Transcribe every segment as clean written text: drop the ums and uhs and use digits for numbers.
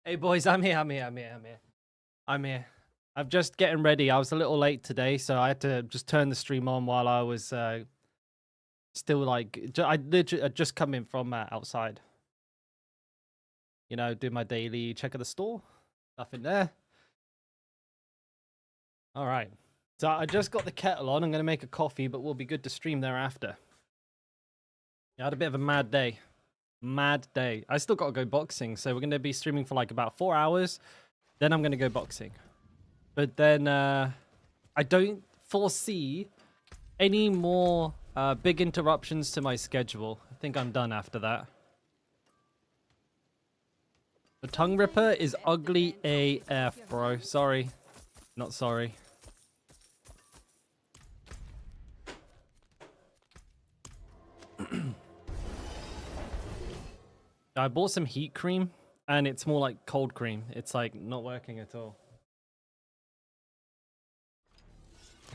Hey boys, I'm here. I'm here. I'm just getting ready. I was a little late today, so I had to just turn the stream on while I was still like I literally had just come in from outside. You know, do my daily check of the store. Nothing there. All right. So I just got the kettle on. I'm gonna make a coffee, but we'll be good to stream thereafter. I had a bit of a mad day. Mad day. I still got to go boxing, so we're gonna be streaming for like about 4 hours. Then I'm gonna go boxing. But then I don't foresee any more big interruptions to my schedule. I think I'm done after that. The tongue ripper is ugly AF, bro. Sorry. Not sorry. I bought some heat cream, and it's more like cold cream. It's like not working at all.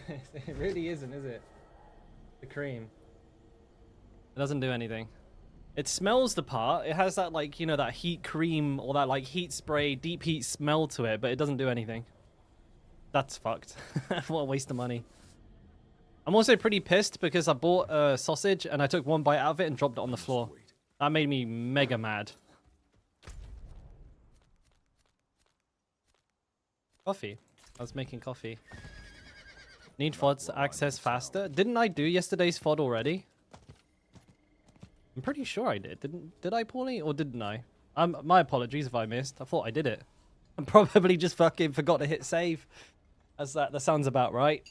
It really isn't, is it? The cream. It doesn't do anything. It smells the part. It has that, like, you know, that heat cream or that, like, heat spray, deep heat smell to it, but it doesn't do anything. That's fucked. What a waste of money. I'm also pretty pissed because I bought a sausage and I took one bite out of it and dropped it on the floor. That made me mega mad. Coffee. I was making coffee. Need VoDs to access faster. Didn't I do yesterday's VoD already? I'm pretty sure I did. Did I, Paulie? Or didn't I? My apologies if I missed. I thought I did it. I probably just fucking forgot to hit save. That sounds about right.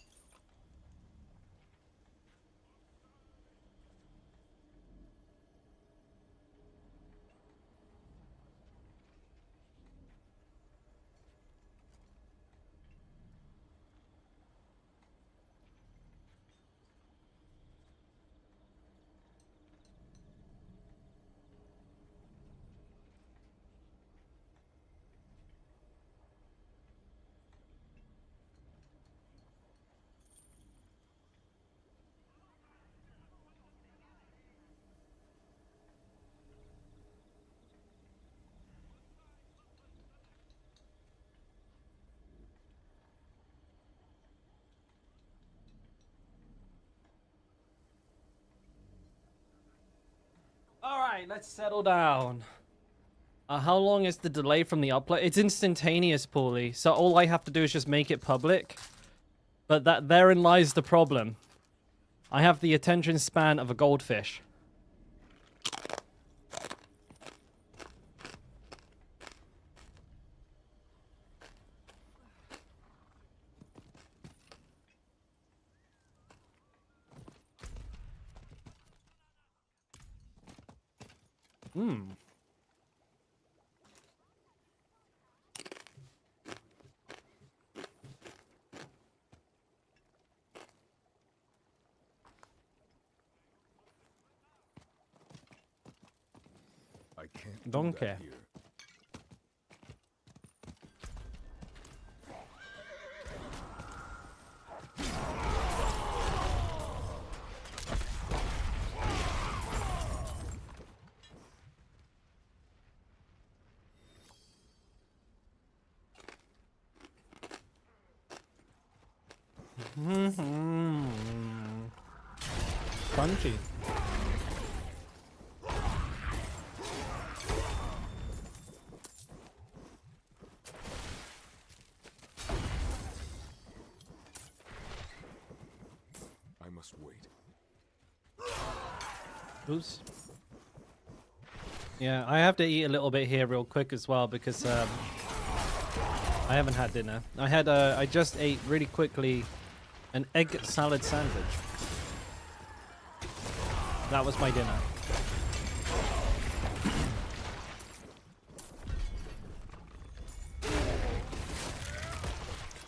Alright, let's settle down. How long is the delay from the upload? It's instantaneous, Paulie. So all I have to do is just make it public. But therein lies the problem. I have the attention span of a goldfish. Don't care. Crunchy. I must wait. Oops. Yeah, I have to eat a little bit here real quick as well because I haven't had dinner. I just ate really quickly an egg salad sandwich. That was my dinner.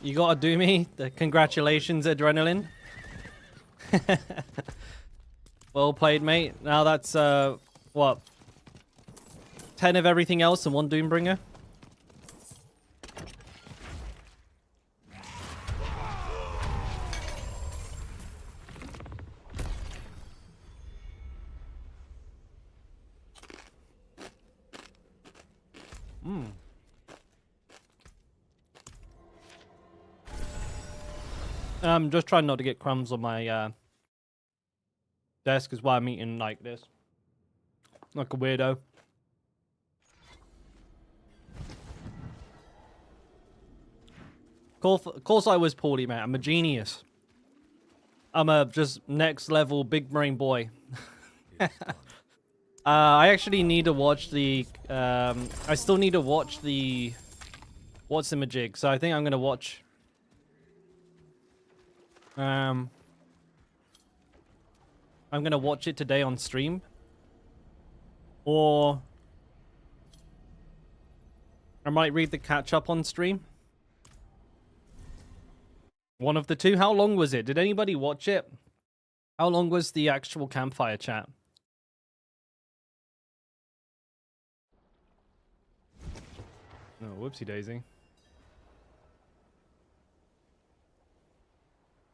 You gotta do me. Congratulations, Adrenaline. Well played, mate. Now that's, what? 10 of everything else and 1 Doombringer? I'm just trying not to get crumbs on my desk is why I'm eating like this. Like a weirdo. Of course I was poorly, man. I'm a genius. I'm a just next level big brain boy. I actually need to watch the... I still need to watch the... What's in my jig? So I think I'm going to watch... I'm going to watch it today on stream. Or... I might read the catch-up on stream. One of the two. How long was it? Did anybody watch it? How long was the actual campfire chat? Oh, whoopsie daisy.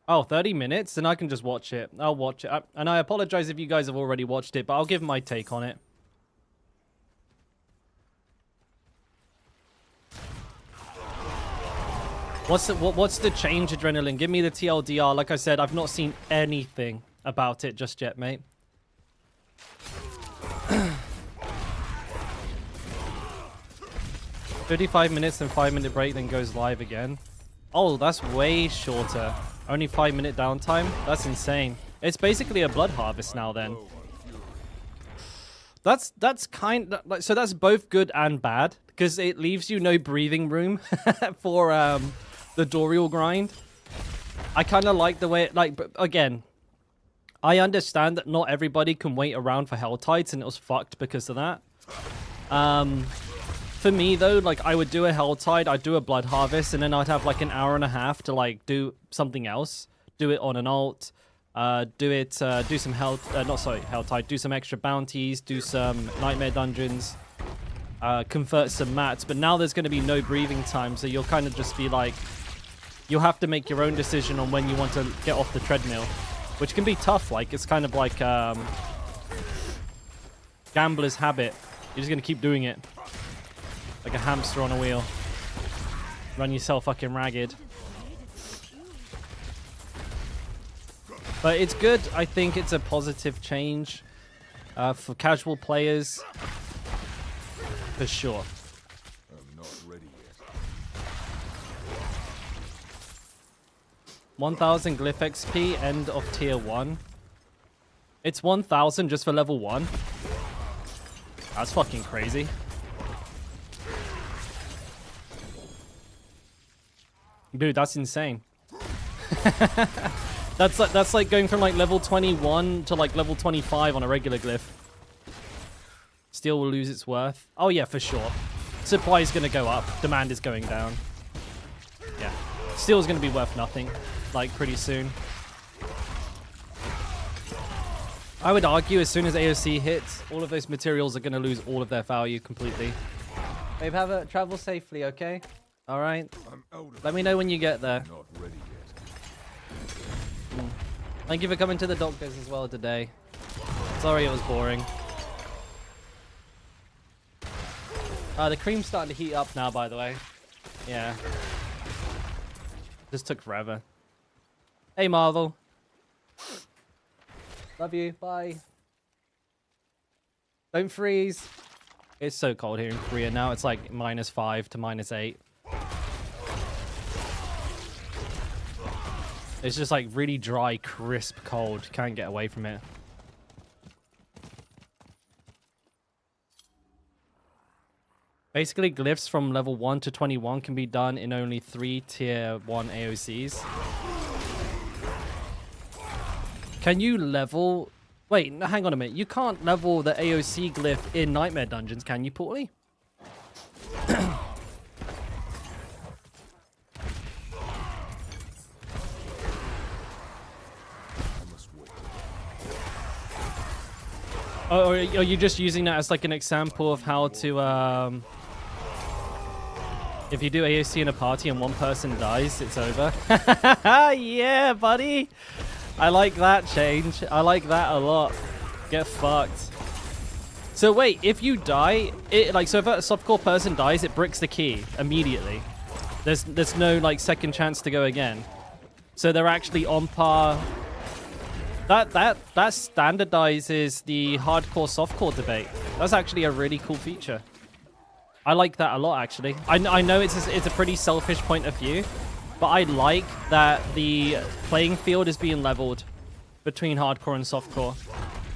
Oh, 30 minutes? Then I can just watch it. I'll watch it. And I apologize if you guys have already watched it, but I'll give my take on it. What's the change, Adrenaline? Give me the TLDR. Like I said, I've not seen anything about it just yet, mate. 55 minutes and 5-minute break, then goes live again. Oh, that's way shorter. Only 5-minute downtime? That's insane. It's basically a blood harvest now then. That's kind of like, so that's both good and bad because it leaves you no breathing room for the Dorial grind. I kind of like the way it, like, but again, I understand that not everybody can wait around for Hell Tides and it was fucked because of that. For me though, like I would do a Hell Tide, I'd do a Blood Harvest, and then I'd have like an hour and a half to like do something else. Do it on an alt, do some Hell Tide, do some extra bounties, do some Nightmare Dungeons, convert some mats, but now there's going to be no breathing time, so you'll kind of just be like, you'll have to make your own decision on when you want to get off the treadmill, which can be tough. Like, it's kind of like gambler's habit. You're just going to keep doing it. Like a hamster on a wheel. Run yourself fucking ragged. But it's good. I think it's a positive change for casual players. For sure. I'm not ready yet. 1000 glyph XP, end of tier 1. It's 1000 just for level 1. That's fucking crazy. Dude, that's insane. That's like going from like level 21 to like level 25 on a regular glyph. Steel will lose its worth. Oh yeah, for sure. Supply is going to go up. Demand is going down. Yeah. Steel is going to be worth nothing, like, pretty soon. I would argue as soon as AOC hits, all of those materials are going to lose all of their value completely. Babe, have a travel safely, okay? All right. Let me know when you get there. Not ready yet. Thank you for coming to the doctors as well today. Sorry it was boring. The cream's starting to heat up now, by the way. Yeah. Just took forever. Hey, Marvel. Love you. Bye. Don't freeze. It's so cold here in Korea now. It's like -5 to -8. It's just like really dry, crisp cold. Can't get away from it. Basically, glyphs from level 1 to 21 can be done in only 3 tier 1 AOCs. Can you level... Wait, hang on a minute. You can't level the AOC glyph in Nightmare Dungeons, can you, Portly? Oh, are you just using that as like an example of how to, if you do AOC in a party and one person dies, it's over? Yeah, buddy! I like that change. I like that a lot. Get fucked. So wait, if you die, so if a softcore person dies, it bricks the key immediately. There's no like second chance to go again. So they're actually on par. That standardizes the hardcore softcore debate. That's actually a really cool feature. I like that a lot, actually. I know it's a pretty selfish point of view, but I like that the playing field is being leveled between hardcore and softcore.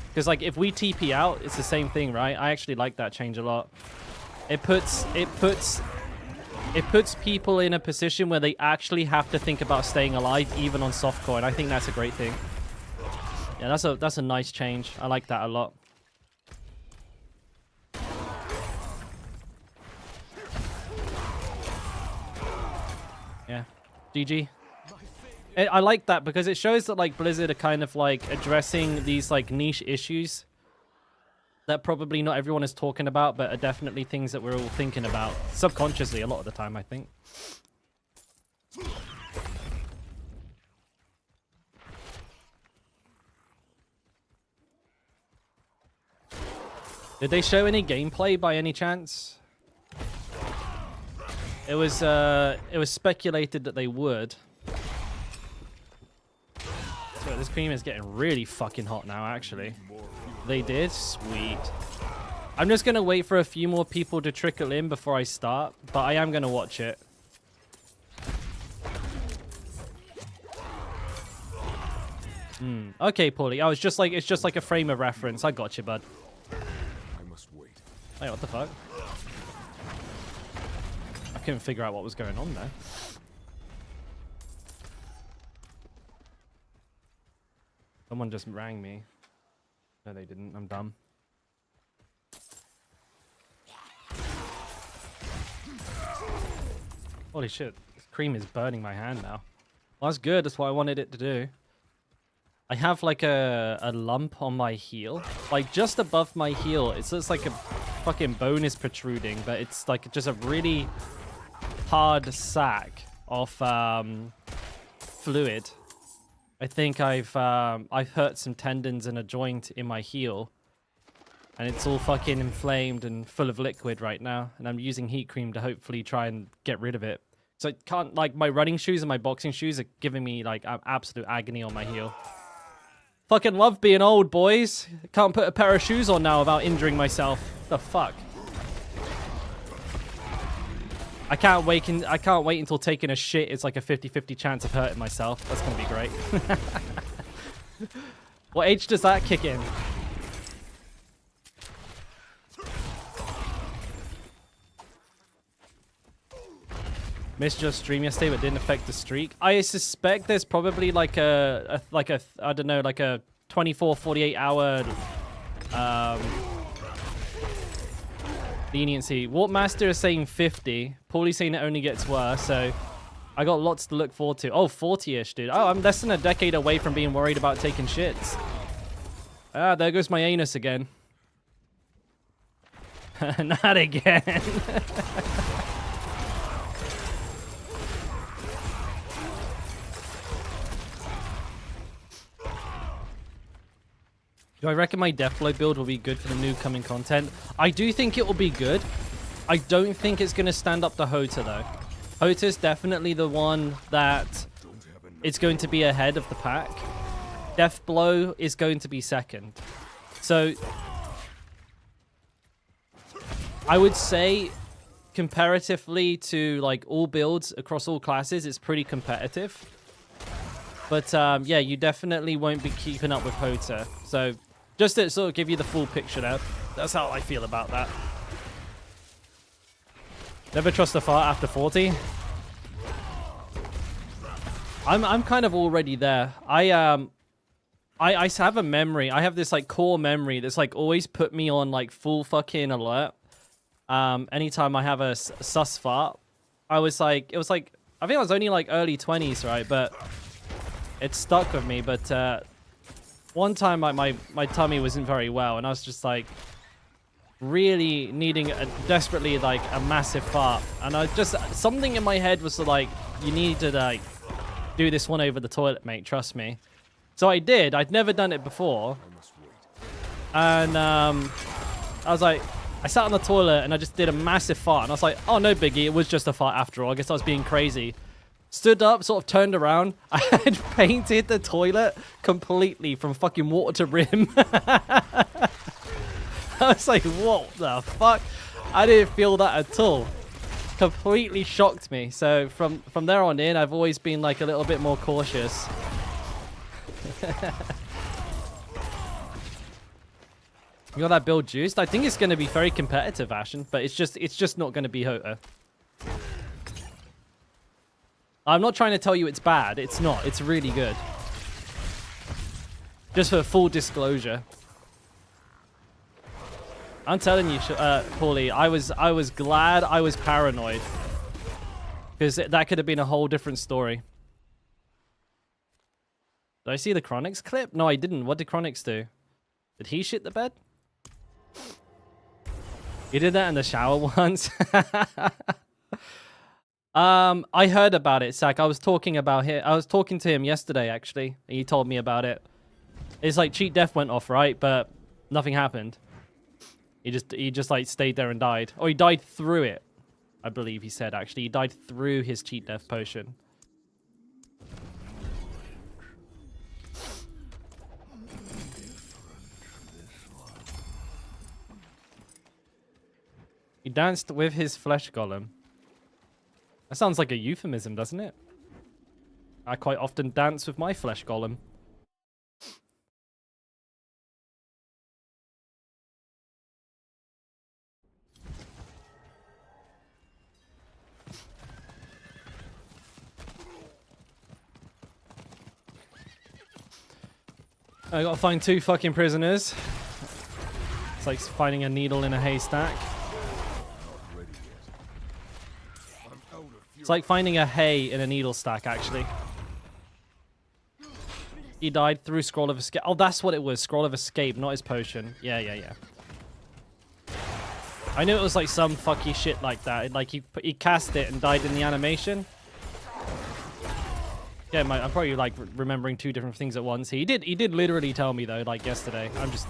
Because like if we TP out, it's the same thing, right? I actually like that change a lot. It puts people in a position where they actually have to think about staying alive even on softcore, and I think that's a great thing. Yeah, that's a nice change. I like that a lot. Yeah, GG. I like that because it shows that like Blizzard are kind of like addressing these like niche issues that probably not everyone is talking about, but are definitely things that we're all thinking about subconsciously a lot of the time, I think. Did they show any gameplay by any chance? It was speculated that they would. So this cream is getting really fucking hot now, actually. They did? Sweet. I'm just going to wait for a few more people to trickle in before I start, but I am going to watch it. Okay, Paulie. Oh, it's just like a frame of reference. I got you, bud. I must wait. Hey, what the fuck? I couldn't figure out what was going on there. Someone just rang me. No, they didn't. I'm dumb. Holy shit. This cream is burning my hand now. Well, that's good. That's what I wanted it to do. I have like a lump on my heel. Like just above my heel. It's just like a fucking bone is protruding. But it's like just a really hard sack of fluid. I think I've hurt some tendons and a joint in my heel. And it's all fucking inflamed and full of liquid right now. And I'm using heat cream to hopefully try and get rid of it. So I can't, like, my running shoes and my boxing shoes are giving me, like, absolute agony on my heel. Fucking love being old, boys. Can't put a pair of shoes on now without injuring myself. The fuck? I can't wait until taking a shit it's like a 50-50 chance of hurting myself. That's gonna be great. What age does that kick in? Missed your stream yesterday, but didn't affect the streak. I suspect there's probably like a I don't know, like a 24, 48 hour leniency. Warpmaster is saying 50. Paulie's saying it only gets worse, so I got lots to look forward to. Oh, 40-ish, dude. Oh, I'm less than a decade away from being worried about taking shits. Ah, there goes my anus again. Not again. Do I reckon my Deathblow build will be good for the new coming content? I do think it will be good. I don't think it's going to stand up to Hota, though. Hota's definitely the one that it's going to be ahead of the pack. Deathblow is going to be second. So, I would say, comparatively to like all builds across all classes, it's pretty competitive. But yeah, you definitely won't be keeping up with Hota. So, just to sort of give you the full picture there, that's how I feel about that. Never trust a fart after 40. I'm kind of already there. I have a memory. I have this like core memory that's like always put me on like full fucking alert. Anytime I have a sus fart, it was like I think I was only like early 20s, right? But it stuck with me. But one time my tummy wasn't very well, and I was just like really needing desperately like a massive fart, and I just something in my head was like, you need to like do this one over the toilet, mate, trust me. So I did. I'd never done it before, and I was like, I sat on the toilet and I just did a massive fart, and I was like, oh no biggie, it was just a fart after all. I guess I was being crazy. Stood up, sort of turned around. I had painted the toilet completely from fucking water to rim. I was like, what the fuck? I didn't feel that at all. Completely shocked me. So from there on in, I've always been like a little bit more cautious. You got that build juiced? I think it's going to be very competitive, Ashen, but it's just not going to be Hota. I'm not trying to tell you it's bad. It's not. It's really good. Just for full disclosure. I'm telling you, Paulie, I was glad I was paranoid. Because that could have been a whole different story. Did I see the Chronix clip? No, I didn't. What did Chronix do? Did he shit the bed? He did that in the shower once. I heard about it, Zach. I was talking to him yesterday, actually, and he told me about it. It's like cheat death went off, right? But nothing happened. He just like stayed there and died. Or he died through it, I believe he said, actually. He died through his cheat death potion. He danced with his flesh golem. That sounds like a euphemism, doesn't it? I quite often dance with my flesh golem. I gotta find 2 fucking prisoners. It's like finding a needle in a haystack. It's like finding a hay in a needle stack, actually. He died through Scroll of Escape. Oh, that's what it was. Scroll of Escape, not his potion. Yeah. I knew it was like some fucky shit like that. Like he cast it and died in the animation. Yeah, I'm probably like remembering 2 different things at once. He did literally tell me though, like yesterday. I'm just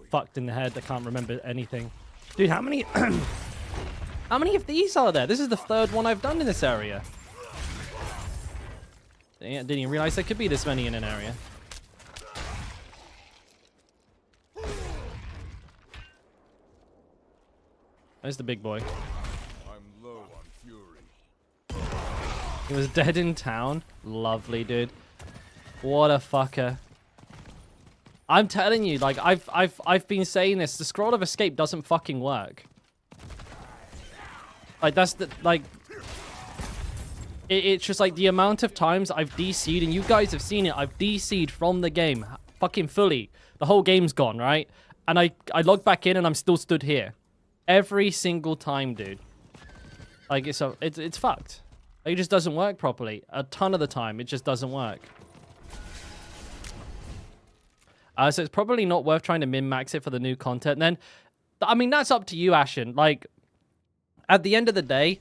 fucked in the head. I can't remember anything. Dude, how many how many of these are there? This is the 3rd one I've done in this area. Didn't even realize there could be this many in an area. There's the big boy. I'm low on fury. He was dead in town. Lovely, dude. What a fucker. I'm telling you, like I've been saying this. The Scroll of Escape doesn't fucking work. Like that's the like. It's just like the amount of times I've DC'd, and you guys have seen it. I've DC'd from the game, fucking fully. The whole game's gone, right? And I log back in, and I'm still stood here, every single time, dude. Like it's fucked. It just doesn't work properly. A ton of the time, it just doesn't work. So it's probably not worth trying to min-max it for the new content. And then, I mean, that's up to you, Ashen. Like, at the end of the day,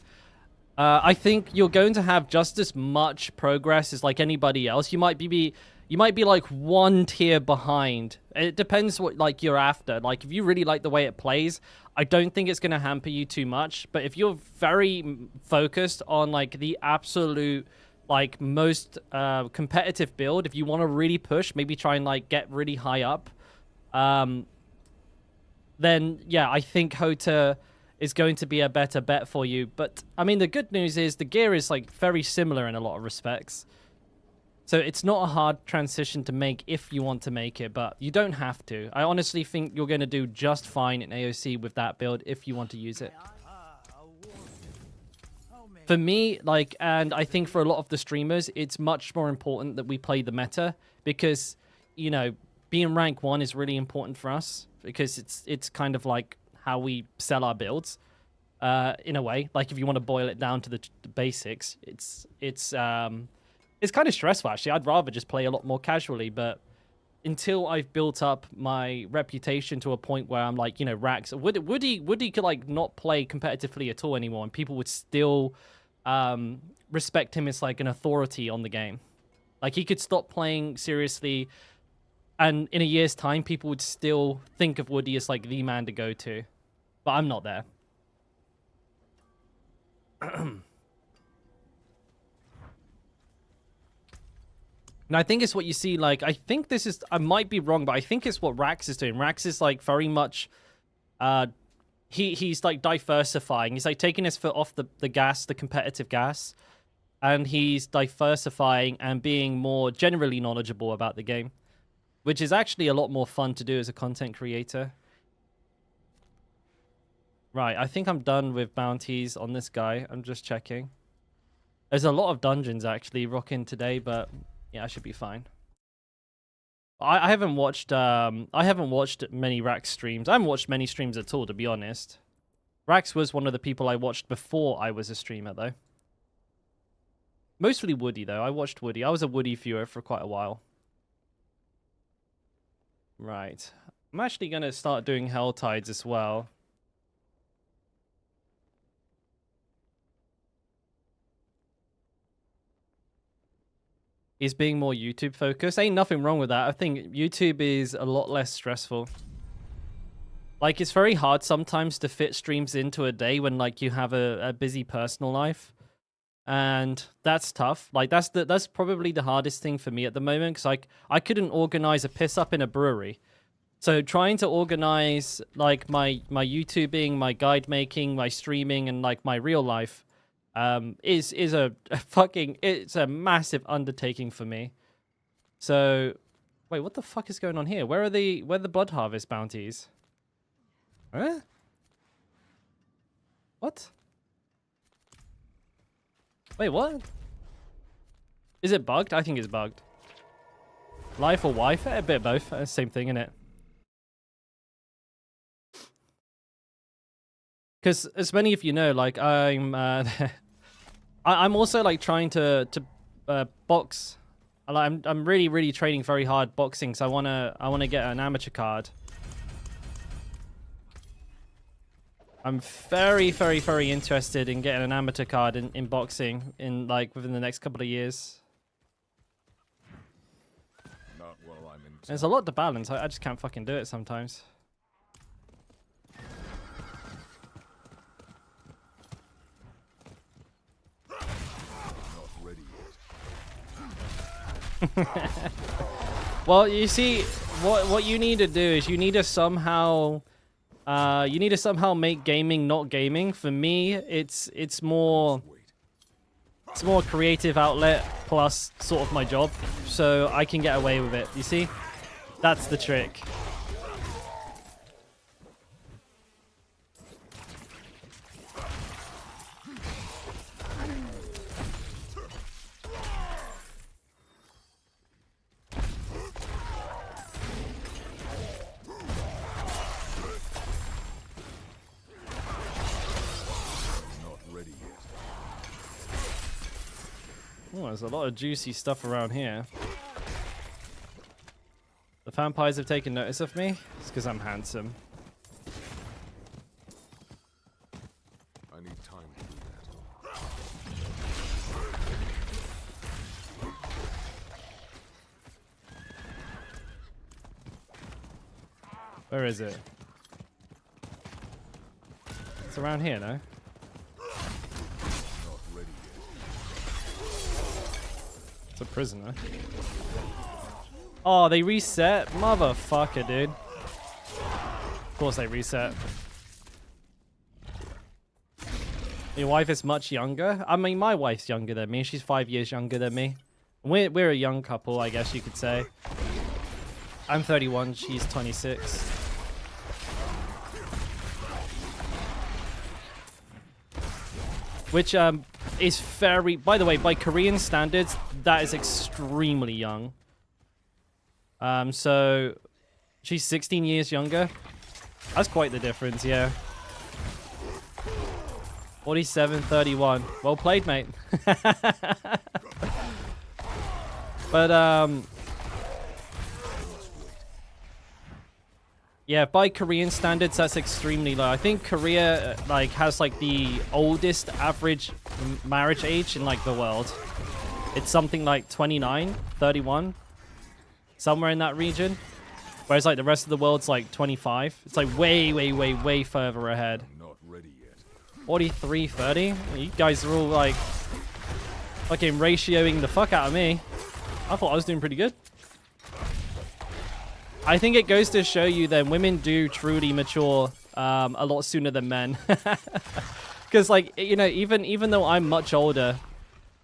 I think you're going to have just as much progress as like anybody else. You might be like 1 tier behind. It depends what like you're after. Like if you really like the way it plays, I don't think it's going to hamper you too much. But if you're very focused on like the absolute like most competitive build, if you want to really push, maybe try and like get really high up, then yeah, I think Hota is going to be a better bet for you. But I mean, the good news is the gear is like very similar in a lot of respects. So it's not a hard transition to make if you want to make it, but you don't have to. I honestly think you're going to do just fine in AOC with that build if you want to use it. For me, like, and I think for a lot of the streamers, it's much more important that we play the meta because, you know, being rank 1 is really important for us because it's kind of like how we sell our builds, in a way. Like if you want to boil it down to the basics, it's kind of stressful actually. I'd rather just play a lot more casually, but until I've built up my reputation to a point where I'm like, you know, Rax, Woody could like not play competitively at all anymore, and people would still respect him as like an authority on the game. Like he could stop playing seriously, and in a year's time, people would still think of Woody as like the man to go to. But I'm not there. And I think it's what you see, like, I think this is, I might be wrong, but I think it's what Rax is doing. Rax is, like, very much, he's, like, diversifying. He's, like, taking his foot off the gas, the competitive gas, and he's diversifying and being more generally knowledgeable about the game, which is actually a lot more fun to do as a content creator. Right, I think I'm done with bounties on this guy. I'm just checking. There's a lot of dungeons, actually, rocking today, but... yeah, I should be fine. I haven't watched many Rax streams. I haven't watched many streams at all, to be honest. Rax was one of the people I watched before I was a streamer, though. Mostly Woody, though. I watched Woody. I was a Woody viewer for quite a while. Right. I'm actually going to start doing Hell Tides as well. Is being more YouTube focused. Ain't nothing wrong with that. I think YouTube is a lot less stressful. Like, it's very hard sometimes to fit streams into a day when, like, you have a busy personal life. And that's tough. Like, that's probably the hardest thing for me at the moment, because I couldn't organize a piss up in a brewery. So trying to organize, like, my YouTubing, my guide making, my streaming, and, like, my real life is a fucking, it's a massive undertaking for me. So wait, what the fuck is going on here? Where are the blood harvest bounties? Huh? What? Wait, what? Is it bugged? I think it's bugged. Life or wife? A bit of both. Same thing, innit? Because as many of you know, like, I'm also, like, trying to box. I'm really training very hard boxing, so I wanna get an amateur card. I'm very interested in getting an amateur card in boxing within the next couple of years. Not while I'm in town. There's a lot to balance. I just can't fucking do it sometimes. Well, you see, what you need to do is you need to somehow make gaming not gaming. For me, it's more a creative outlet plus sort of my job, so I can get away with it. You see, that's the trick. Oh, there's a lot of juicy stuff around here. The vampires have taken notice of me. It's because I'm handsome. I need time to do that. Where is it? It's around here, no? A prisoner. Oh, they reset? Motherfucker, dude. Of course they reset. Your wife is much younger? I mean, my wife's younger than me. She's 5 years younger than me. We're a young couple, I guess you could say. I'm 31, she's 26. Which, is very, by the way, by Korean standards, that is extremely young. So she's 16 years younger. That's quite the difference, yeah. 47, 31. Well played, mate. But, yeah, by Korean standards, that's extremely low. I think Korea, like, has, like, the oldest average marriage age in, like, the world. It's something like 29, 31, somewhere in that region. Whereas, like, the rest of the world's, like, 25. It's, like, way further ahead. I'm not ready yet. 43, 30? You guys are all, like, fucking ratioing the fuck out of me. I thought I was doing pretty good. I think it goes to show you that women do truly mature a lot sooner than men. Because, like, you know, even though I'm much older,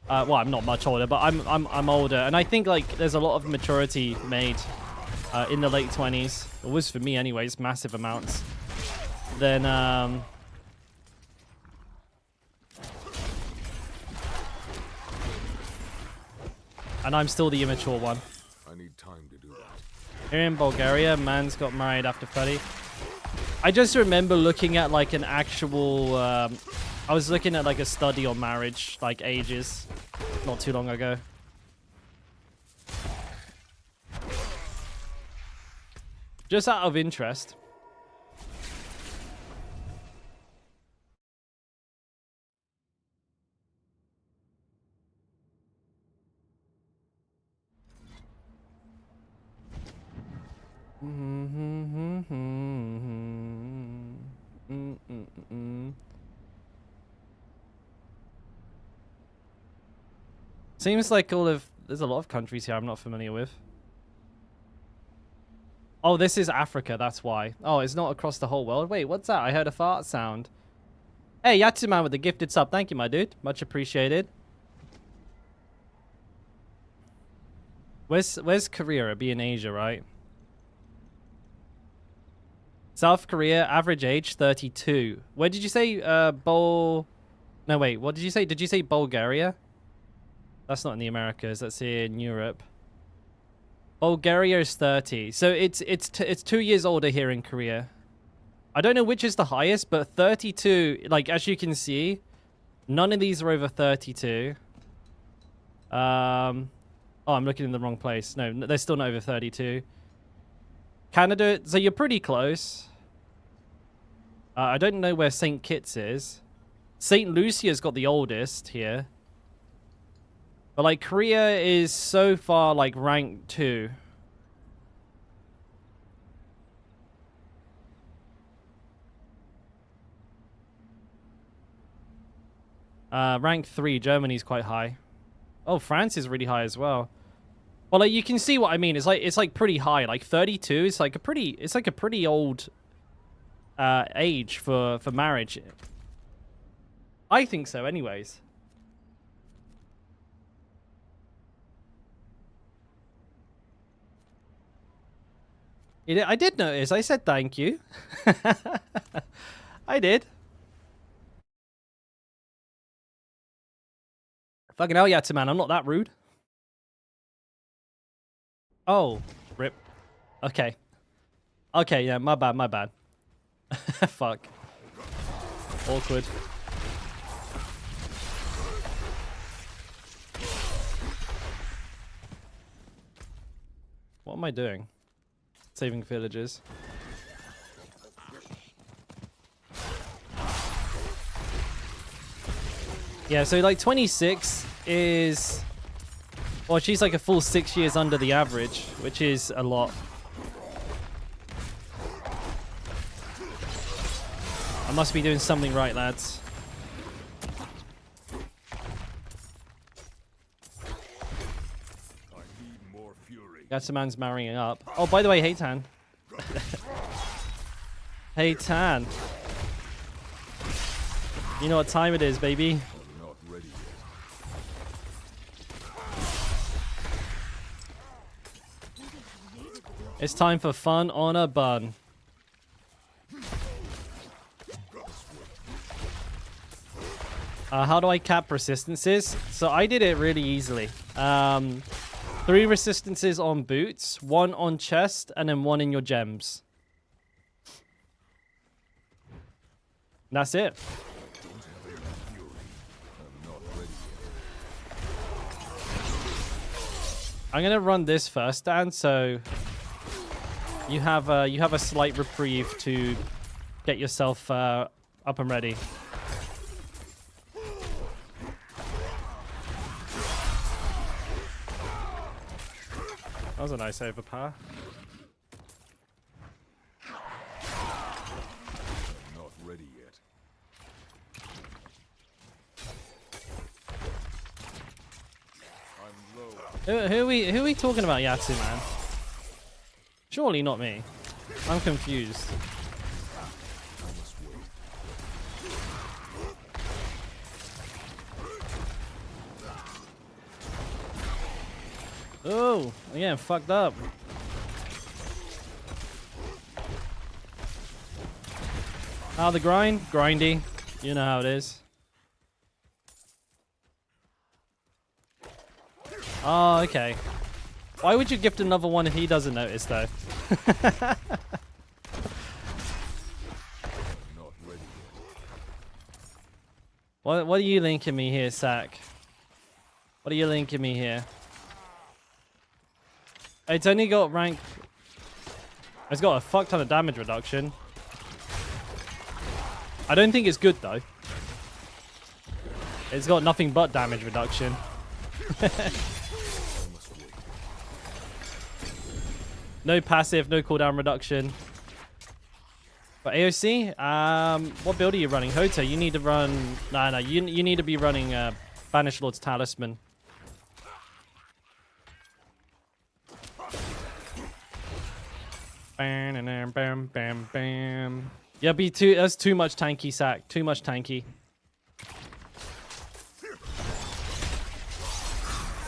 well, I'm not much older, but I'm older, and I think like there's a lot of maturity made in the late 20s. It was for me, anyways, massive amounts. Then and I'm still the immature one. I need time to do that. Here in Bulgaria, man's got married after 30. I just remember looking at like an actual, I was looking at like a study on marriage, like ages, not too long ago. Just out of interest. Seems like there's a lot of countries here I'm not familiar with. Oh, this is Africa, that's why. Oh, it's not across the whole world. Wait, what's that? I heard a fart sound. Hey, Yatsuman with the gifted sub. Thank you, my dude. Much appreciated. Where's Korea? It'd be in Asia, right? South Korea, average age 32. Where did you say No, wait. What did you say? Did you say Bulgaria? That's not in the Americas. That's in Europe. Bulgaria is 30. So it's 2 years older here in Korea. I don't know which is the highest, but 32, like as you can see, none of these are over 32. Oh, I'm looking in the wrong place. No, they're still not over 32. Canada, so you're pretty close. I don't know where St. Kitts is. St. Lucia's got the oldest here. But like Korea is so far like rank 2. Rank 3, Germany's quite high. Oh, France is really high as well. Well, like you can see what I mean. It's like pretty high. Like 32 is like a pretty old age for marriage. I think so, anyways. I did notice. I said thank you. I did. Fucking hell, Yatsuman. I'm not that rude. Oh, rip. Okay. Okay, yeah, my bad, my bad. Fuck. Awkward. What am I doing? Saving villagers. Yeah, so like 26 is... Well, she's like a full 6 years under the average, which is a lot. I must be doing something right, lads. Gatsuman's marrying up. Oh, by the way, hey Tan. Hey Tan. You know what time it is, baby. It's time for fun on a bun. How do I cap resistances? So I did it really easily. 3 resistances on boots, 1 on chest, and then 1 in your gems. That's it. I'm gonna run this first, Dan, so you have a slight reprieve to get yourself up and ready. That was a nice overpower. I'm not ready yet. I'm low. Who are we talking about, Yatsu, man? Surely not me. I'm confused. Oh, again, fucked up. How the grind? Grindy. You know how it is. Oh, okay. Why would you gift another one if he doesn't notice, though? Not ready yet. What are you linking me here, Sack? What are you linking me here? It's only got rank... It's got a fuck ton of damage reduction. I don't think it's good, though. It's got nothing but damage reduction. No passive, no cooldown reduction. But AOC, what build are you running? Hoto, you need to run... No, you need to be running Banished Lord's Talisman. Bam, bam, bam, bam. Yeah, that's too much tanky, Sack. Too much tanky.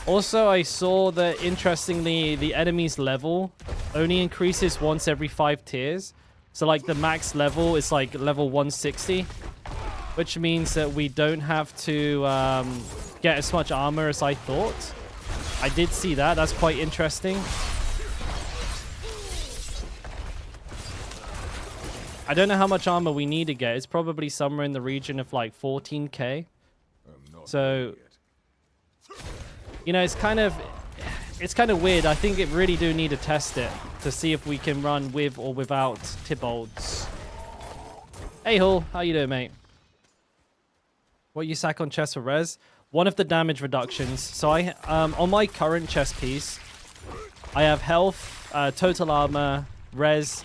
Also, I saw that, interestingly, the enemy's level only increases once every 5 tiers. So, like, the max level is, like, level 160. Which means that we don't have to get as much armor as I thought. I did see that. That's quite interesting. I don't know how much armor we need to get. It's probably somewhere in the region of, like, 14k. So... You know, it's kind of weird. I think it really do need to test it to see if we can run with or without Tibolds. Hey, Hull. How you doing, mate? What you sack on chest for res? One of the damage reductions. So I on my current chest piece, I have health, total armor, res,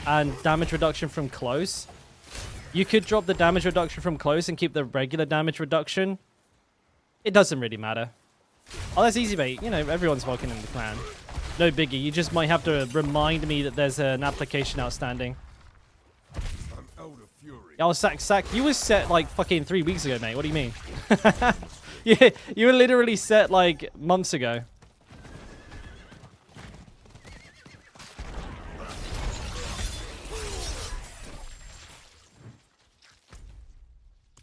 and damage reduction from close. You could drop the damage reduction from close and keep the regular damage reduction. It doesn't really matter. Oh, that's easy, mate. You know, everyone's welcome in the clan. No biggie. You just might have to remind me that there's an application outstanding. I'm out of fury. Oh, Sack, you were set like fucking 3 weeks ago, mate. What do you mean? Yeah, you were literally set like months ago.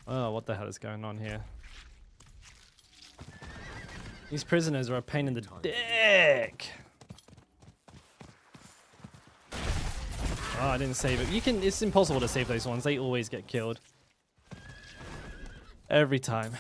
Oh, what the hell is going on here? These prisoners are a pain in the dick. Oh, I didn't save it. It's impossible to save those ones. They always get killed. Every time.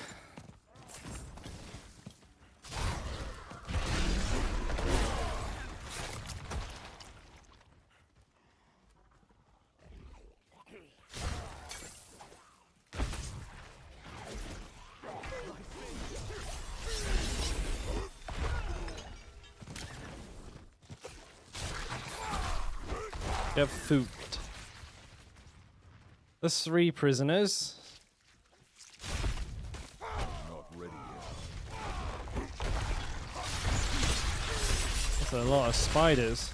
Get food. There's 3 prisoners. Not ready yet. That's a lot of spiders.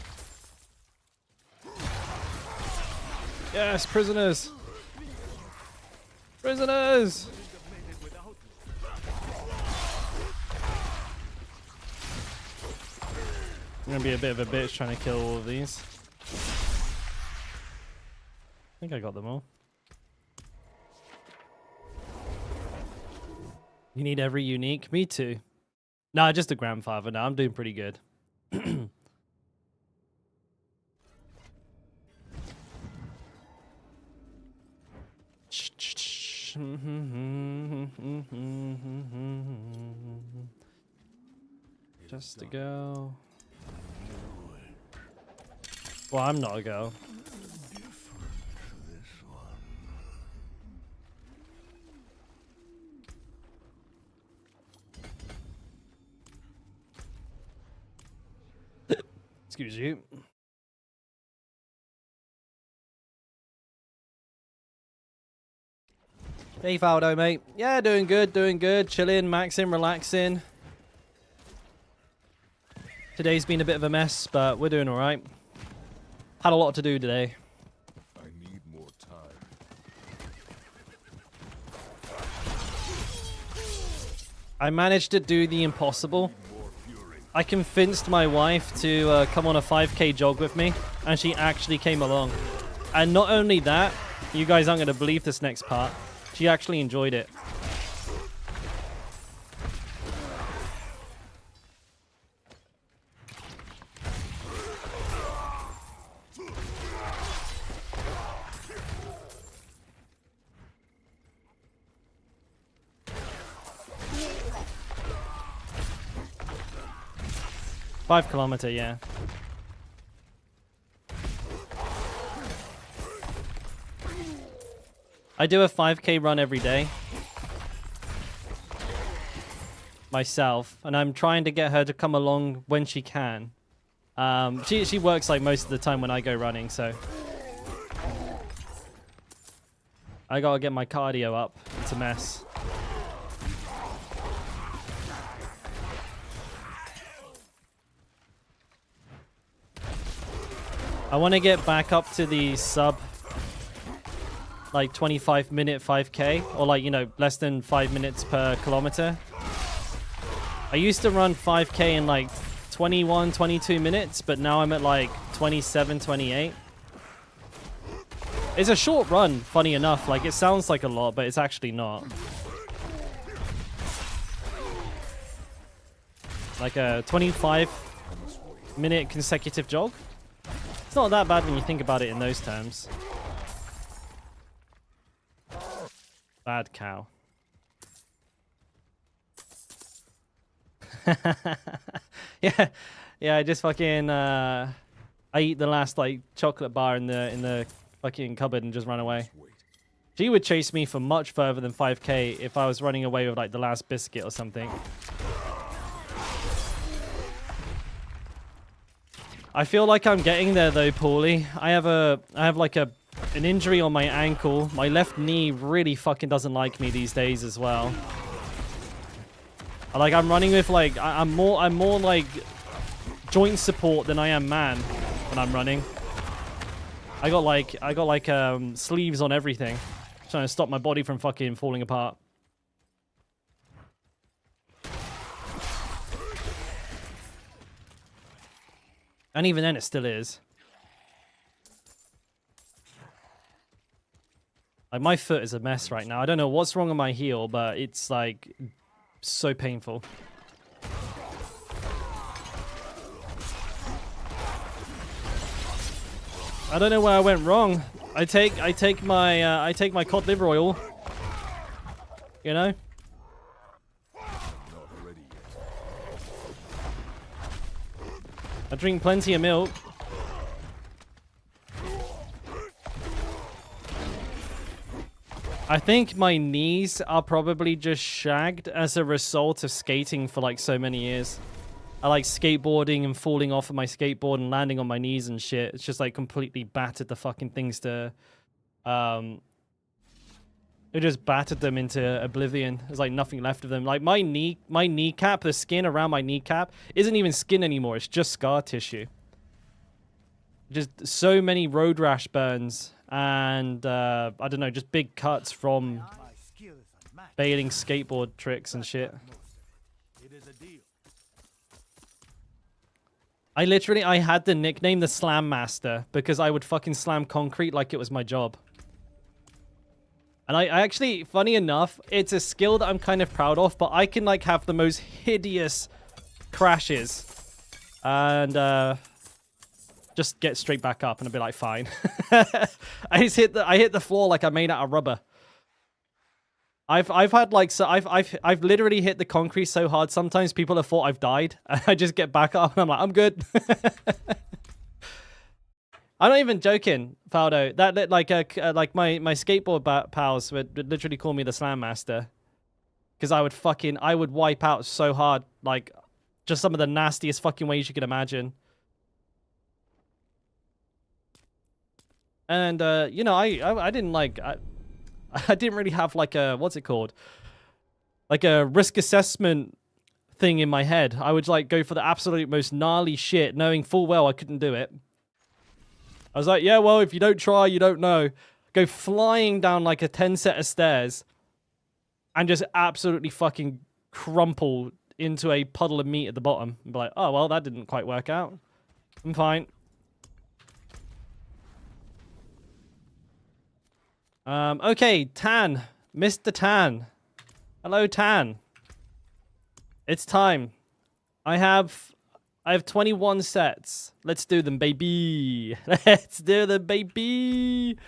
Yes, prisoners! Prisoners! I'm gonna be a bit of a bitch trying to kill all of these. I think I got them all. You need every unique? Me too. Nah, just a grandfather. Now I'm doing pretty good. Just a girl. Well, I'm not a girl. Excuse you. Hey, Faldo, mate. Yeah, doing good, chilling, maxing, relaxing. Today's been a bit of a mess, but we're doing all right. Had a lot to do today. I need more time. I managed to do the impossible. More fury. I convinced my wife to come on a 5k jog with me, and she actually came along. And not only that, you guys aren't going to believe this next part, she actually enjoyed it. Kilometer, yeah. I do a 5k run every day myself, and I'm trying to get her to come along when she can. She works like most of the time when I go running, so I gotta get my cardio up. It's a mess. I want to get back up to the sub, like 25-minute 5k, or like, you know, less than 5 minutes per kilometer. I used to run 5k in like 21, 22 minutes, but now I'm at like 27, 28. It's a short run, funny enough. Like, it sounds like a lot, but it's actually not. Like a 25-minute consecutive jog. It's not that bad when you think about it in those terms. Bad cow. yeah, I just fucking I eat the last like chocolate bar in the fucking cupboard and just run away. She would chase me for much further than 5k if I was running away with like the last biscuit or something. I feel like I'm getting there though, Paulie. I have like an injury on my ankle. My left knee really fucking doesn't like me these days as well. Like, I'm running with like I'm more like joint support than I am man when I'm running. I got like sleeves on everything, trying to stop my body from fucking falling apart. And even then, it still is. Like, my foot is a mess right now. I don't know what's wrong with my heel, but it's, like, so painful. I don't know where I went wrong. I take my cod liver oil. You know? I drink plenty of milk. I think my knees are probably just shagged as a result of skating for like so many years. I like skateboarding and falling off of my skateboard and landing on my knees and shit. It's just like completely battered the fucking things to... It just battered them into oblivion. There's like nothing left of them. Like my kneecap, the skin around my kneecap isn't even skin anymore. It's just scar tissue. Just so many road rash burns and I don't know, just big cuts from bailing skateboard tricks and shit. I had the nickname the Slam Master because I would fucking slam concrete like it was my job. And I actually, funny enough, it's a skill that I'm kind of proud of, but I can like have the most hideous crashes and just get straight back up and I'll be like, fine. I hit the floor like I'm made out of rubber. I've had like, so I've literally hit the concrete so hard sometimes people have thought I've died and I just get back up and I'm like, I'm good. I'm not even joking, Faldo. That like my skateboard pals would literally call me the Slam Master, because I would wipe out so hard, like just some of the nastiest fucking ways you could imagine. And you know, I didn't like I didn't really have like a, what's it called, like a risk assessment thing in my head. I would like go for the absolute most gnarly shit, knowing full well I couldn't do it. I was like, yeah, well, if you don't try, you don't know. Go flying down like a 10 set of stairs and just absolutely fucking crumple into a puddle of meat at the bottom. And be like, oh, well, that didn't quite work out. I'm fine. Okay, Tan. Mr. Tan. Hello, Tan. It's time. I have 21 sets. Let's do them, baby. Let's do them, baby.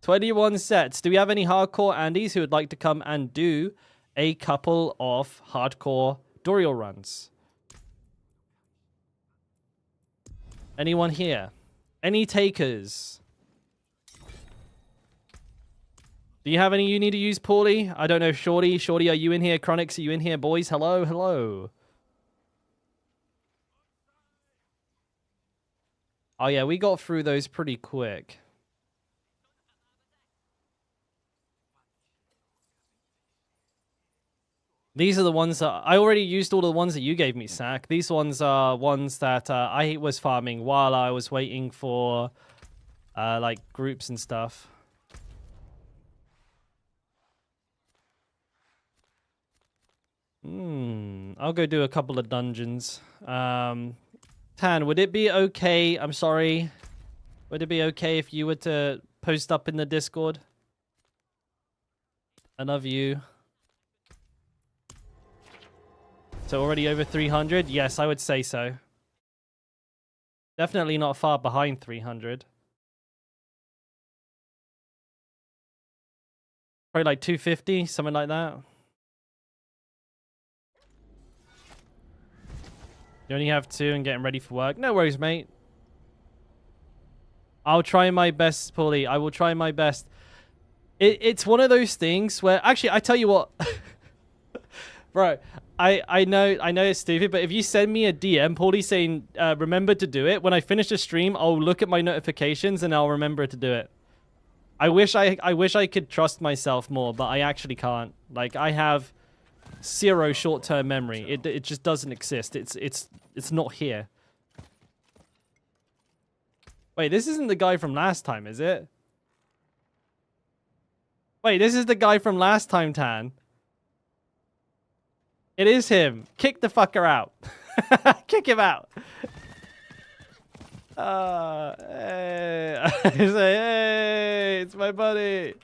21 sets. Do we have any hardcore Andes who would like to come and do a couple of hardcore Dorial runs? Anyone here? Any takers? Do you have any you need to use, Paulie? I don't know, Shorty. Shorty, are you in here? Chronix, are you in here, boys? Hello, hello. Oh, yeah, we got through those pretty quick. These are the ones that... I already used all the ones that you gave me, Sack. These ones are ones that I was farming while I was waiting for, like, groups and stuff. I'll go do a couple of dungeons. Tan, would it be okay? I'm sorry. Would it be okay if you were to post up in the Discord? I love you. So already over 300? Yes, I would say so. Definitely not far behind 300. Probably like 250, something like that. You only have 2 and getting ready for work. No worries, mate. I'll try my best, Paulie. I will try my best. It's one of those things where... Actually, I tell you what. Bro, I know it's stupid, but if you send me a DM, Paulie, saying, remember to do it, when I finish the stream, I'll look at my notifications and I'll remember to do it. I wish I could trust myself more, but I actually can't. Like, I have... 0 short-term memory. It just doesn't exist. It's not here. Wait, this isn't the guy from last time, is it? Wait, this is the guy from last time, Tan. It is him. Kick the fucker out. Kick him out. Hey. I say, hey, it's my buddy.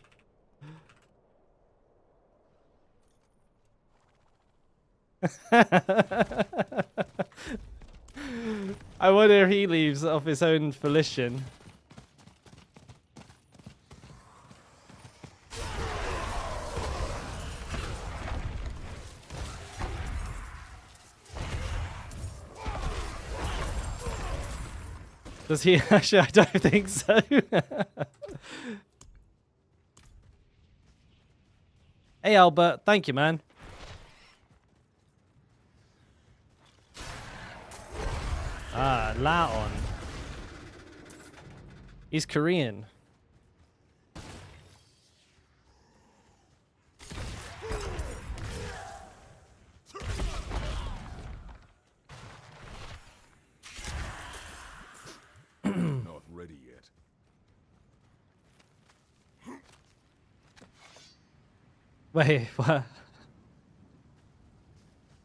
I wonder if he leaves of his own volition. Does he? Actually, I don't think so. Hey, Albert. Thank you, man. Ah, Laon. He's Korean. Not ready yet. Wait, what?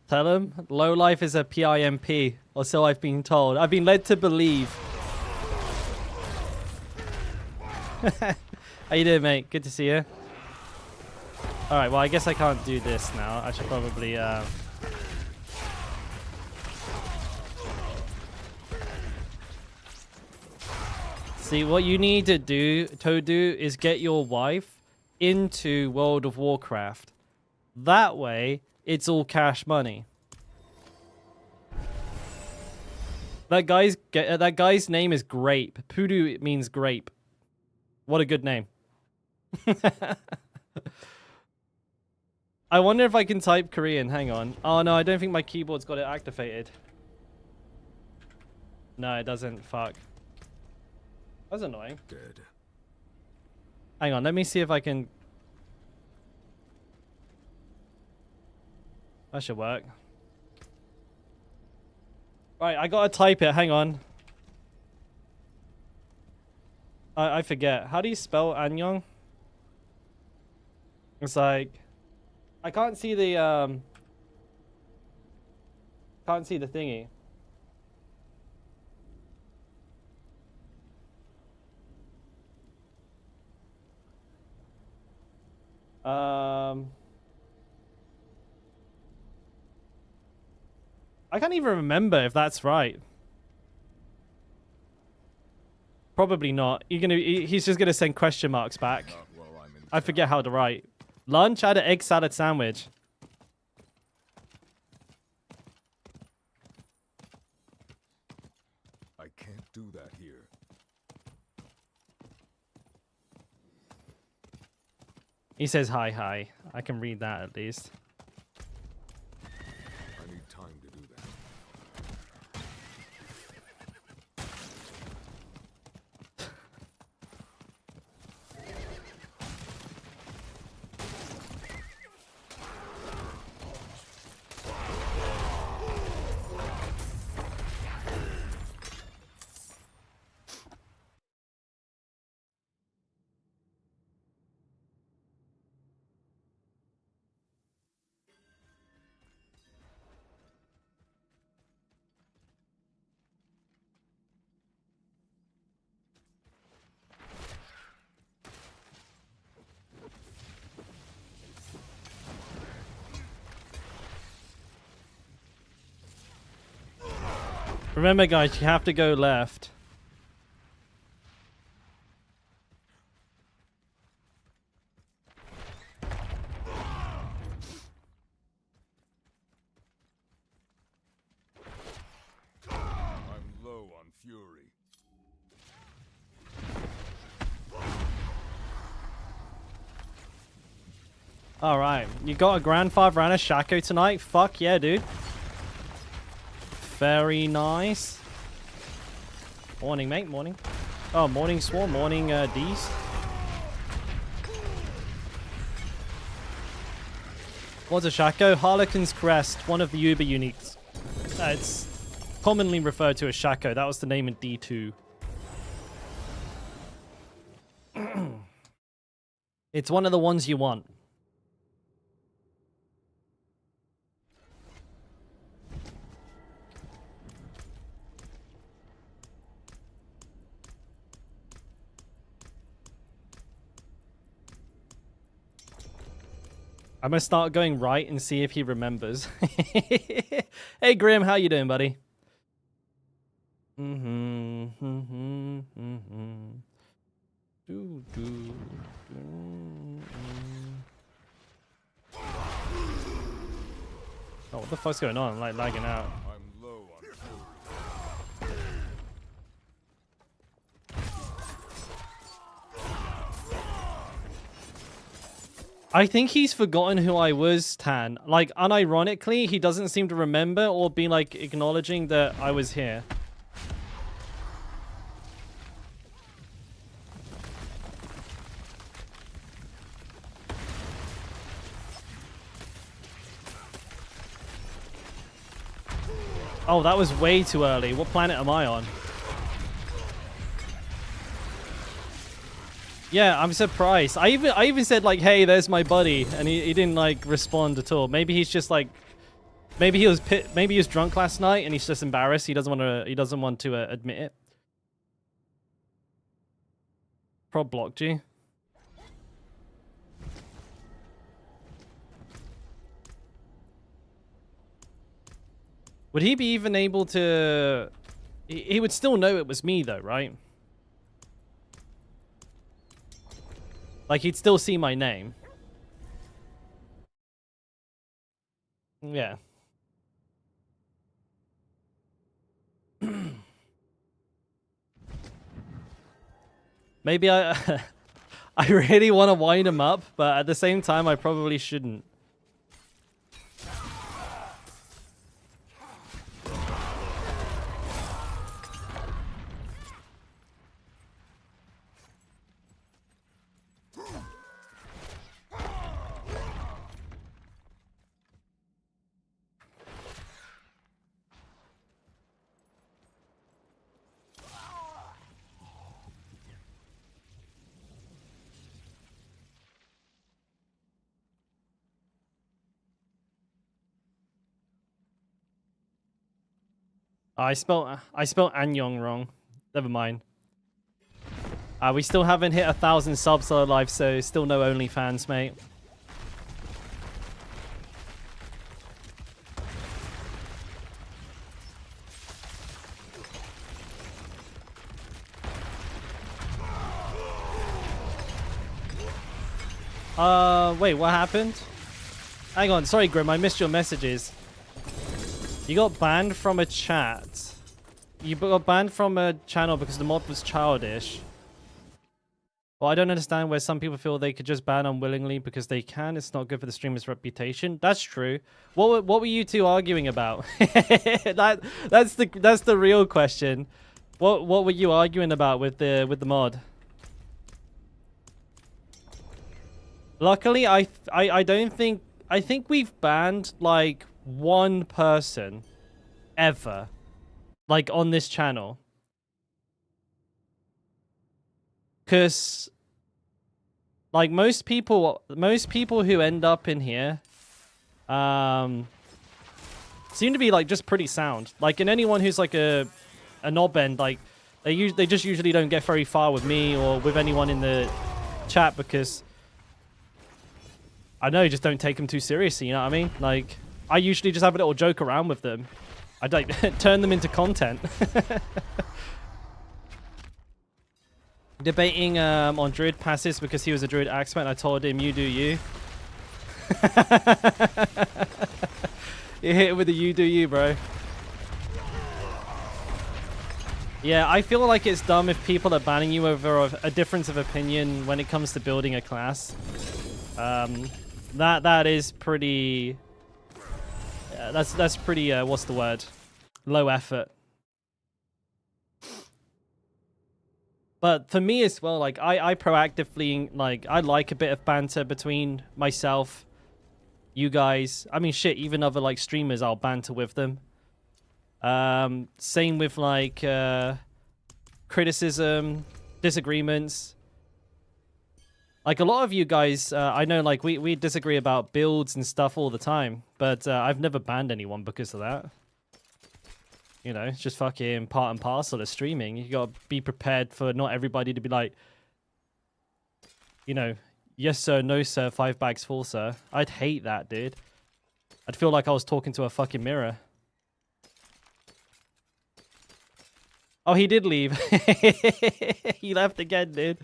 Tell him low life is a PIMP, or so I've been told. I've been led to believe. How you doing, mate? Good to see you. All right, well, I guess I can't do this now. I should probably... See, what you need to do, Todu, is get your wife into World of Warcraft. That way, it's all cash money. That guy's name is Grape. Pudu means grape. What a good name. I wonder if I can type Korean. Hang on. Oh, no, I don't think my keyboard's got it activated. No, it doesn't. Fuck. That's annoying. Dead. Hang on, let me see if I can... That should work. Right, I gotta type it. Hang on. I forget. How do you spell Anyong? It's like I can't see the thingy. I can't even remember if that's right. Probably not. He's just gonna send question marks back. I forget how to write. Lunch? I had an egg salad sandwich. I can't do that here. He says hi hi. I can read that at least. I need time to do that. Remember, guys, you have to go left. I'm low on fury. Alright, you got a grandfather and a Shaco tonight? Fuck yeah, dude. Very nice. Morning, mate, morning. Oh, morning, Swarm, morning, D's. What's a Shaco? Harlequin's Crest, one of the Uber uniques. It's commonly referred to as Shaco. That was the name in D2. It's one of the ones you want. I'm gonna start going right and see if he remembers. Hey Grim, how you doing, buddy? Oh, what the fuck's going on? I'm like lagging out. I'm low on fury. I think he's forgotten who I was, Tan. Like, unironically, he doesn't seem to remember or be, like, acknowledging that I was here. Oh, that was way too early. What planet am I on? Yeah, I'm surprised. I even said like, "Hey, there's my buddy," and he didn't like respond at all. Maybe he's just like, maybe he was drunk last night and he's just embarrassed. He doesn't want to admit it. Prob blocked you. Would he be even able to? He would still know it was me though, right? Like, he'd still see my name. Yeah. Maybe I really want to wind him up, but at the same time, I probably shouldn't. I spelled Anyong wrong. Never mind. We still haven't hit 1,000 subs alive, so still no OnlyFans, mate. Wait, what happened? Hang on, sorry Grim, I missed your messages. You got banned from a chat. You got banned from a channel because the mod was childish. Well, I don't understand where some people feel they could just ban unwillingly because they can. It's not good for the streamer's reputation. That's true. What were you two arguing about? That's the real question. What were you arguing about with the mod? Luckily, I don't think... I think we've banned, like, one person ever, like, on this channel. Because, like, most people who end up in here seem to be, like, just pretty sound. Like, and anyone who's, like, a knob end, like, they just usually don't get very far with me or with anyone in the chat because... I know, you just don't take them too seriously, you know what I mean? Like, I usually just have a little joke around with them. I don't turn them into content. Debating on Druid passes because he was a Druid Axeman. I told him, you do you. You hit it with the you do you, bro. Yeah, I feel like it's dumb if people are banning you over a difference of opinion when it comes to building a class. That is pretty... that's pretty, what's the word? Low effort. But for me as well, like, I proactively, like, I like a bit of banter between myself, you guys. I mean, shit, even other, like, streamers, I'll banter with them. Same with, like, criticism, disagreements. Like, a lot of you guys, I know, like, we disagree about builds and stuff all the time, but I've never banned anyone because of that. You know, it's just fucking part and parcel of streaming. You gotta be prepared for not everybody to be like, you know, yes sir, no sir, 5 bags full sir. I'd hate that, dude. I'd feel like I was talking to a fucking mirror. Oh, he did leave. He left again, dude.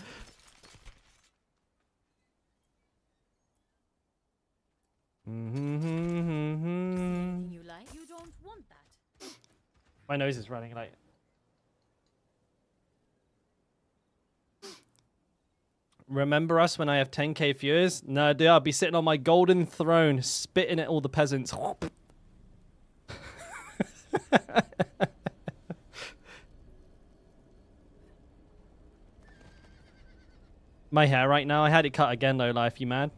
You like? You don't want that. My nose is running like. Remember us when I have 10k viewers? No, dude, I'll be sitting on my golden throne, spitting at all the peasants. My hair right now, I had it cut again though, life, you mad?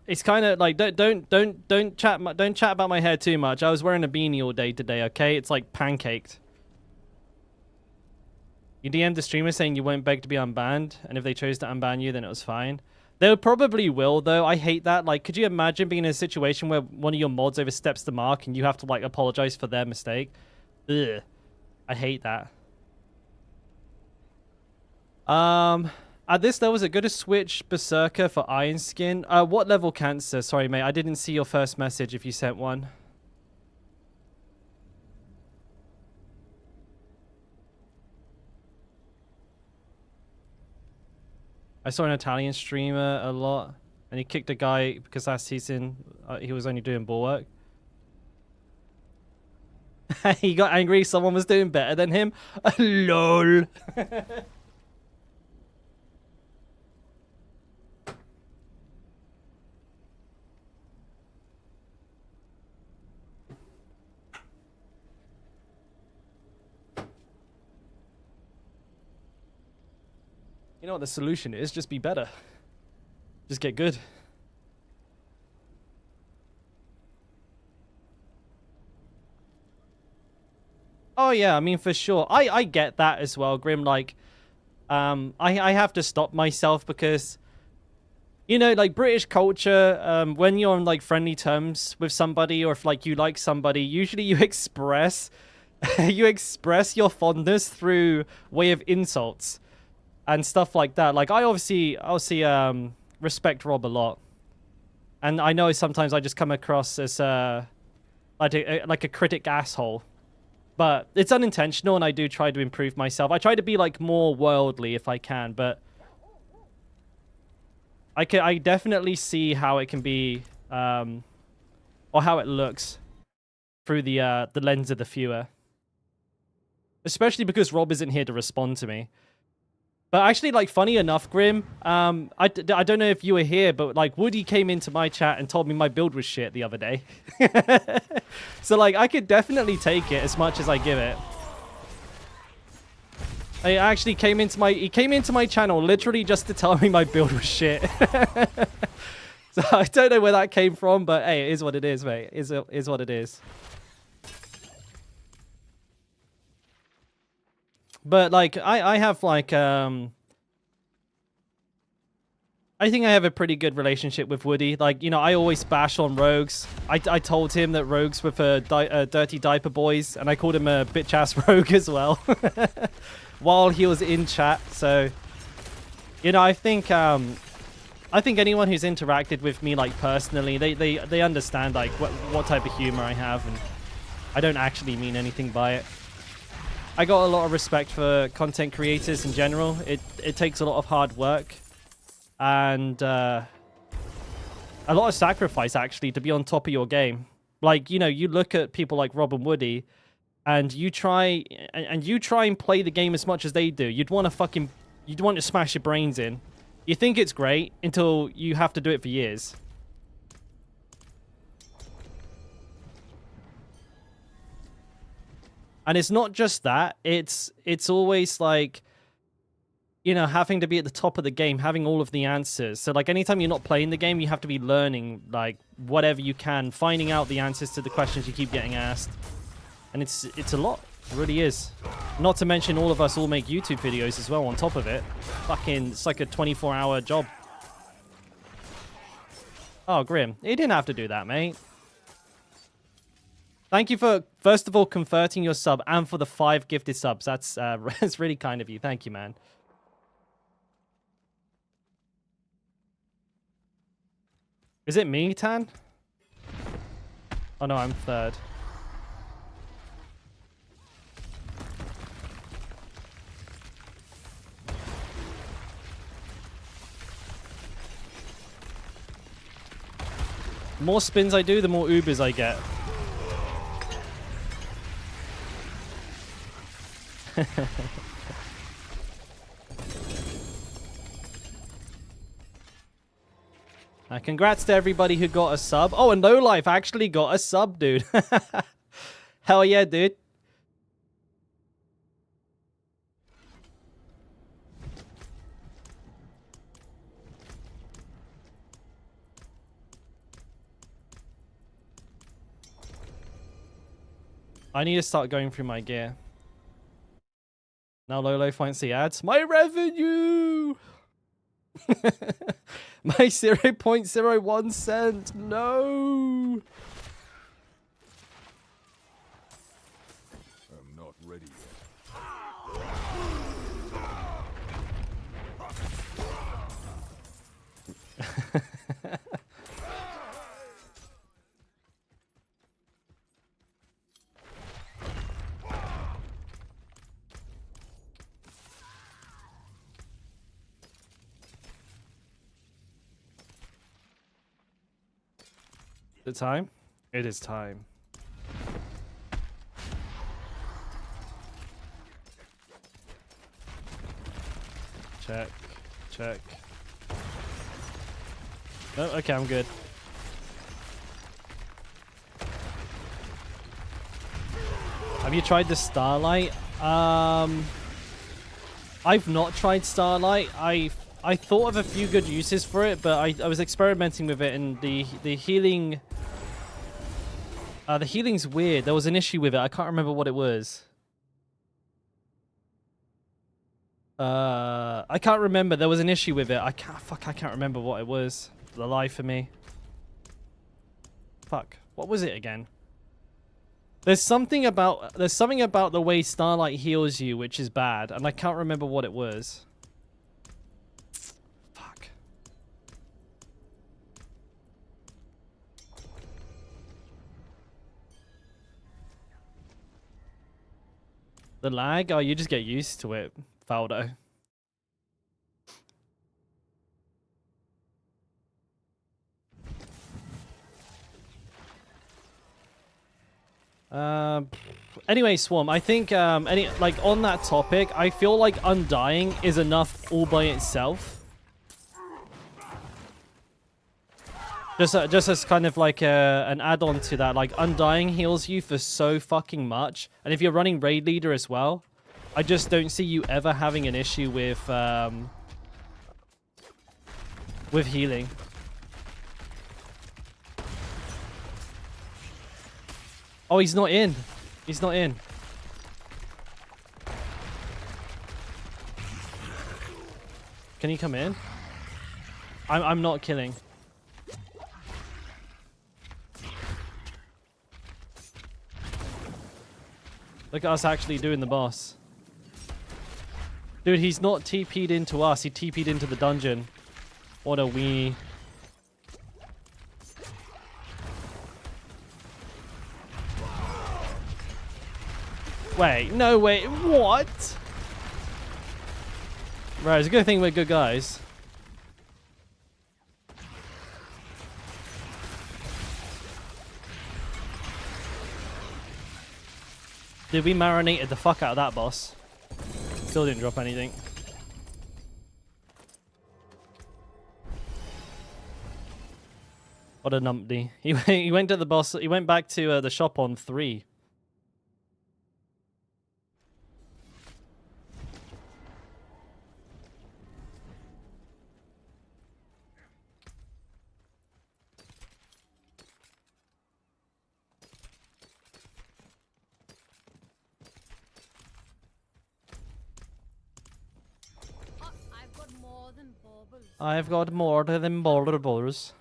It's kind of like don't chat about my hair too much. I was wearing a beanie all day today, okay? It's like pancaked. You DM'd the streamer saying you won't beg to be unbanned, and if they chose to unban you, then it was fine. They probably will, though. I hate that. Like, could you imagine being in a situation where one of your mods oversteps the mark and you have to, like, apologize for their mistake? Ugh. I hate that. At this level, is it good to switch Berserker for Iron Skin? What level cancer? Sorry, mate. I didn't see your first message if you sent one. I saw an Italian streamer a lot, and he kicked a guy because last season he was only doing bulwark. He got angry someone was doing better than him. LOL. You know what the solution is? Just be better. Just get good. Oh yeah, I mean for sure. I get that as well, Grim. Like, I have to stop myself because You know, like British culture, when you're on like friendly terms with somebody, or if like you like somebody, usually you express you express your fondness through way of insults and stuff like that. Like I obviously respect Rob a lot, and I know sometimes I just come across as like a critic asshole, but it's unintentional, and I do try to improve myself. I try to be like more worldly if I can, but I definitely see how it can be, or how it looks through the lens of the viewer. Especially because Rob isn't here to respond to me. But actually, like, funny enough, Grim, I don't know if you were here, but, like, Woody came into my chat and told me my build was shit the other day. So, like, I could definitely take it as much as I give it. He actually came into my channel literally just to tell me my build was shit. So I don't know where that came from, but hey, it is what it is, mate. It is what it is. But like I have like I think I have a pretty good relationship with Woody. Like, you know, I always bash on rogues. I told him that rogues were for dirty diaper boys, and I called him a bitch ass rogue as well. While he was in chat. So, you know, I think anyone who's interacted with me, like, personally, they understand, like, what type of humor I have, and I don't actually mean anything by it. I got a lot of respect for content creators in general. It takes a lot of hard work and a lot of sacrifice, actually, to be on top of your game. Like, you know, you look at people like Rob and Woody, and you try and play the game as much as they do. You'd want to smash your brains in. You think it's great until you have to do it for years. And it's not just that. It's always like, you know, having to be at the top of the game, having all of the answers. So like anytime you're not playing the game, you have to be learning like whatever you can, finding out the answers to the questions you keep getting asked. And it's a lot. It really is. Not to mention all of us all make YouTube videos as well on top of it. Fucking, it's like a 24-hour job. Oh, Grim. You didn't have to do that, mate. Thank you for, first of all, converting your sub and for the 5 gifted subs. That's really kind of you. Thank you, man. Is it me, Tan? Oh, no, I'm third. The more spins I do, the more Ubers I get. Congrats to everybody who got a sub. Oh, and No Life actually got a sub, dude. Hell yeah, dude. I need to start going through my gear. Now Lolo finds the ads. My revenue! My 0.01 cent. No! I'm not ready yet. The time? It is time. Check. Check. No, okay, I'm good. Have you tried the Starlight? I've not tried Starlight. I thought of a few good uses for it, but I was experimenting with it, and the healing... the healing's weird. There was an issue with it. I can't remember what it was. I can't remember. There was an issue with it. I can't remember what it was. For the life of me. Fuck. What was it again? There's something about the way Starlight heals you which is bad, and I can't remember what it was. Fuck. The lag? Oh, you just get used to it, Faldo. Anyway, Swarm, I think on that topic, I feel like Undying is enough all by itself. Just as kind of like an add-on to that, like Undying heals you for so fucking much, and if you're running Raid Leader as well, I just don't see you ever having an issue with healing. Oh, he's not in. He's not in. Can he come in? I'm not killing. Look at us actually doing the boss. Dude, he's not TP'd into us. He TP'd into the dungeon. What a weenie. Wait, no, wait, what? Right, it's a good thing we're good guys. Dude, we marinated the fuck out of that boss. Still didn't drop anything. What a numpty. He went to the boss. He went back to the shop on 3. I've got more than boulders.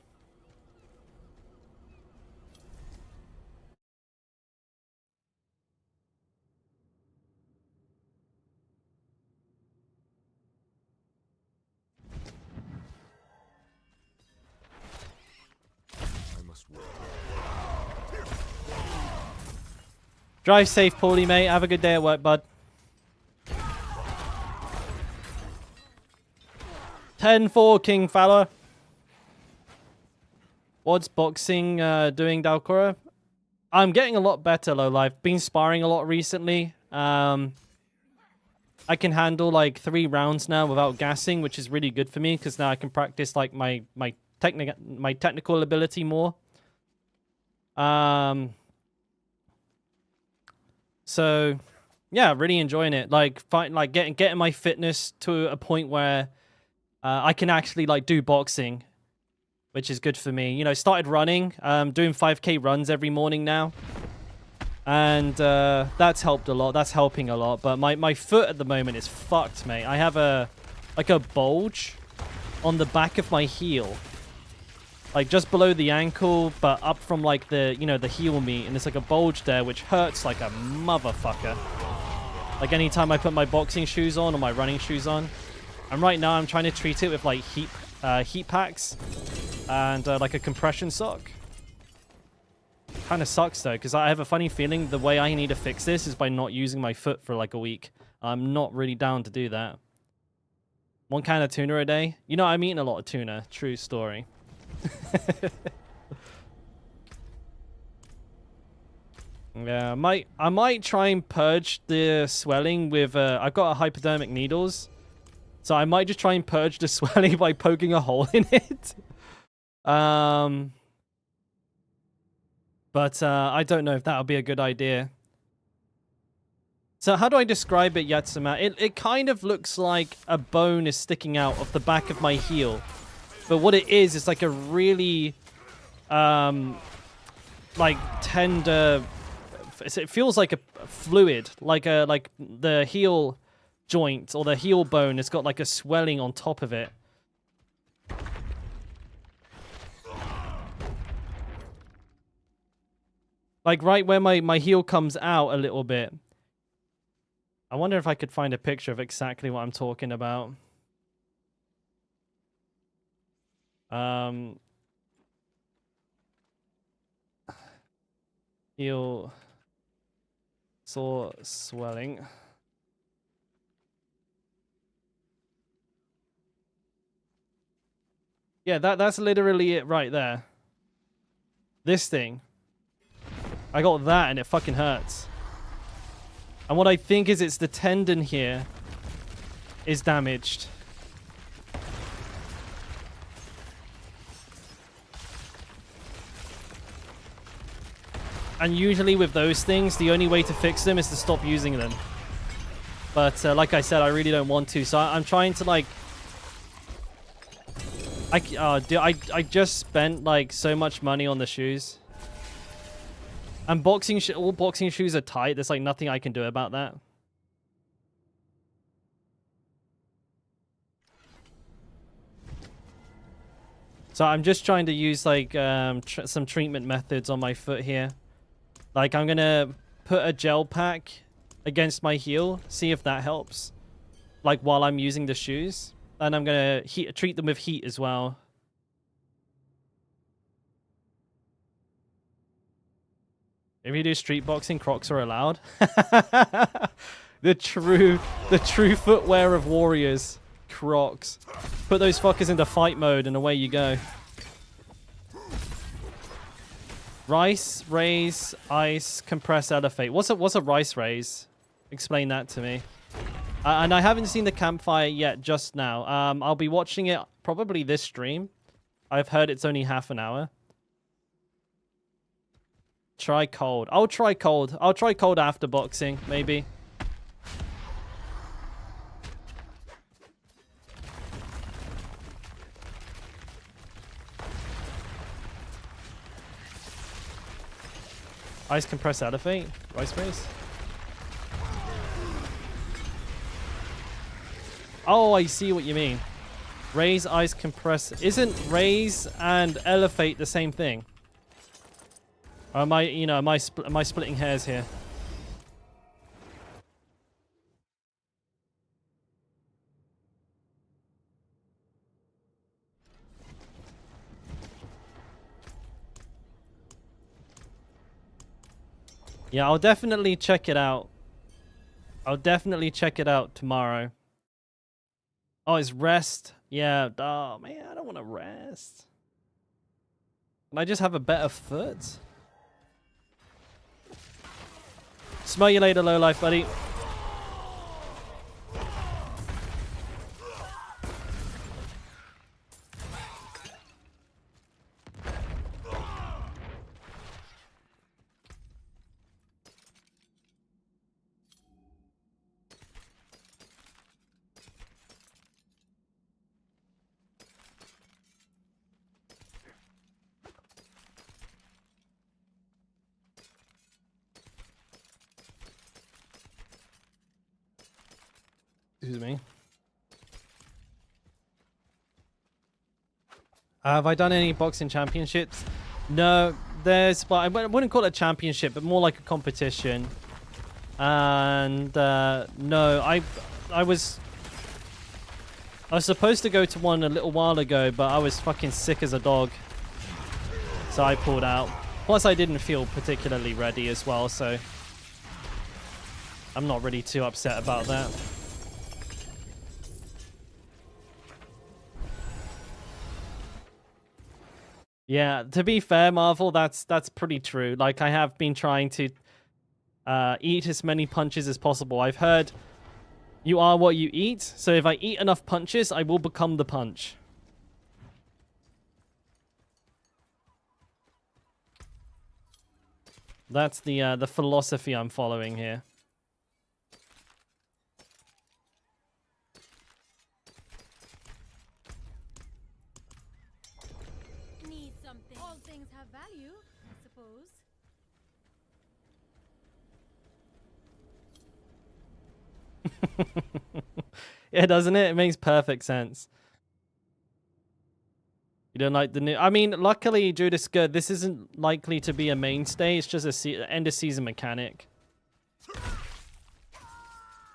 I must work. Drive safe, Paulie, mate. Have a good day at work, bud. 10-4, King Fowler. What's boxing doing, Dalkora? I'm getting a lot better, low life. Been sparring a lot recently. I can handle like 3 rounds now without gassing, which is really good for me because now I can practice like my technical ability more. So yeah, really enjoying it. Like getting my fitness to a point where I can actually like do boxing, which is good for me. You know, started running, doing 5K runs every morning now. And that's helped a lot. That's helping a lot. But my foot at the moment is fucked, mate. I have a bulge on the back of my heel. Like just below the ankle, but up from like the, you know, the heel meat. And there's like a bulge there, which hurts like a motherfucker. Like anytime I put my boxing shoes on or my running shoes on. And right now I'm trying to treat it with like heat packs and like a compression sock. Kind of sucks though, because I have a funny feeling the way I need to fix this is by not using my foot for like a week. I'm not really down to do that. 1 can of tuna a day? You know, I'm eating a lot of tuna. True story. Yeah, I might try and purge the swelling with I've got a hypodermic needles. So I might just try and purge the swelling by poking a hole in it. But I don't know if that would be a good idea. So how do I describe it, Yatsuma? It kind of looks like a bone is sticking out of the back of my heel. But what it is like a really like tender, it feels like a fluid, like the heel joint or the heel bone has got like a swelling on top of it. Like right where my heel comes out a little bit. I wonder if I could find a picture of exactly what I'm talking about. Heel sore swelling. Yeah, that's literally it right there. This thing. I got that and it fucking hurts. And what I think is it's the tendon here is damaged. And usually with those things, the only way to fix them is to stop using them. But like I said, I really don't want to. So I'm trying to like... I just spent like so much money on the shoes. And all boxing shoes are tight. There's like nothing I can do about that. So I'm just trying to use like some treatment methods on my foot here. Like I'm gonna put a gel pack against my heel, see if that helps. Like while I'm using the shoes. And I'm gonna treat them with heat as well. If you do street boxing, Crocs are allowed. the true footwear of warriors. Crocs. Put those fuckers into fight mode and away you go. Rice, raise, ice, compress, elevate. What's a rice raise? Explain that to me. And I haven't seen the campfire yet just now. I'll be watching it probably this stream. I've heard it's only half an hour. Try cold. I'll try cold. I'll try cold after boxing, maybe. Ice compress elevate. Rice raise. Oh, I see what you mean. Raise, ice, compress. Isn't raise and elevate the same thing? Or am I splitting hairs here? Yeah, I'll definitely check it out. I'll definitely check it out tomorrow. Oh, it's rest. Yeah. Oh, man, I don't want to rest. Can I just have a better foot? Smell you later, lowlife, buddy. Excuse me. Have I done any boxing championships? No, but I wouldn't call it a championship, but more like a competition. And no, I was supposed to go to one a little while ago, but I was fucking sick as a dog, so I pulled out. Plus, I didn't feel particularly ready as well, so I'm not really too upset about that. Yeah, to be fair, Marvel, that's pretty true. Like, I have been trying to eat as many punches as possible. I've heard you are what you eat, so if I eat enough punches, I will become the punch. That's the philosophy I'm following here. All things have value, I suppose. Yeah, doesn't it? It makes perfect sense. You don't like the new... I mean, luckily, Judas good. This isn't likely to be a mainstay. It's just a end of season mechanic.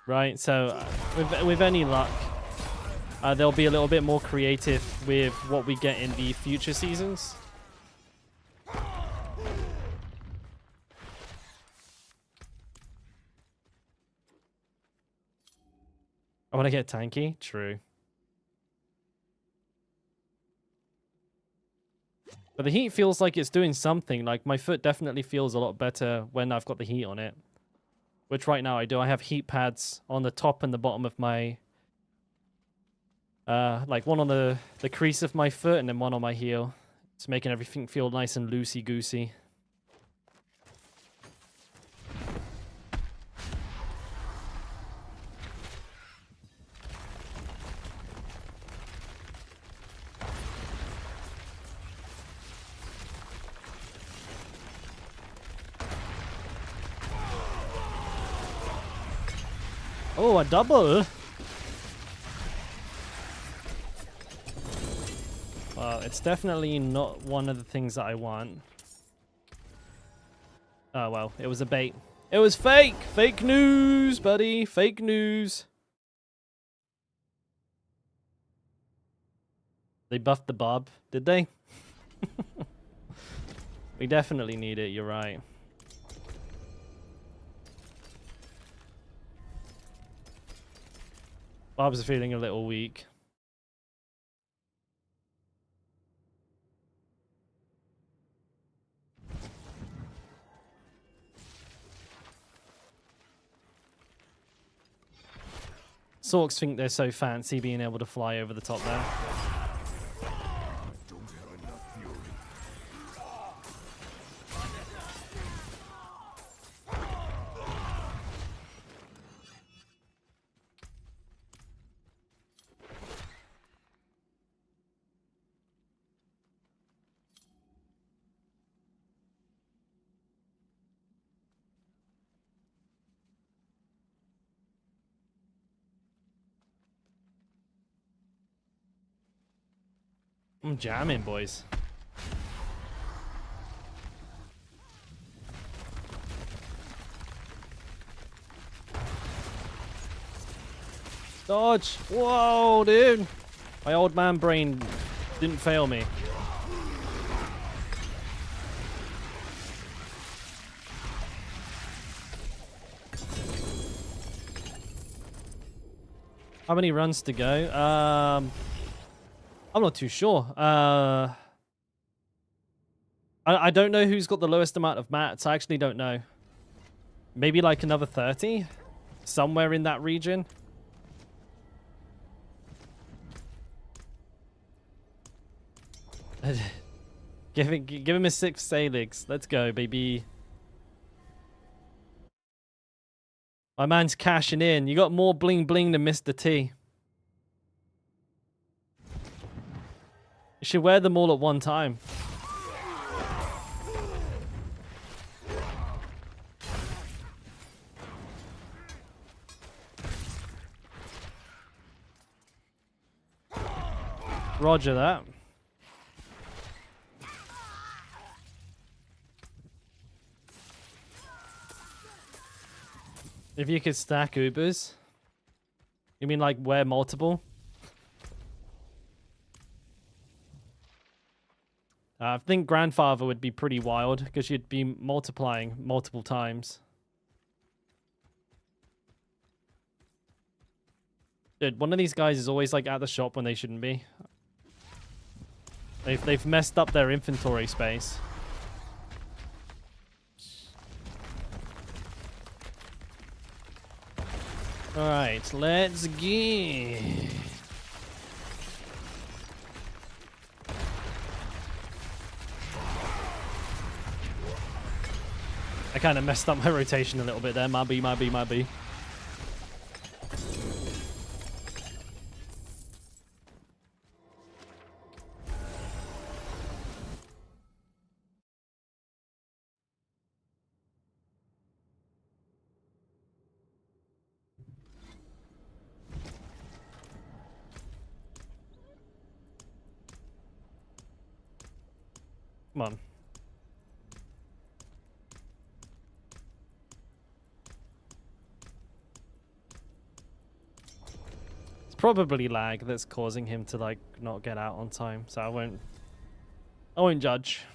Right, so with any luck, they'll be a little bit more creative with what we get in the future seasons. I want to get tanky. True. But the heat feels like it's doing something. Like, my foot definitely feels a lot better when I've got the heat on it. Which right now I do. I have heat pads on the top and the bottom of my... like one on the crease of my foot and then one on my heel. It's making everything feel nice and loosey-goosey. Oh, a double! Well, it's definitely not one of the things that I want. Oh, well, it was a bait. It was fake! Fake news, buddy! Fake news! They buffed the Bob, did they? We definitely need it, you're right. Bob's feeling a little weak. Sorks think they're so fancy being able to fly over the top there. Don't have enough fury. I'm jamming, boys. Dodge! Whoa, dude! My old man brain didn't fail me. How many runs to go? I'm not too sure. I don't know who's got the lowest amount of mats. I actually don't know. Maybe like another 30? Somewhere in that region? Give him a 6 Salix. Let's go, baby. My man's cashing in. You got more bling bling than Mr. T. You should wear them all at one time. Roger that. If you could stack Ubers. You mean like wear multiple? I think Grandfather would be pretty wild because you'd be multiplying multiple times. Dude, one of these guys is always like at the shop when they shouldn't be. They've messed up their inventory space. Alright, let's go. I kind of messed up my rotation a little bit there. Might be. Come on. It's probably lag that's causing him to like not get out on time, so I won't judge.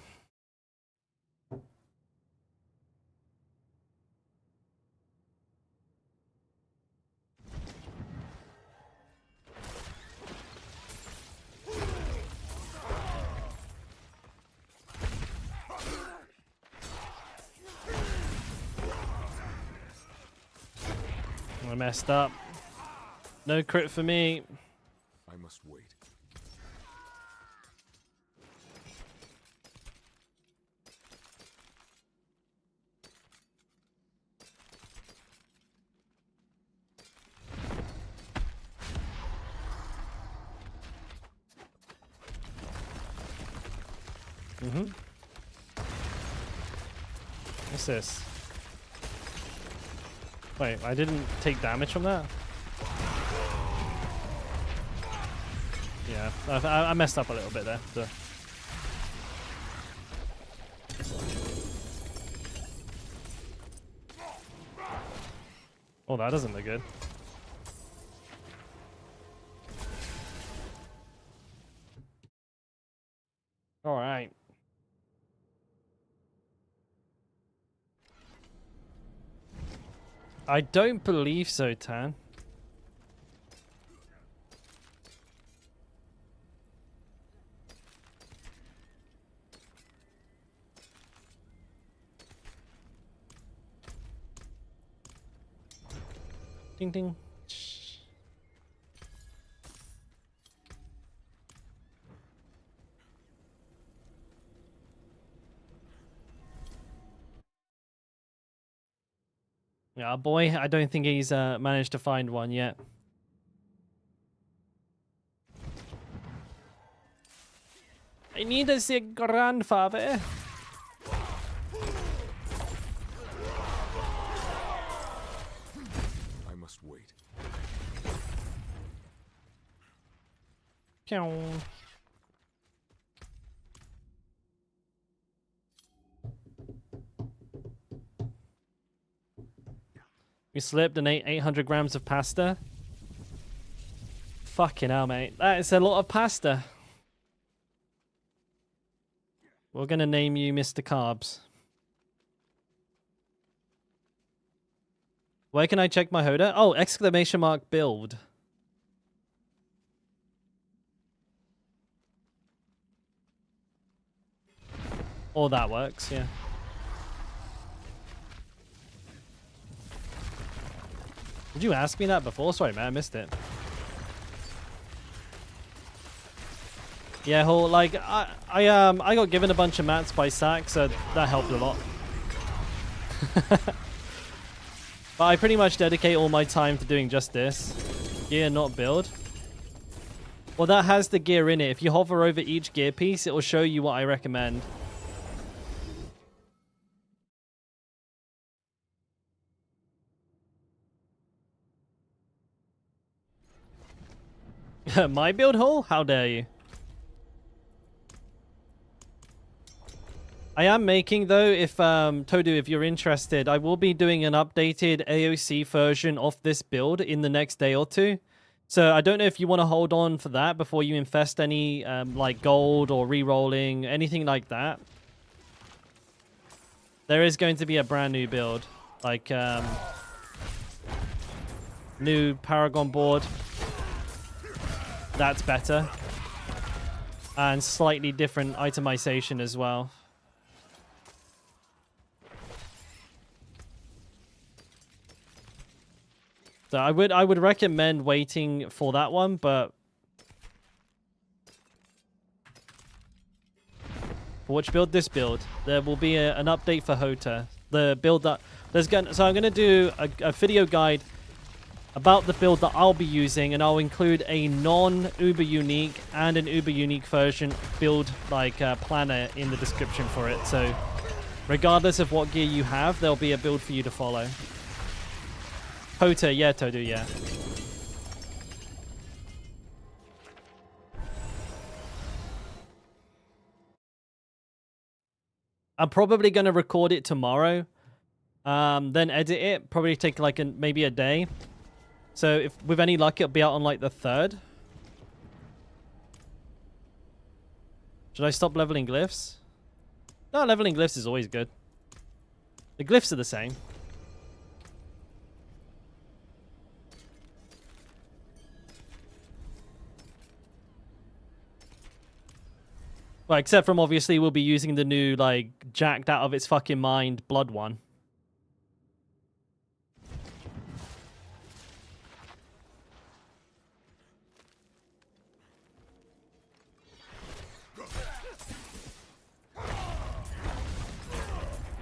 I messed up. No crit for me. I must wait. What's this? Wait, I didn't take damage from that? Yeah, I messed up a little bit there. So. Oh, that doesn't look good. All right. I don't believe so, Tan. Ding ding. Yeah, boy, I don't think he's managed to find one yet. I need to see grandfather. I must wait. Pew. We slipped and ate 800 grams of pasta. Fucking hell, mate. That is a lot of pasta. We're gonna name you Mr. Carbs. Where can I check my Hoda? Oh, exclamation mark build. Oh, that works, yeah. Did you ask me that before? Sorry, man, I missed it. Yeah, whole like I got given a bunch of mats by Sack, so that helped a lot. But I pretty much dedicate all my time to doing just this. Gear, not build. Well, that has the gear in it. If you hover over each gear piece, it will show you what I recommend. My build hole? How dare you? I am making, though, if Todu, if you're interested, I will be doing an updated AOC version of this build in the next day or two. So I don't know if you want to hold on for that before you infest any like gold or re-rolling, anything like that. There is going to be a brand new build, like new Paragon board. That's better. And slightly different itemization as well. So I would recommend waiting for that one, but for which build? This build. There will be an update for Hota. The build that so I'm gonna do a video guide about the build that I'll be using, and I'll include a non-Uber unique and an Uber unique version build like planner in the description for it. So regardless of what gear you have, there'll be a build for you to follow. Hota, yeah, Todu, yeah. I'm probably going to record it tomorrow. Then edit it. Probably take like maybe a day. So if with any luck, it'll be out on like the 3rd. Should I stop leveling glyphs? No, leveling glyphs is always good. The glyphs are the same. Well, except from obviously we'll be using the new, like, jacked out of its fucking mind blood one.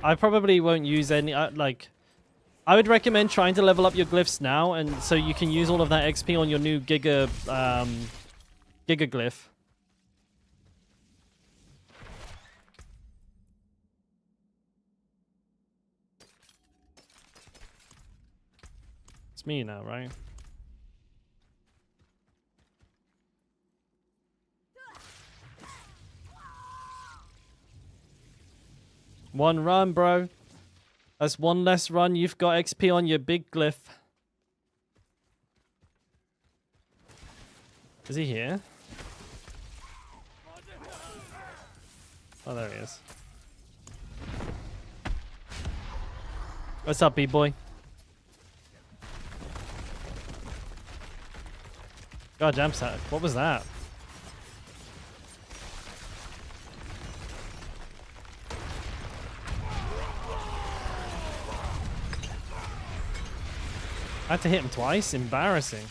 I probably won't use any, like... I would recommend trying to level up your glyphs now, and so you can use all of that XP on your new Giga glyph. It's me now, right? One run, bro. That's one less run. You've got XP on your big glyph. Is he here? Oh, there he is. What's up, B-boy? God, jump set. What was that? I had to hit him twice? Embarrassing.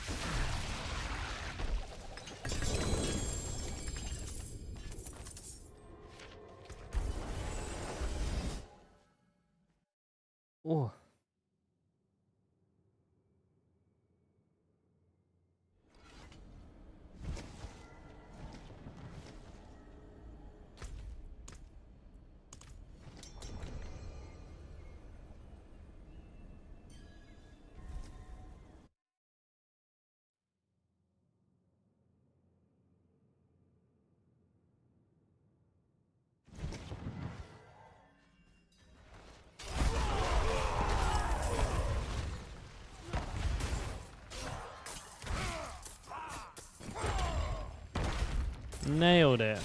Oh. Nailed it.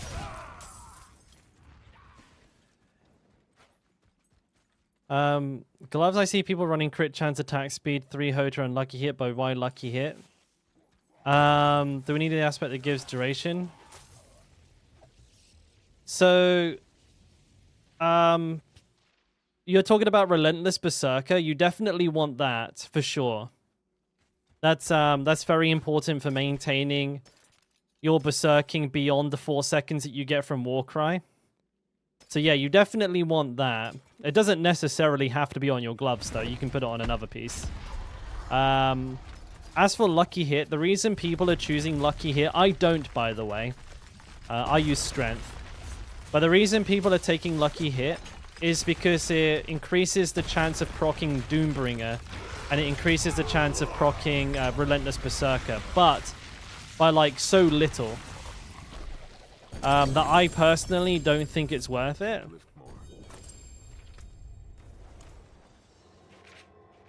Gloves, I see people running crit chance, attack speed, 3 Hota, and lucky hit, but why lucky hit? Do we need the aspect that gives duration? So, you're talking about Relentless Berserker. You definitely want that, for sure. That's very important for maintaining your berserking beyond the 4 seconds that you get from Warcry. So yeah, you definitely want that. It doesn't necessarily have to be on your gloves, though. You can put it on another piece. As for Lucky Hit, the reason people are choosing Lucky Hit, I don't, by the way. I use Strength. But the reason people are taking Lucky Hit is because it increases the chance of proccing Doombringer, and it increases the chance of proccing Relentless Berserker. But by like so little that I personally don't think it's worth it.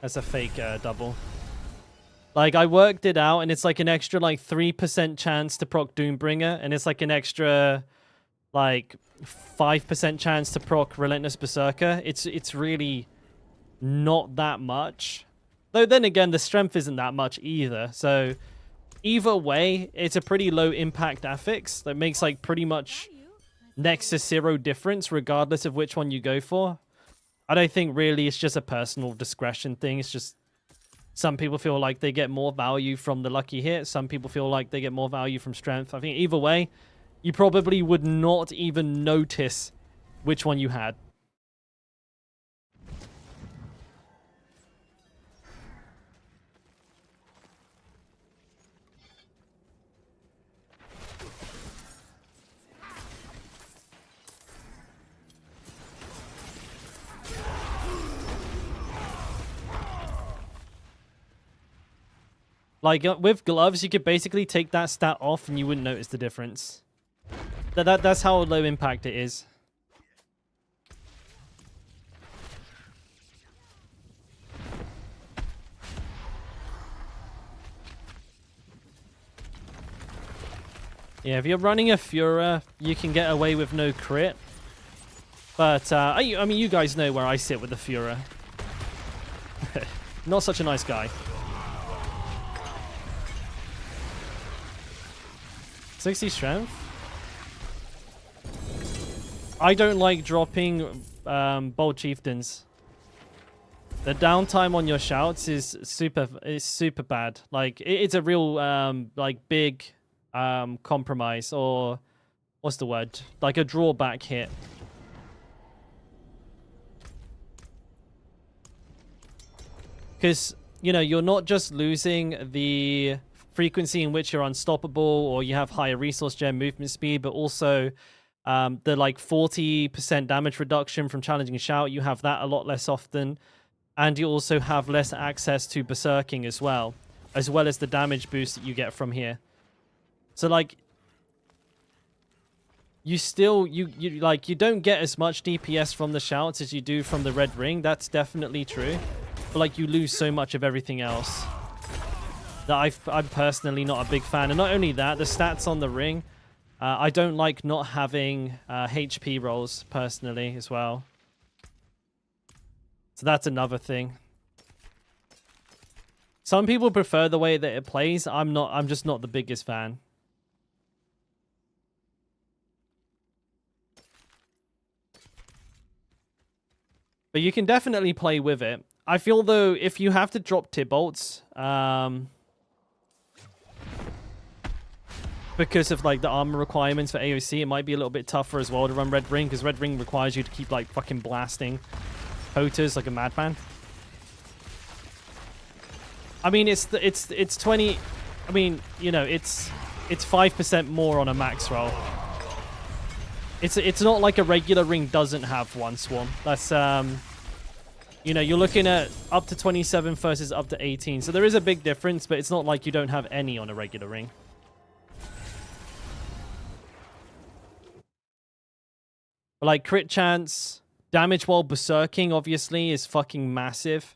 That's a fake double. Like, I worked it out, and it's like an extra like 3% chance to proc Doombringer, and it's like an extra like 5% chance to proc Relentless Berserker. It's really not that much. Though then again, the strength isn't that much either. So either way, it's a pretty low impact affix that makes like pretty much next to 0 difference regardless of which one you go for. I don't think really it's just a personal discretion thing. It's just some people feel like they get more value from the lucky hit. Some people feel like they get more value from strength. I think either way, you probably would not even notice which one you had. Like, with gloves, you could basically take that stat off and you wouldn't notice the difference. That's how low impact it is. Yeah, if you're running a Fura, you can get away with no crit. But, I mean, you guys know where I sit with the Fura. Not such a nice guy. 60 strength? I don't like dropping bold chieftains. The downtime on your shouts is super bad. Like it's a real like big compromise, or what's the word? Like a drawback hit. Because, you know, you're not just losing the frequency in which you're unstoppable or you have higher resource gen movement speed, but also the like 40% damage reduction from challenging shout. You have that a lot less often. And you also have less access to berserking as well as the damage boost that you get from here. So like you still you don't get as much DPS from the shouts as you do from the red ring. That's definitely true. But like you lose so much of everything else that I'm personally not a big fan. And not only that, the stats on the ring, I don't like not having HP rolls personally as well. So that's another thing. Some people prefer the way that it plays. I'm just not the biggest fan. But you can definitely play with it. I feel though, if you have to drop Tibolts, because of like the armor requirements for AOC, it might be a little bit tougher as well to run Red Ring, because Red Ring requires you to keep like fucking blasting Poters like a madman. I mean, it's 20. I mean, you know, it's 5% more on a max roll. It's not like a regular ring doesn't have one swarm. That's you know, you're looking at up to 27 versus up to 18. So there is a big difference, but it's not like you don't have any on a regular ring. But like crit chance, damage while berserking obviously is fucking massive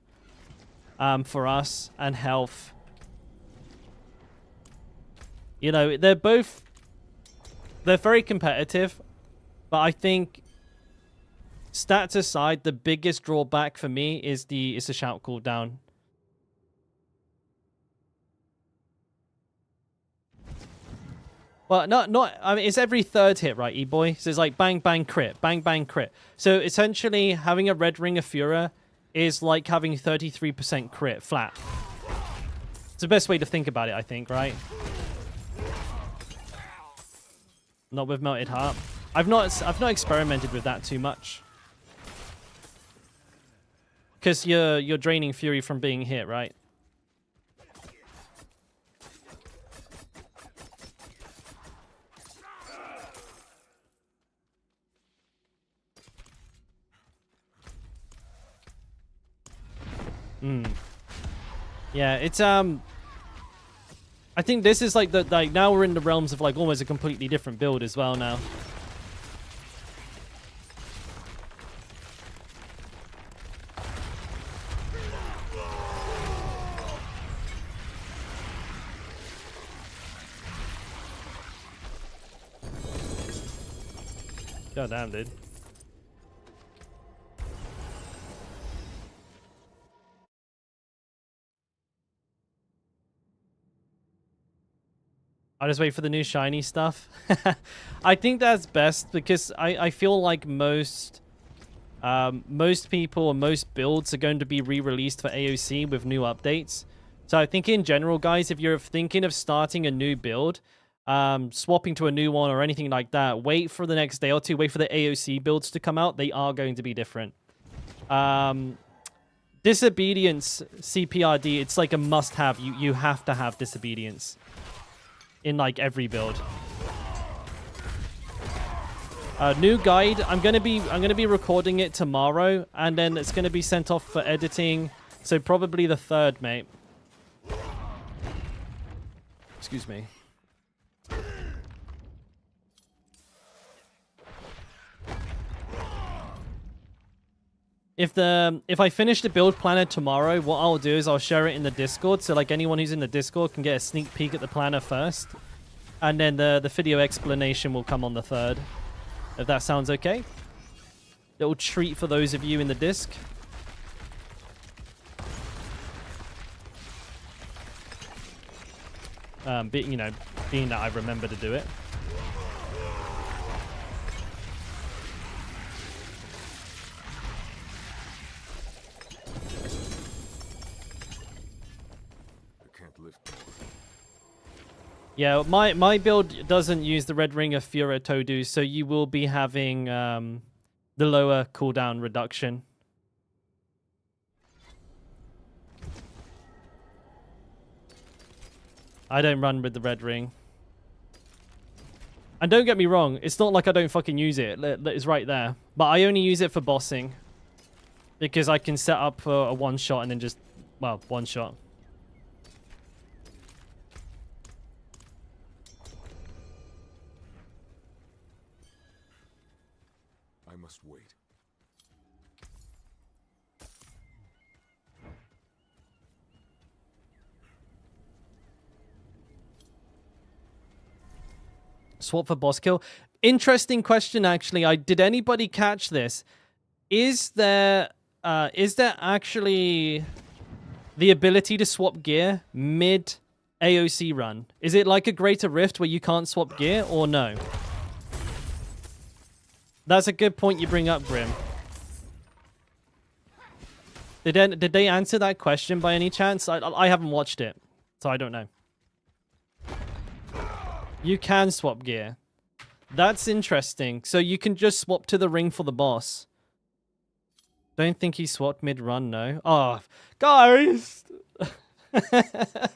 for us, and health. You know, they're very competitive, but I think stats aside, the biggest drawback for me is the shout cooldown. Well, not. I mean, it's every third hit, right, E-boy? So it's like bang, bang, crit, bang, bang, crit. So essentially, having a red ring of Fura is like having 33% crit flat. It's the best way to think about it, I think, right? Not with Melted Heart. I've not experimented with that too much. Because you're draining Fury from being hit, right? Yeah, it's I think this is like now we're in the realms of like almost a completely different build as well now. God damn, dude. I'll just wait for the new shiny stuff. I think that's best because I feel like most people or most builds are going to be re-released for AOC with new updates. So I think in general, guys, if you're thinking of starting a new build, swapping to a new one or anything like that, wait for the next day or two. Wait for the AOC builds to come out. They are going to be different. Disobedience CPRD, it's like a must-have. You have to have Disobedience in like every build. New guide. I'm gonna be recording it tomorrow, and then it's gonna be sent off for editing. So probably the 3rd, mate. Excuse me. If I finish the build planner tomorrow, what I'll do is I'll share it in the Discord, so like anyone who's in the Discord can get a sneak peek at the planner first. And then the video explanation will come on the 3rd. If that sounds okay. Little treat for those of you in the disc. You know, being that I remember to do it. I can't lift more. Yeah, my build doesn't use the Red Ring of Fura Todu, so you will be having the lower cooldown reduction. I don't run with the Red Ring. And don't get me wrong, it's not like I don't fucking use it. It's right there. But I only use it for bossing. Because I can set up for a one-shot and then just... Well, one-shot. I must wait. Swap for boss kill. Interesting question, actually. Did anybody catch this? Is there actually the ability to swap gear mid AOC run? Is it like a Greater Rift where you can't swap gear, or no? That's a good point you bring up, Grim. Did they answer that question by any chance? I haven't watched it, so I don't know. You can swap gear. That's interesting. So you can just swap to the ring for the boss. Don't think he swapped mid-run, no. Oh, guys! It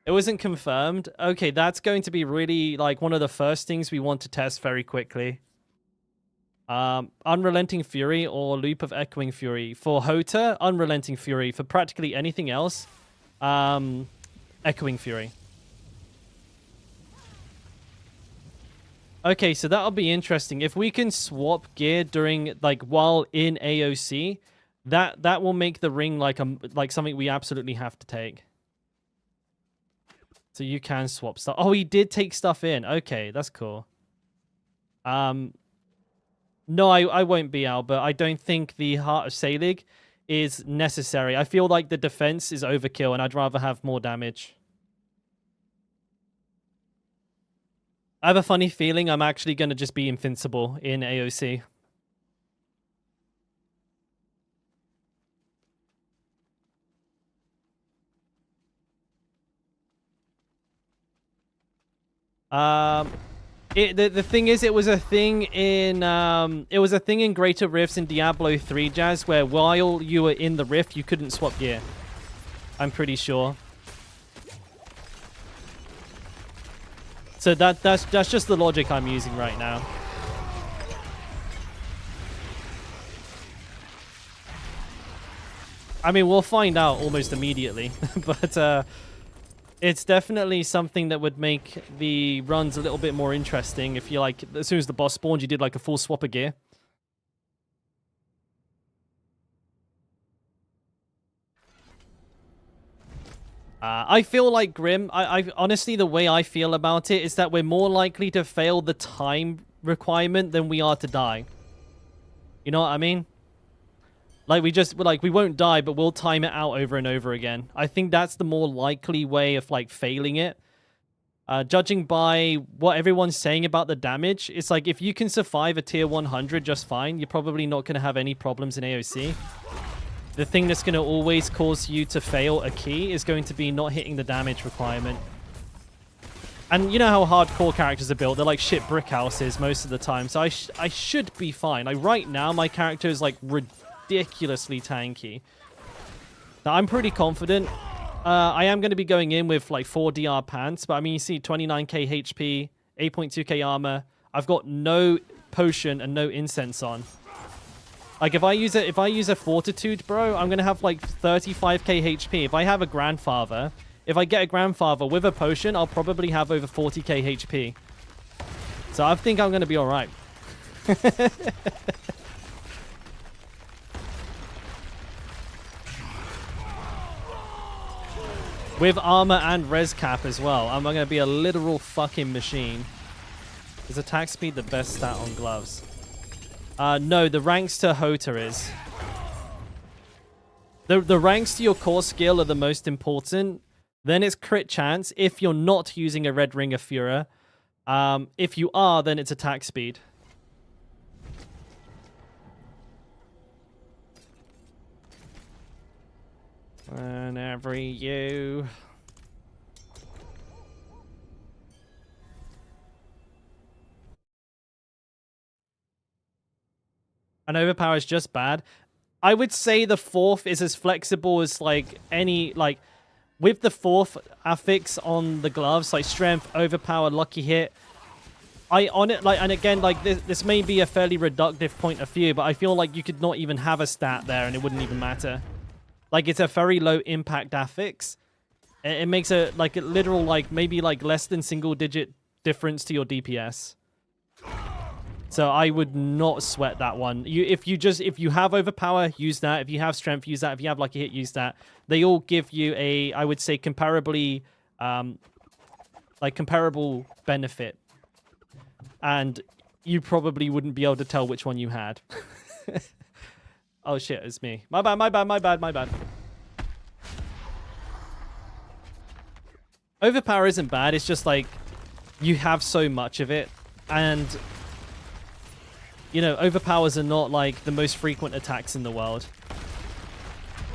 wasn't confirmed. Okay, that's going to be really, like, one of the first things we want to test very quickly. Unrelenting Fury or Loop of Echoing Fury. For Hota, Unrelenting Fury. For practically anything else, Echoing Fury. Okay, so that'll be interesting. If we can swap gear during, like, while in AOC, that will make the ring like something we absolutely have to take. So you can swap stuff. Oh, he did take stuff in. Okay, that's cool. No, I won't be out, but I don't think the Heart of Selig is necessary. I feel like the defense is overkill, and I'd rather have more damage. I have a funny feeling I'm actually going to just be invincible in AOC. The thing is, it was a thing in Greater Rifts in Diablo 3, Jazz, where while you were in the rift, you couldn't swap gear. I'm pretty sure. So that's just the logic I'm using right now. I mean, we'll find out almost immediately, but it's definitely something that would make the runs a little bit more interesting if you, like, as soon as the boss spawned, you did like a full swap of gear. I feel like, Grim, I honestly, the way I feel about it is that we're more likely to fail the time requirement than we are to die. You know what I mean? Like, we won't die, but we'll time it out over and over again. I think that's the more likely way of, like, failing it. Judging by what everyone's saying about the damage, it's like, if you can survive a tier 100 just fine, you're probably not going to have any problems in AOC. The thing that's going to always cause you to fail a key is going to be not hitting the damage requirement. And you know how hardcore characters are built? They're like shit brick houses most of the time. So I should be fine. Like, right now, my character is, like, ridiculously tanky. Now, I'm pretty confident. I am going to be going in with, like, 4 DR pants. But, I mean, you see 29k HP, 8.2k armor. I've got no potion and no incense on. Like, if I use a fortitude, bro, I'm gonna have like 35k HP. If I have a grandfather, if I get a grandfather with a potion, I'll probably have over 40k HP. So I think I'm gonna be all right. With armor and res cap as well. I'm going to be a literal fucking machine. Is attack speed the best stat on gloves? No, the ranks to Hota is. The ranks to your core skill are the most important. Then it's crit chance if you're not using a red ring of Fura. If you are, then it's attack speed. Whenever you... An overpower is just bad. I would say the fourth is as flexible as like any like with the fourth affix on the gloves, like strength, overpower, lucky hit. I on it like, and again, like this may be a fairly reductive point of view, but I feel like you could not even have a stat there and it wouldn't even matter. Like it's a very low impact affix. It makes a like a literal like maybe like less than single digit difference to your DPS. So I would not sweat that one. If you have overpower, use that. If you have strength, use that. If you have lucky hit, use that. They all give you a, I would say, comparably, like comparable benefit. And you probably wouldn't be able to tell which one you had. Oh shit, it's me. My bad, my bad, my bad, my bad. Overpower isn't bad. It's just like you have so much of it, and you know, overpowers are not like the most frequent attacks in the world.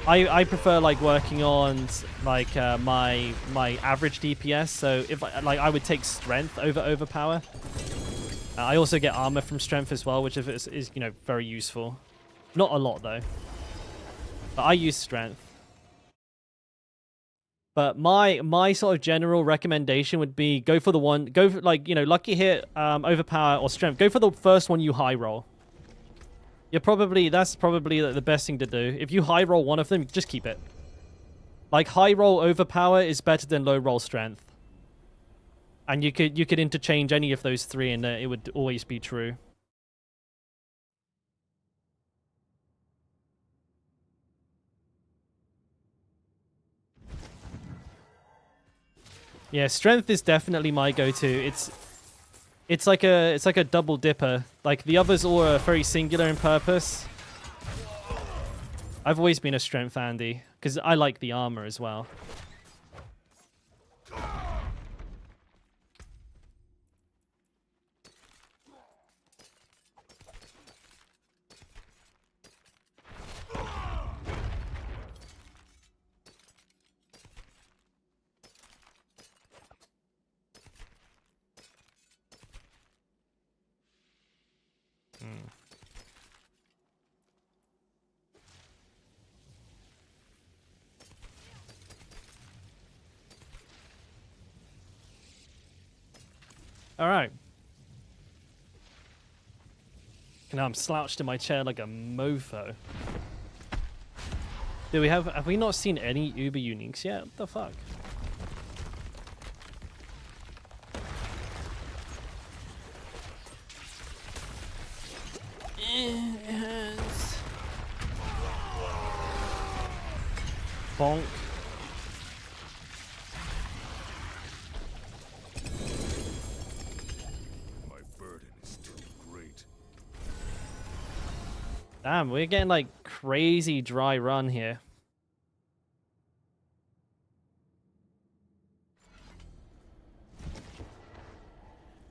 I prefer like working on like my average DPS. So if I would take strength over overpower. I also get armor from strength as well, which is you know very useful. Not a lot though. But I use strength. But my sort of general recommendation would be go for the one, go for like, you know, lucky hit, overpower, or strength. Go for the first one you high roll. That's probably the best thing to do. If you high roll one of them, just keep it. Like high roll overpower is better than low roll strength. And you could interchange any of those three and it would always be true. Yeah, strength is definitely my go-to. It's like a double dipper. Like the others all are very singular in purpose. I've always been a strength Andy because I like the armor as well. All right. Now I'm slouched in my chair like a mofo. Do we have we not seen any Uber uniques yet? What the fuck? Bonk. My burden is too great. Damn, we're getting like crazy dry run here.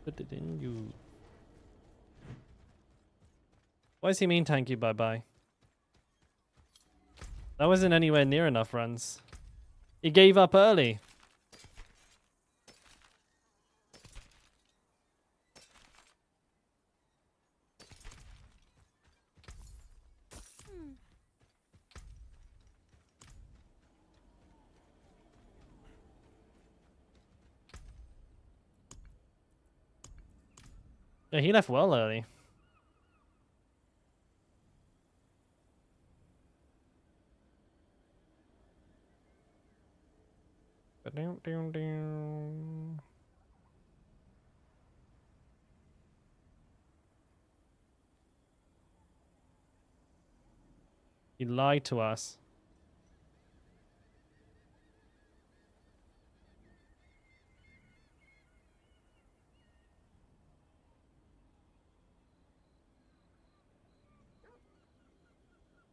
Put it in you. Why does he mean thank you, bye-bye? That wasn't anywhere near enough runs. He gave up early. Yeah, he left well early. He lied to us.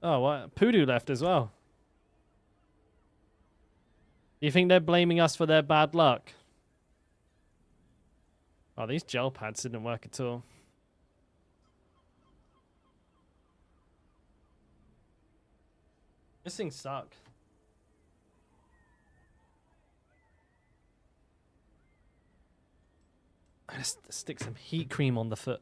Oh, what? Poodoo left as well. Do you think they're blaming us for their bad luck? Oh, these gel pads didn't work at all. This thing suck. I just stick some heat cream on the foot.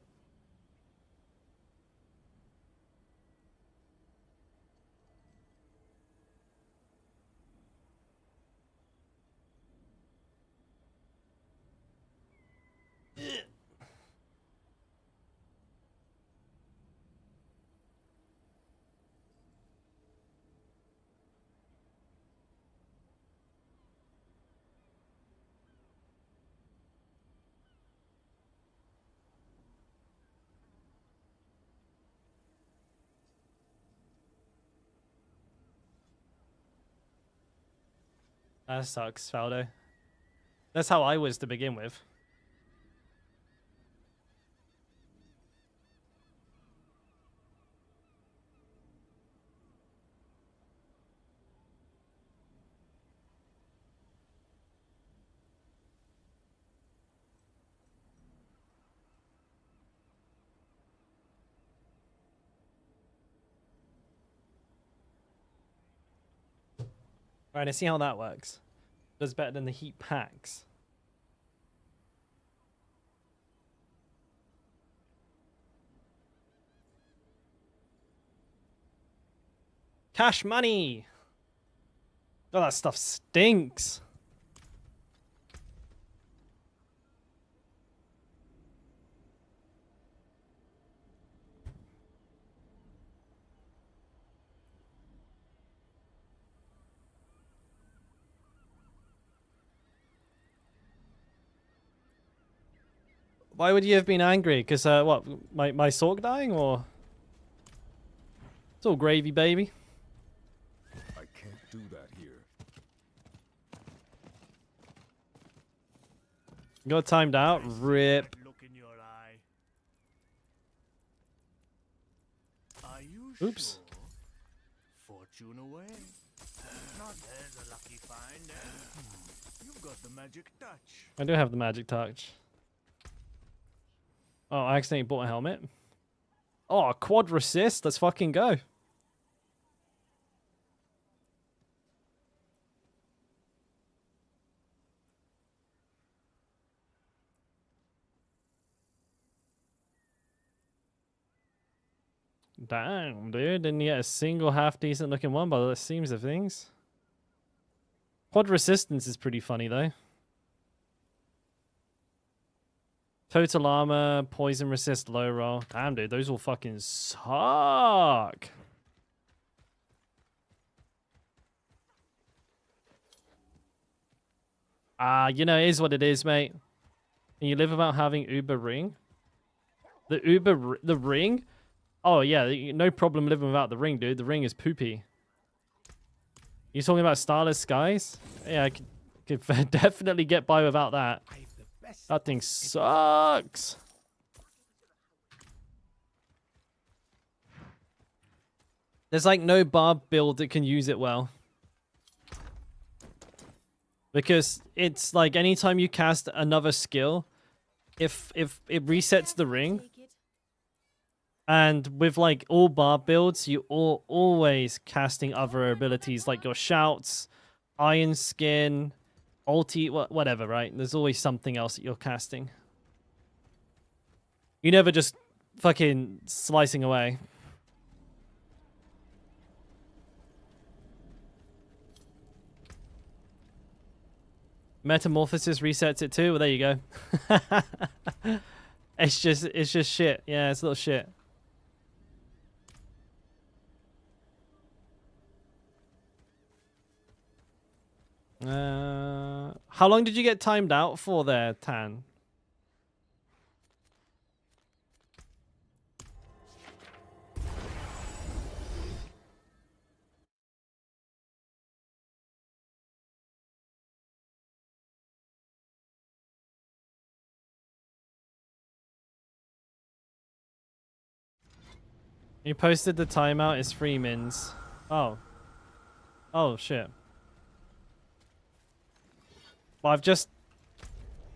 That sucks, Faldo. That's how I was to begin with. Alright, let's see how that works. Does better than the heat packs. Cash money! Oh, that stuff stinks. Why would you have been angry? Because, what, my Sork dying, or? It's all gravy, baby. I can't do that here. Got timed out. Rip. Look in your eye. Are you Oops. sure? Fortune away. Not there's a lucky find. You've got the magic touch. I do have the magic touch. Oh, I accidentally bought a helmet. Oh, quad resist. Let's fucking go. Damn, dude. Didn't get a single half-decent looking one by the seams of things. Quad resistance is pretty funny, though. Total armor, poison resist, low roll. Damn, dude. Those all fucking suck. You know, it is what it is, mate. And you live about having Uber ring. The ring? Oh, yeah, no problem living without the ring, dude. The ring is poopy. You talking about starless skies? Yeah, I could definitely get by without that. That thing sucks. There's like no barb build that can use it well. Because it's like anytime you cast another skill, if it resets the ring, and with like all barb builds, you always casting other abilities like your shouts, iron skin, ulti, whatever, right? There's always something else that you're casting. You never just fucking slicing away. Metamorphosis resets it too. Well, there you go. It's just shit. Yeah, it's a little shit. How long did you get timed out for there, Tan? You posted the timeout is 3 mins. Oh. Oh, shit. Well, I've just...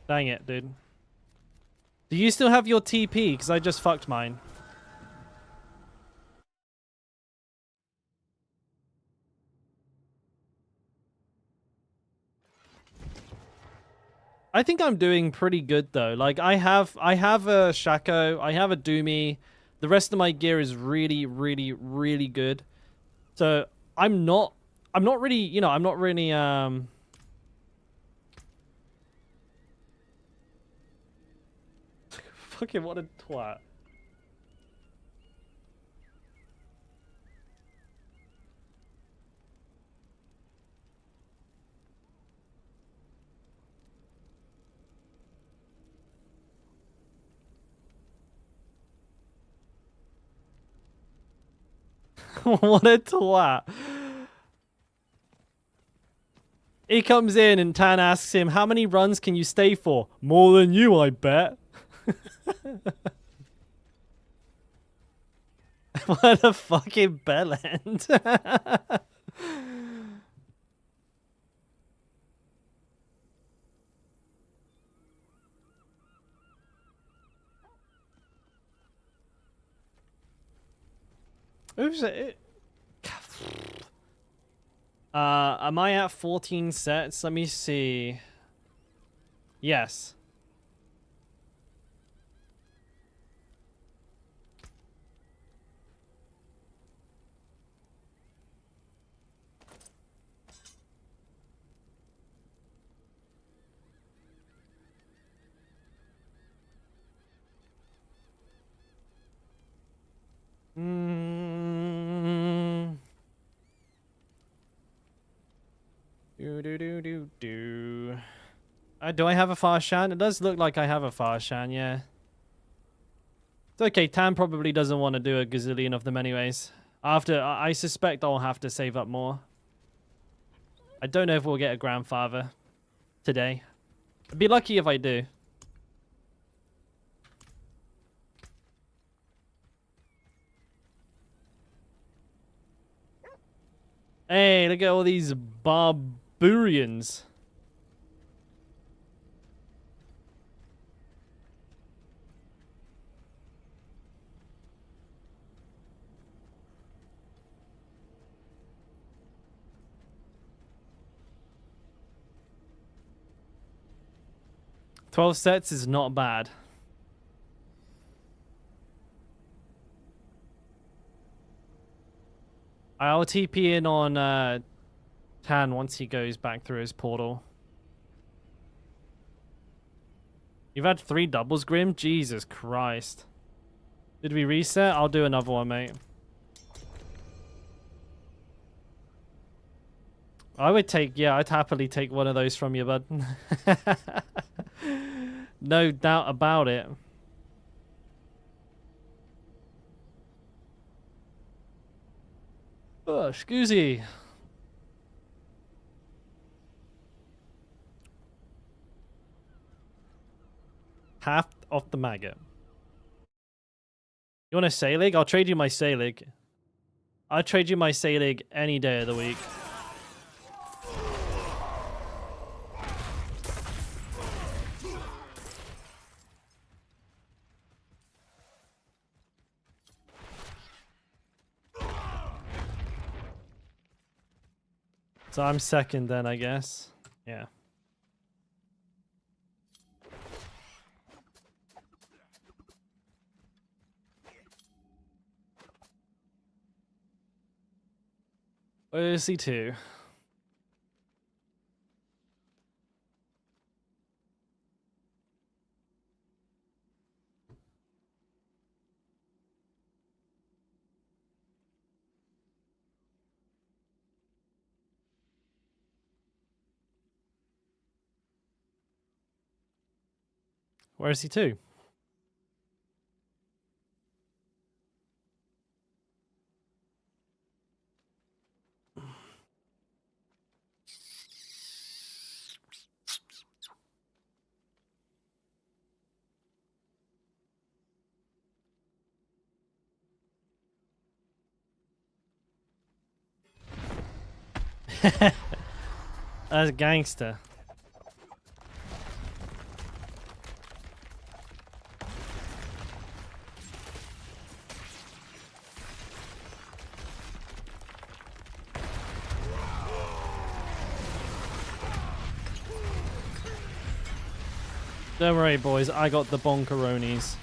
Dang it, dude. Do you still have your TP? Because I just fucked mine. I think I'm doing pretty good though. Like I have a Shaco, I have a Doomy. The rest of my gear is really, really, really good. So I'm not really, you know, I'm not really fucking what a twat. What a twat. He comes in and Tan asks him, how many runs can you stay for? More than you, I bet. What a fucking bellend. Oops, am I at 14 sets? Let me see. Yes. Mm. Do. Do I have a Farshan? It does look like I have a Farshan, yeah. It's okay, Tam probably doesn't want to do a gazillion of them anyways. I suspect I'll have to save up more. I don't know if we'll get a grandfather today. I'd be lucky if I do. Hey, look at all these barbarians. $12 sets is not bad. I'll TP in on Tan once he goes back through his portal. You've had 3 doubles, Grim? Jesus Christ. Did we reset? I'll do another one, mate. I would take, yeah, I'd happily take one of those from you, bud. No doubt about it. Oh, scoozy. Half off the maggot. You want a Salig? I'll trade you my Salig. I'll trade you my Salig any day of the week. So I'm second then, I guess. Yeah. Where is he to? Where is he to? That's gangster. Don't worry, boys. I got the bonkeronis.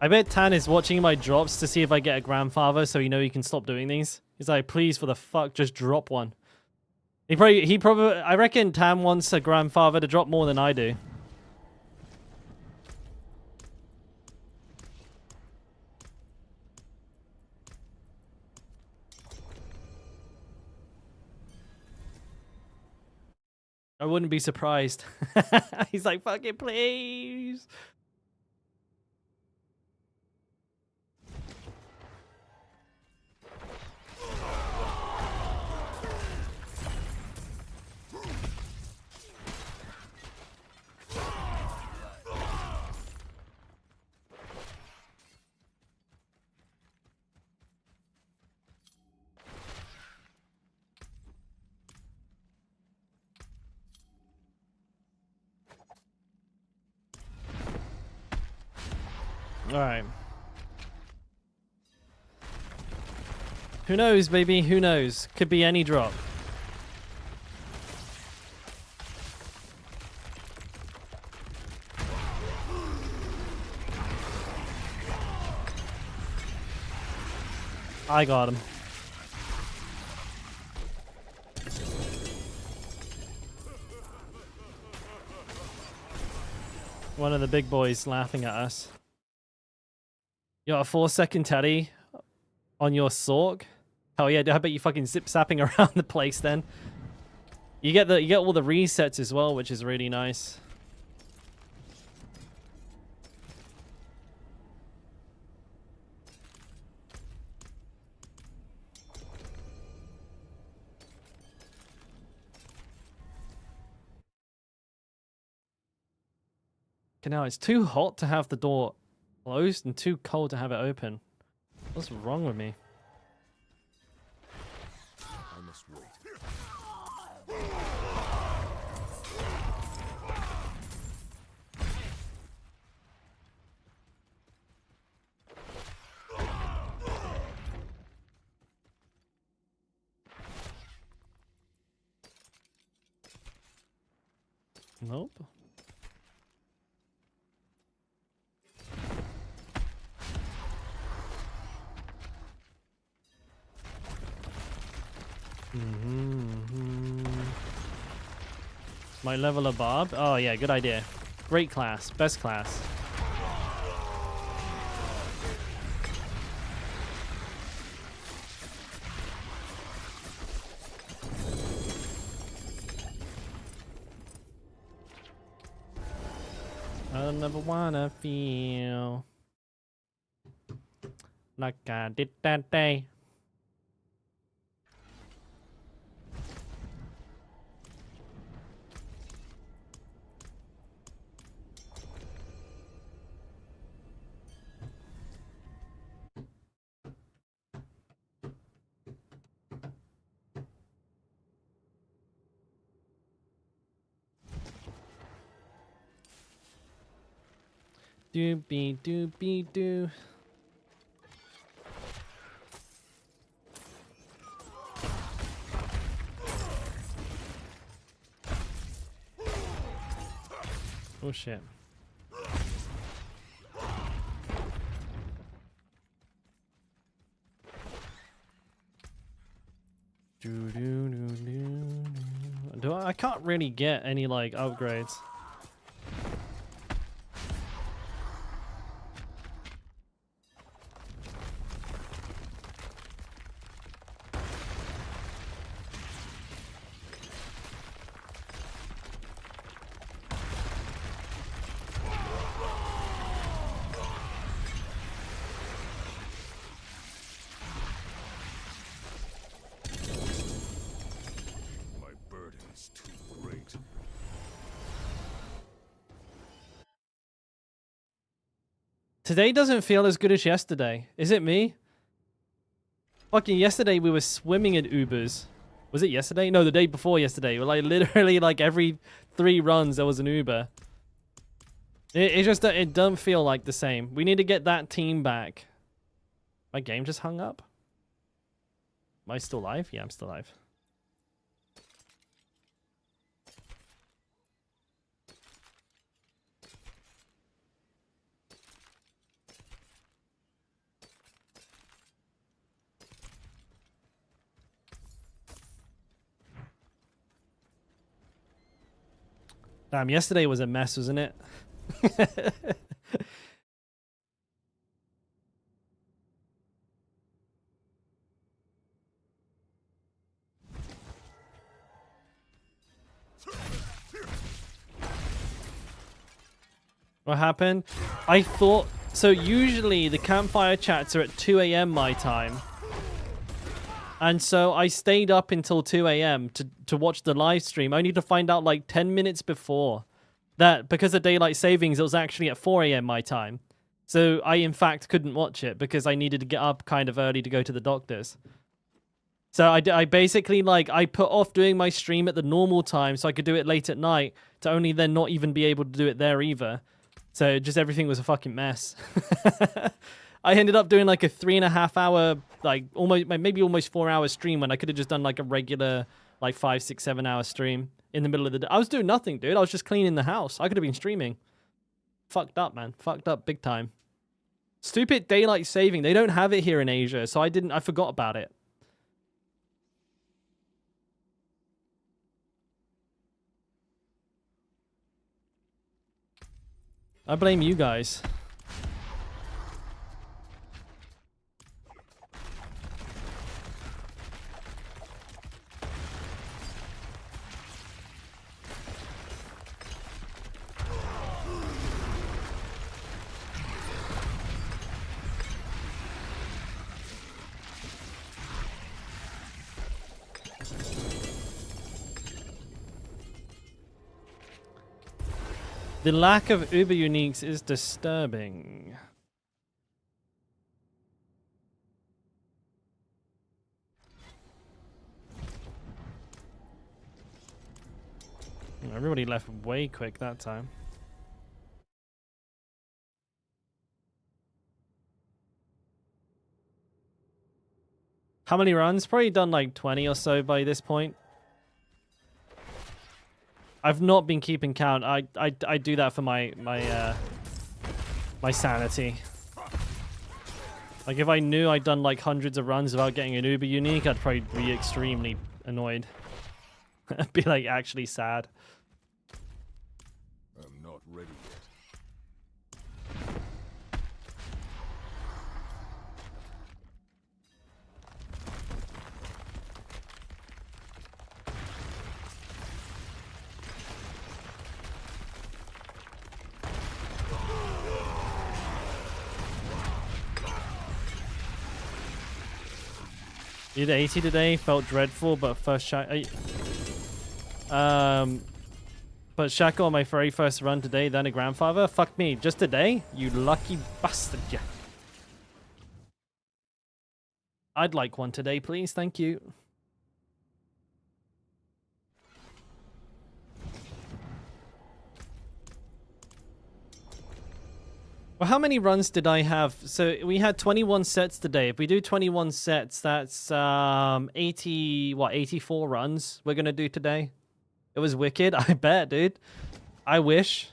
I bet Tan is watching my drops to see if I get a grandfather, so he can stop doing these. He's like, please, for the fuck, just drop one. He probably, I reckon Tan wants a grandfather to drop more than I do. I wouldn't be surprised. He's like, fuck it, please. All right. Who knows, baby? Who knows? Could be any drop. I got him. One of the big boys laughing at us. You got a 4-second teddy on your Sork? Hell yeah, I bet you fucking zip-zapping around the place then. You get all the resets as well, which is really nice. Okay, now it's too hot to have the door closed and too cold to have it open. What's wrong with me? I must wait. Nope. My level of Bob? Oh yeah, good idea. Great class. Best class. I never wanna feel like I did that day. Doobie doobie doo. Oh shit. I can't really get any like upgrades. Today doesn't feel as good as yesterday. Is it me? Fucking yesterday we were swimming in Ubers. Was it yesterday? No, the day before yesterday. We're like literally like every 3 runs there was an Uber. It just it doesn't feel like the same. We need to get that team back. My game just hung up. Am I still live? Yeah, I'm still live. Damn, yesterday was a mess, wasn't it? What happened? I thought... So usually the campfire chats are at 2 a.m. my time. And so I stayed up until 2 a.m. to watch the live stream, only to find out like 10 minutes before that because of daylight savings, it was actually at 4 a.m. my time. So I, in fact, couldn't watch it because I needed to get up kind of early to go to the doctor's. So I basically, like, I put off doing my stream at the normal time so I could do it late at night to only then not even be able to do it there either. So just everything was a fucking mess. I ended up doing like a 3.5 hour, like maybe almost 4 hour stream when I could have just done like a regular, like 5, 6, 7 hour stream in the middle of the day. I was doing nothing, dude. I was just cleaning the house. I could have been streaming. Fucked up, man. Fucked up big time. Stupid daylight saving. They don't have it here in Asia, so I forgot about it. I blame you guys. The lack of Uber uniques is disturbing. Everybody left way quick that time. How many runs? Probably done like 20 or so by this point. I've not been keeping count. I do that for my sanity. Like if I knew I'd done like hundreds of runs without getting an Uber unique, I'd probably be extremely annoyed. I'd be like actually sad. I'm not ready yet. Did 80 today, felt dreadful, but first shot. But Shackle on my very first run today, then a grandfather. Fuck me, just today? You lucky bastard, yeah. I'd like one today, please. Thank you. Well, how many runs did I have? So we had 21 sets today. If we do 21 sets, that's 84 runs we're gonna do today. It was wicked. I bet, dude. I wish.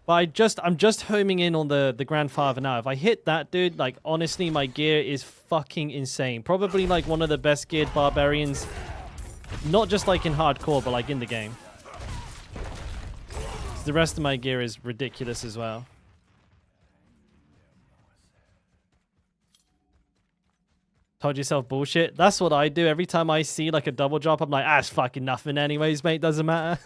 But I'm just homing in on the grandfather now. If I hit that, dude, like honestly, my gear is fucking insane. Probably like one of the best geared barbarians, not just like in hardcore, but like in the game. The rest of my gear is ridiculous as well. Told yourself bullshit. That's what I do. Every time I see like a double drop, I'm like, ah, it's fucking nothing anyways, mate. Doesn't matter.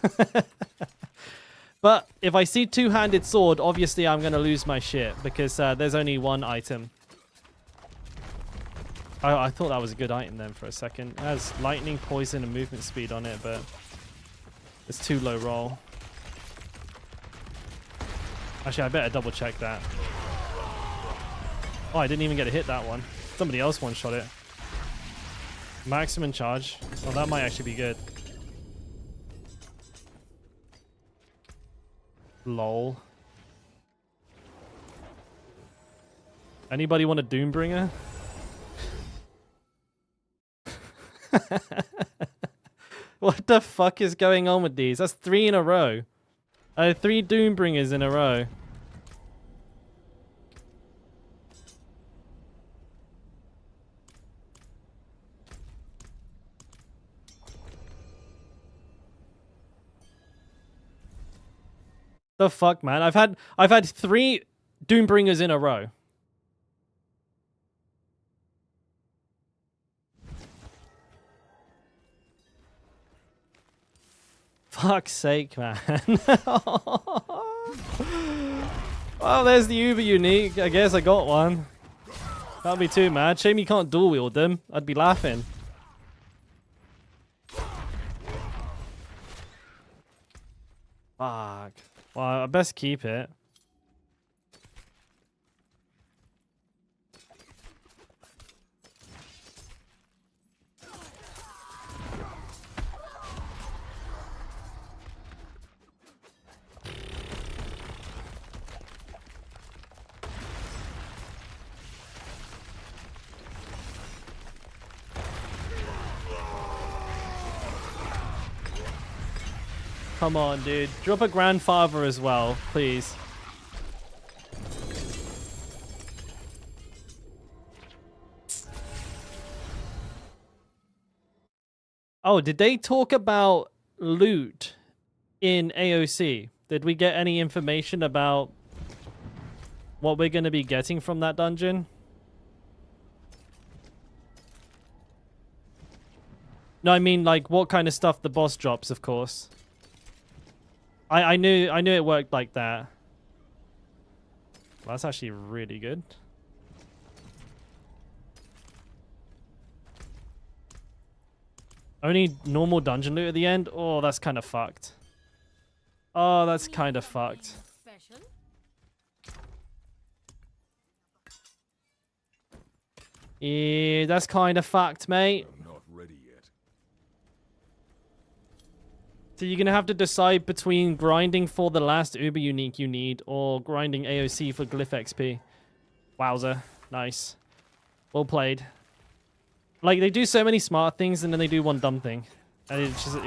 But if I see two-handed sword, obviously I'm going to lose my shit because there's only one item. I thought that was a good item then for a second. It has lightning, poison, and movement speed on it, but it's too low roll. Actually, I better double check that. Oh, I didn't even get to hit that one. Somebody else one-shot it. Maximum charge. Oh, that might actually be good. Lol. Anybody want a Doombringer? What the fuck is going on with these? That's 3 in a row. 3 Doombringers in a row. The fuck, man? I've had 3 Doombringers in a row. Fuck's sake, man. Well, there's the Uber unique. I guess I got one. That'd be too mad. Shame you can't dual wield them. I'd be laughing. Fuck. Well, I best keep it. Come on, dude. Drop a grandfather as well, please. Oh, did they talk about loot in AOC? Did we get any information about what we're going to be getting from that dungeon? No, I mean, like, what kind of stuff the boss drops, of course. I knew it worked like that. Well, that's actually really good. Only normal dungeon loot at the end? Oh, that's kind of fucked. Oh, that's kind of fucked. Special? Yeah, that's kind of fucked, mate. I'm not ready yet. So you're going to have to decide between grinding for the last Uber unique you need or grinding AOC for Glyph XP. Wowzer. Nice. Well played. Like, they do so many smart things and then they do one dumb thing. And it's just...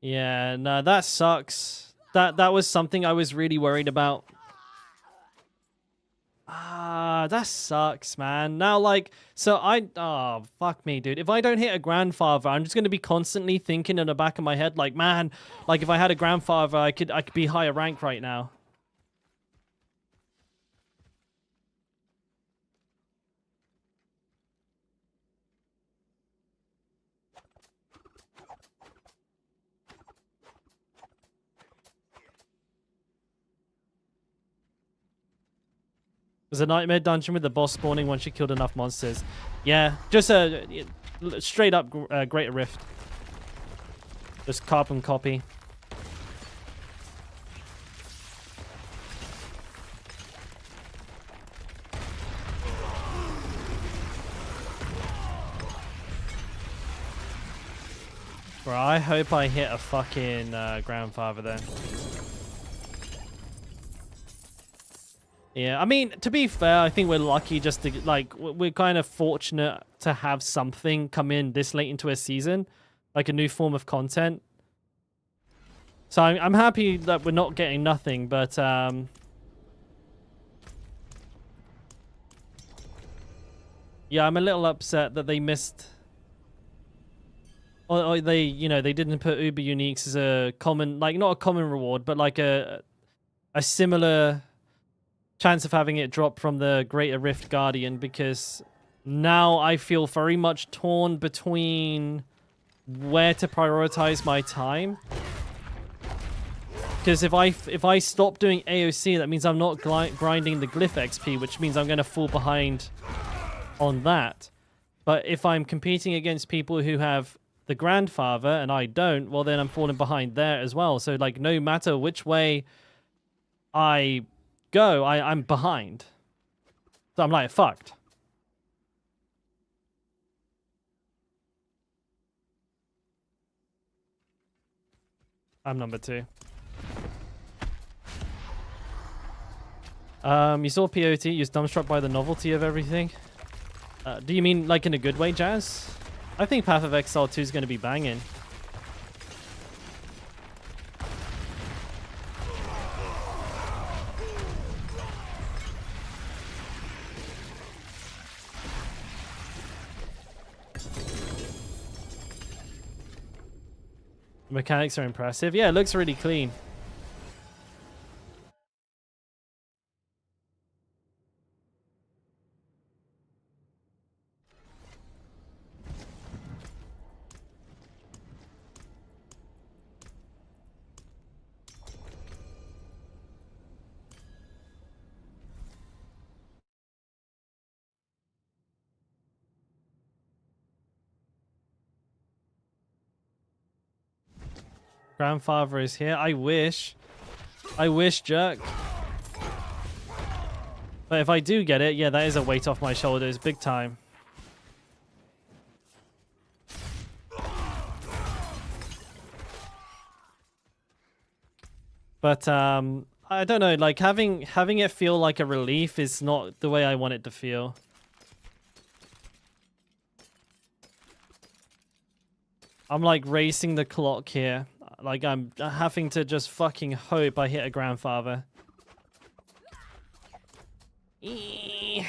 Yeah, no, that sucks. That was something I was really worried about. Ah, that sucks, man. Now, like, so oh, fuck me, dude. If I don't hit a grandfather, I'm just going to be constantly thinking in the back of my head, like, man, like, if I had a grandfather, I could be higher rank right now. There's a nightmare dungeon with the boss spawning once you killed enough monsters. Yeah, just a straight up Greater Rift. Just carbon copy. Bro, I hope I hit a fucking grandfather then. Yeah, I mean, to be fair, I think we're lucky just to, like, we're kind of fortunate to have something come in this late into a season, like a new form of content. So I'm happy that we're not getting nothing, but, yeah, I'm a little upset that they missed, or they, you know, they didn't put Uber Uniques as a common, like, not a common reward, but like a similar chance of having it drop from the Greater Rift Guardian, because now I feel very much torn between where to prioritize my time. Because if I stop doing AOC, that means I'm not grinding the glyph XP, which means I'm going to fall behind on that. But if I'm competing against people who have the grandfather and I don't, well then I'm falling behind there as well. So like no matter which way I go, I'm behind. So I'm like fucked. I'm number 2. You saw POT, you was dumbstruck by the novelty of everything. Do you mean like in a good way, Jazz? I think Path of Exile 2 is going to be banging. The mechanics are impressive. Yeah, it looks really clean. Grandfather is here. I wish. I wish, Jerk. But if I do get it, yeah, that is a weight off my shoulders. Big time. But, I don't know. Like, having it feel like a relief is not the way I want it to feel. I'm, like, racing the clock here. Like, I'm having to just fucking hope I hit a grandfather. Eee.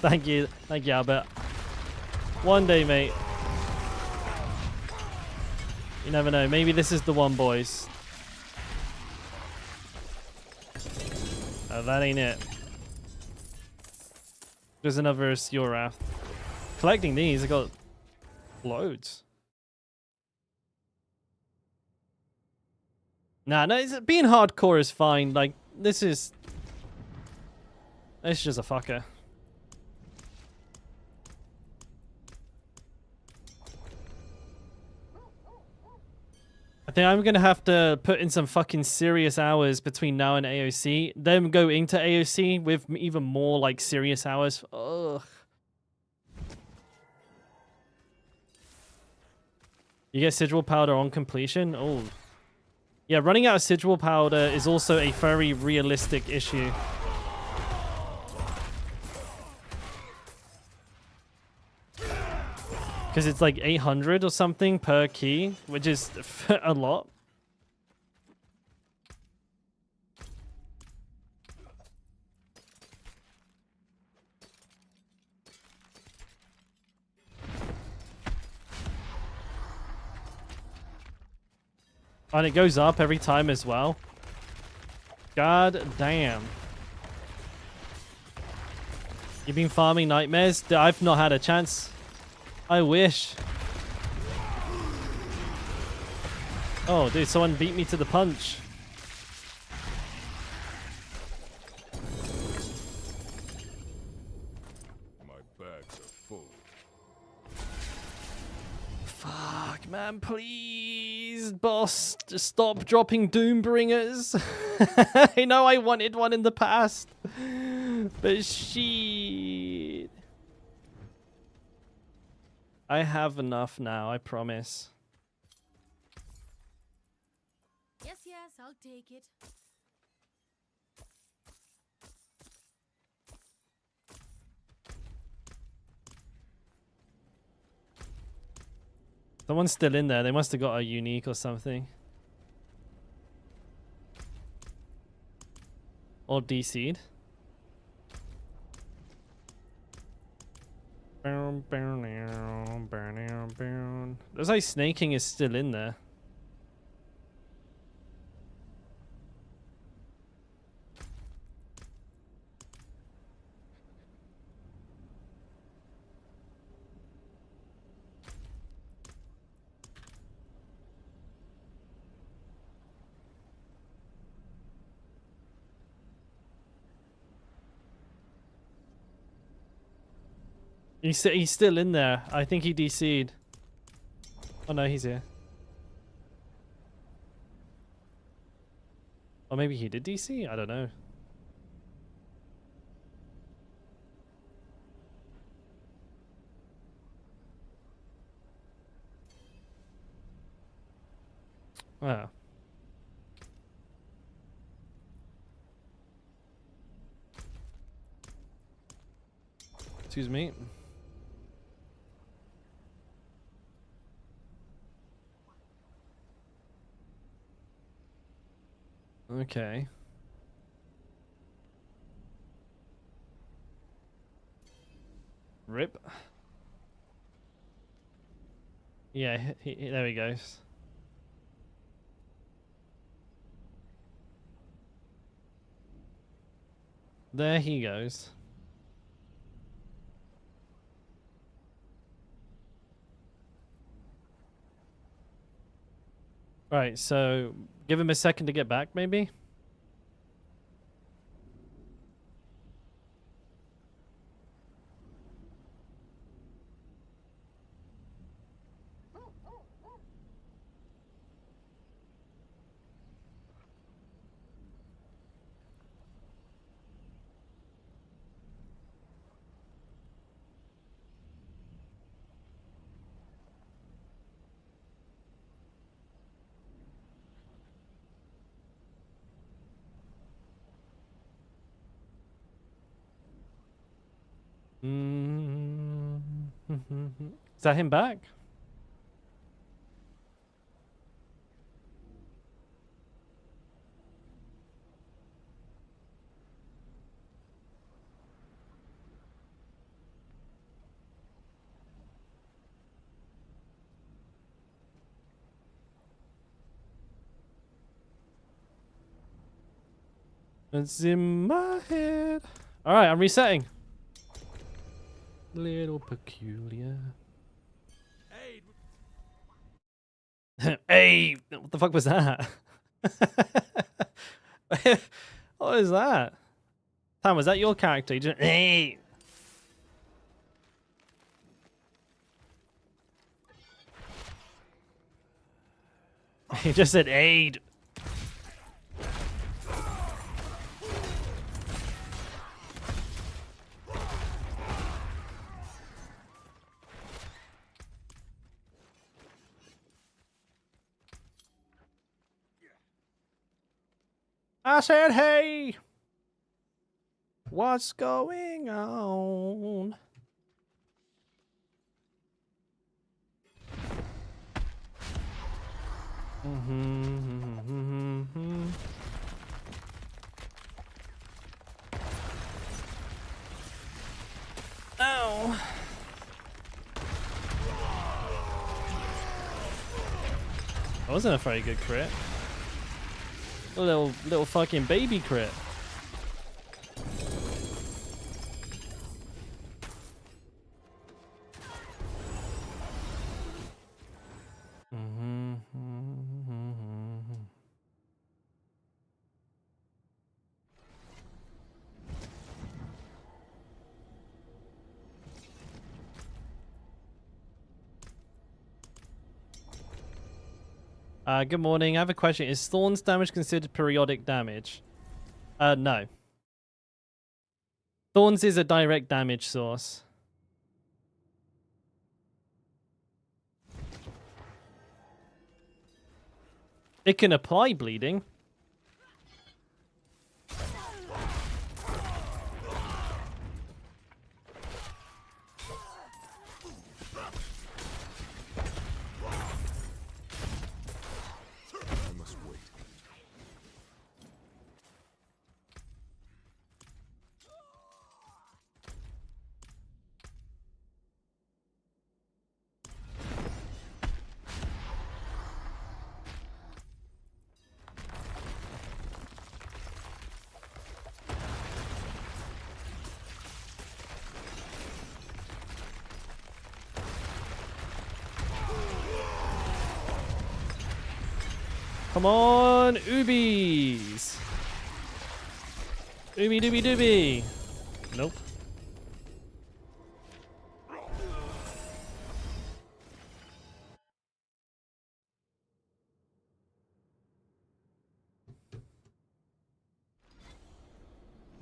Thank you, Albert. One day, mate. You never know. Maybe this is the one, boys. Oh, that ain't it. There's another Steel Raft. Collecting these, I got loads. Nah, no, being hardcore is fine. Like, this is... It's just a fucker. I think I'm gonna have to put in some fucking serious hours between now and AOC. Then go into AOC with even more like serious hours. Ugh. You get sigil powder on completion? Oh. Yeah, running out of sigil powder is also a very realistic issue. Because it's like 800 or something per key, which is a lot. And it goes up every time as well. God damn. You've been farming nightmares? I've not had a chance. I wish. Oh, dude, someone beat me to the punch. My bags are full. Fuck, man, please, boss, just stop dropping Doombringers. I know I wanted one in the past, but shit. I have enough now, I promise. Yes, yes, I'll take it. Someone's still in there. They must have got a unique or something. Or DC'd. Looks like snaking is still in there. He's still in there. I think he DC'd. Oh no, he's here. Or maybe he did DC? I don't know. Wow. Excuse me. Okay. Rip. Yeah, there he goes. There he goes. Right, so give him a second to get back, maybe? Is that him back? It's in my head. All right, I'm resetting. Little peculiar. Hey, what the fuck was that? What is that? Tam, was that your character? You just, hey. He just said aid. I said, hey, what's going on? Ow. That wasn't a very good crit. A little fucking baby crit. Good morning. I have a question. Is Thorn's damage considered periodic damage? No. Thorns is a direct damage source. It can apply bleeding. Come on, Ubies! Ubi dooby dooby! Nope.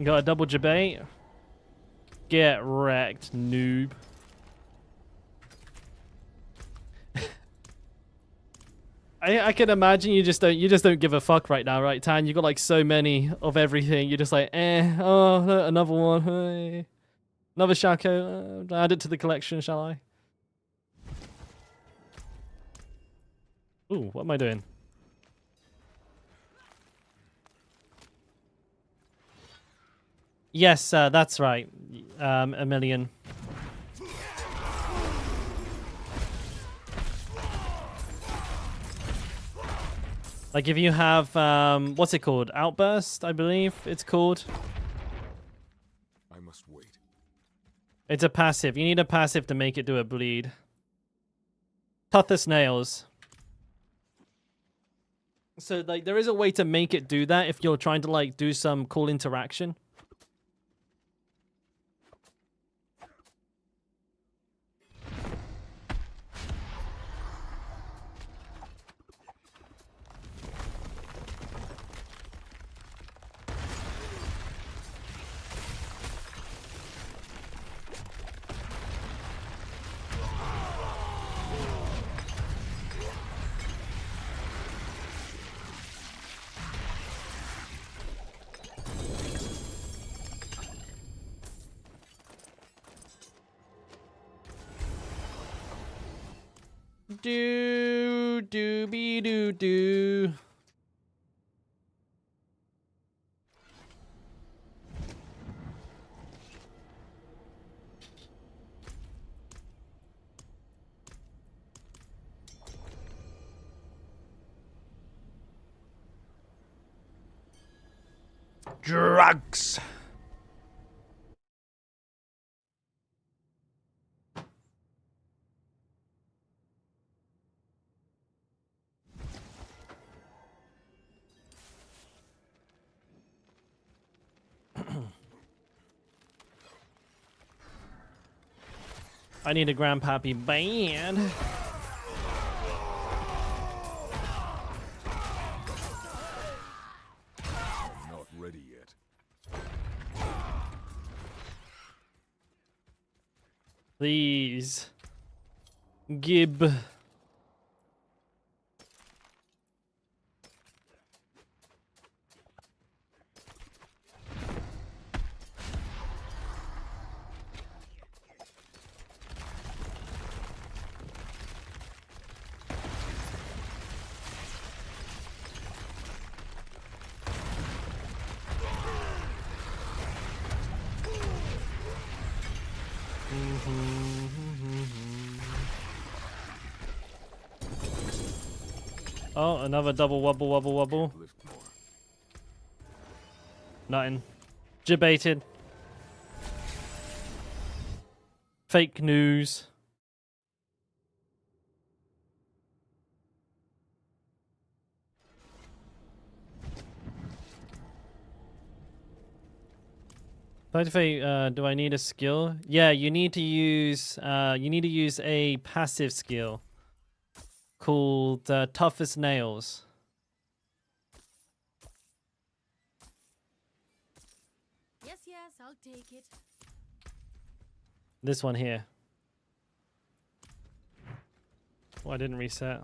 Got a double debate. Get wrecked, noob. I can imagine you just don't give a fuck right now, right, Tan? You got like so many of everything. You're just like, oh, another one, hey. Another Shaco. Add it to the collection, shall I? Ooh, what am I doing? Yes, that's right. A million. Like if you have, what's it called? Outburst, I believe it's called. I must wait. It's a passive. You need a passive to make it do a bleed. Toughest nails. So like there is a way to make it do that if you're trying to like do some cool interaction. Do. Drugs. I need a grandpappy band. I'm not ready yet. Please. Gib. Oh, another double wobble, wobble, wobble. Lift more. Nothing. Debated. Fake news. Do I need a skill? Yeah, you need to use a passive skill called Toughest Nails. Yes, I'll take it. This one here. Oh, I didn't reset.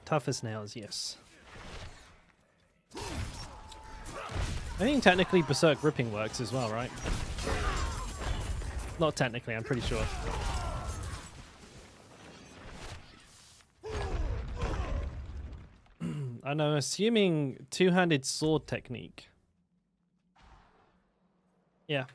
Toughest nails, yes. I think technically Berserk Ripping works as well, right? Not technically, I'm pretty sure. And I'm assuming two-handed sword technique. Yeah.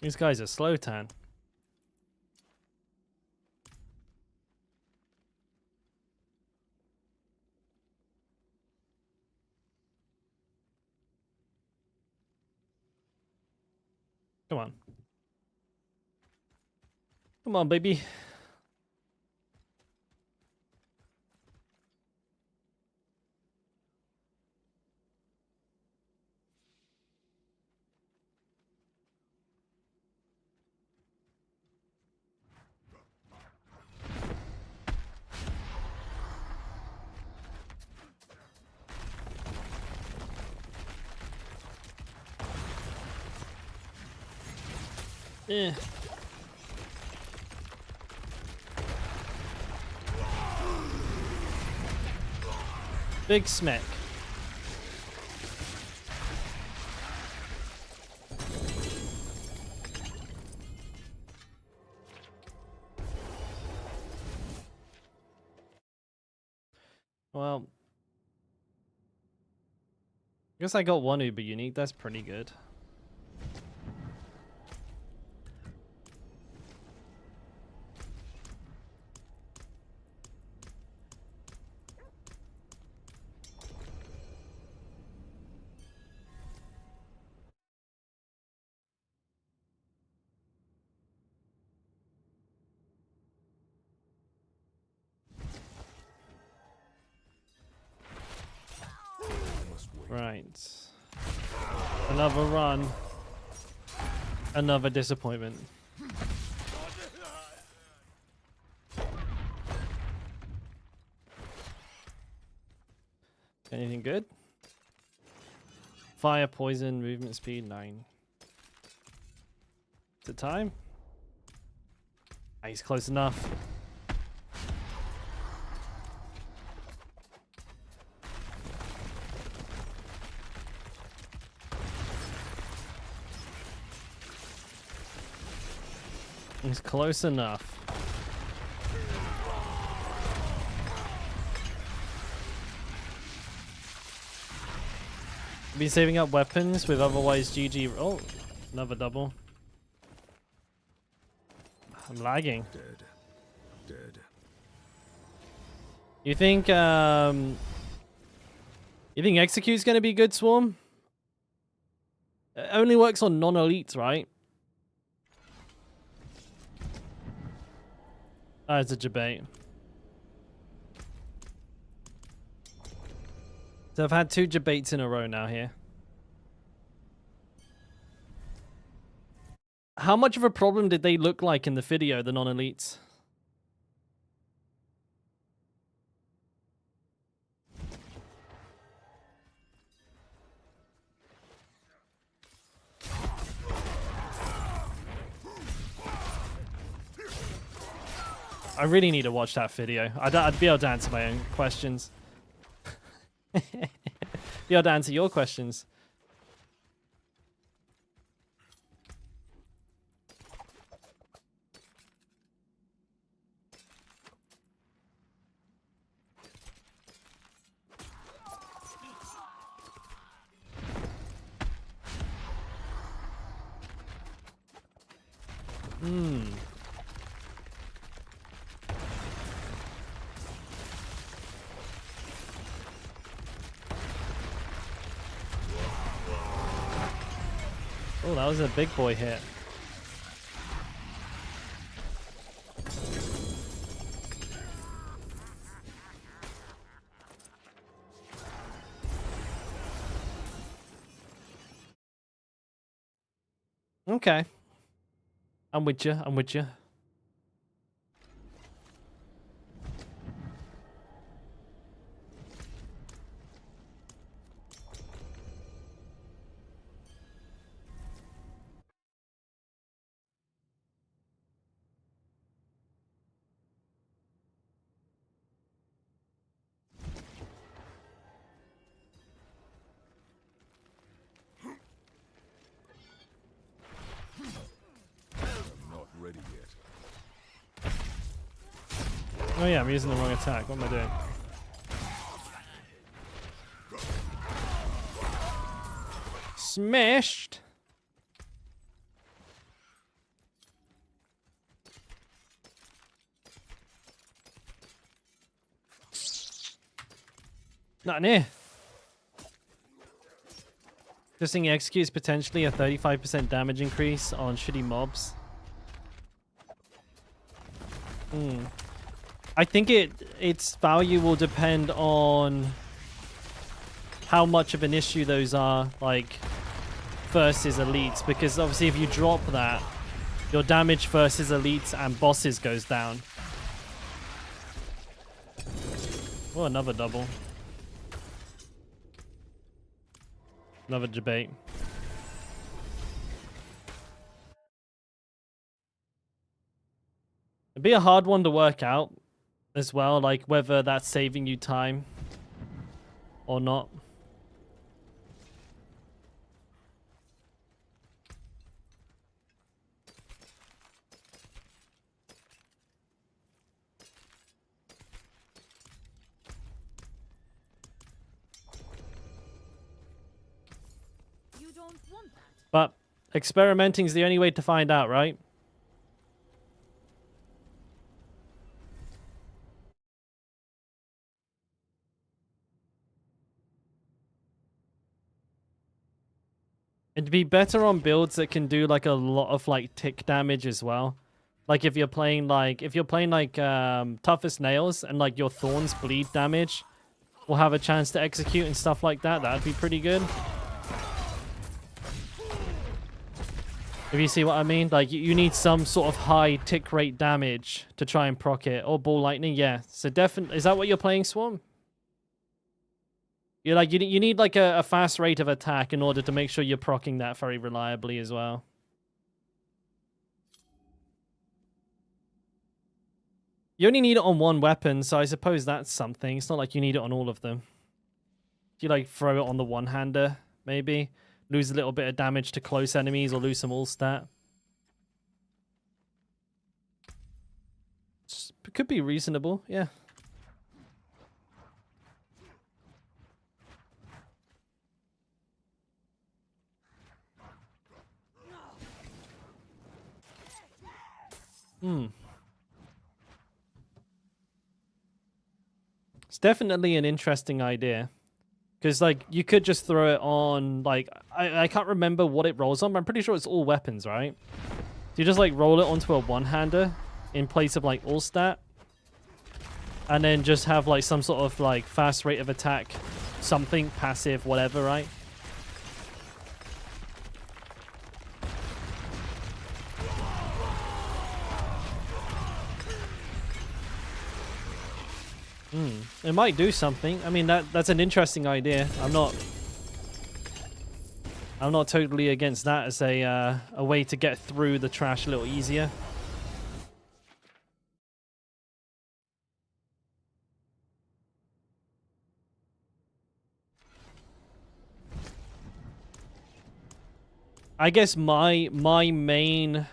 These guys are slow tan. Come on. Come on, baby. Eh. Big smack. Well, I guess I got one Uber unique. That's pretty good. Must wait. Right. Another run. Another disappointment. Anything good? Fire, poison, movement speed, 9. Is it time? Ah, he's close enough. He's close enough. Be saving up weapons with otherwise GG. Oh, another double. I'm lagging. Dead. Dead. You think Execute's gonna be good, Swarm? It only works on non-elites, right? Ah, it's a debate. So I've had 2 debates in a row now here. How much of a problem did they look like in the video, the non-elites? I really need to watch that video. I'd be able to answer my own questions. Be able to answer your questions. Oh, that was a big boy hit. Okay. I'm with you. I'm with you. Not ready yet. Oh yeah, I'm using the wrong attack. What am I doing? Smashed. Not in here. This thing executes potentially a 35% damage increase on shitty mobs. I think its value will depend on how much of an issue those are, like, versus elites. Because obviously if you drop that, your damage versus elites and bosses goes down. Oh, another double. Another debate. It'd be a hard one to work out as well, like whether that's saving you time or not. You don't want that. But experimenting is the only way to find out, right? It'd be better on builds that can do like a lot of like tick damage as well. Like if you're playing like toughest nails and like your thorns bleed damage will have a chance to execute and stuff like that. That'd be pretty good. If you see what I mean, like you need some sort of high tick rate damage to try and proc it. Or ball lightning, yeah. So definitely, is that what you're playing, Swarm? You're like, you need like a fast rate of attack in order to make sure you're proccing that very reliably as well. You only need it on one weapon, so I suppose that's something. It's not like you need it on all of them. You like throw it on the one-hander, maybe. Lose a little bit of damage to close enemies or lose some all stat. It could be reasonable, yeah. It's definitely an interesting idea. Because, like, you could just throw it on, like, I can't remember what it rolls on, but I'm pretty sure it's all weapons, right? So you just, like, roll it onto a one-hander in place of, like, all stat. And then just have, like, some sort of, like, fast rate of attack, something, passive, whatever, right? It might do something. I mean, that's an interesting idea. I'm not totally against that as a way to get through the trash a little easier. I guess my main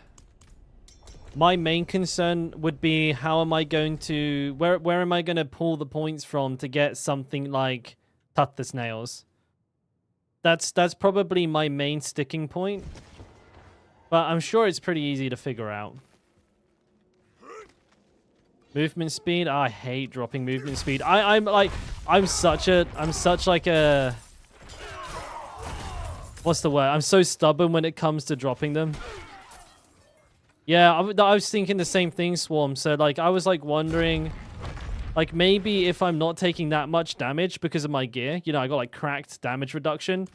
concern would be how am I going to where am I going to pull the points from to get something like Toughness Nails? That's probably my main sticking point. But I'm sure it's pretty easy to figure out. Movement speed? I hate dropping movement speed. I'm such like a what's the word? I'm so stubborn when it comes to dropping them. Yeah, I was thinking the same thing, Swarm. So, like, I was, like, wondering, like, maybe if I'm not taking that much damage because of my gear, you know, I got, like, cracked damage reduction,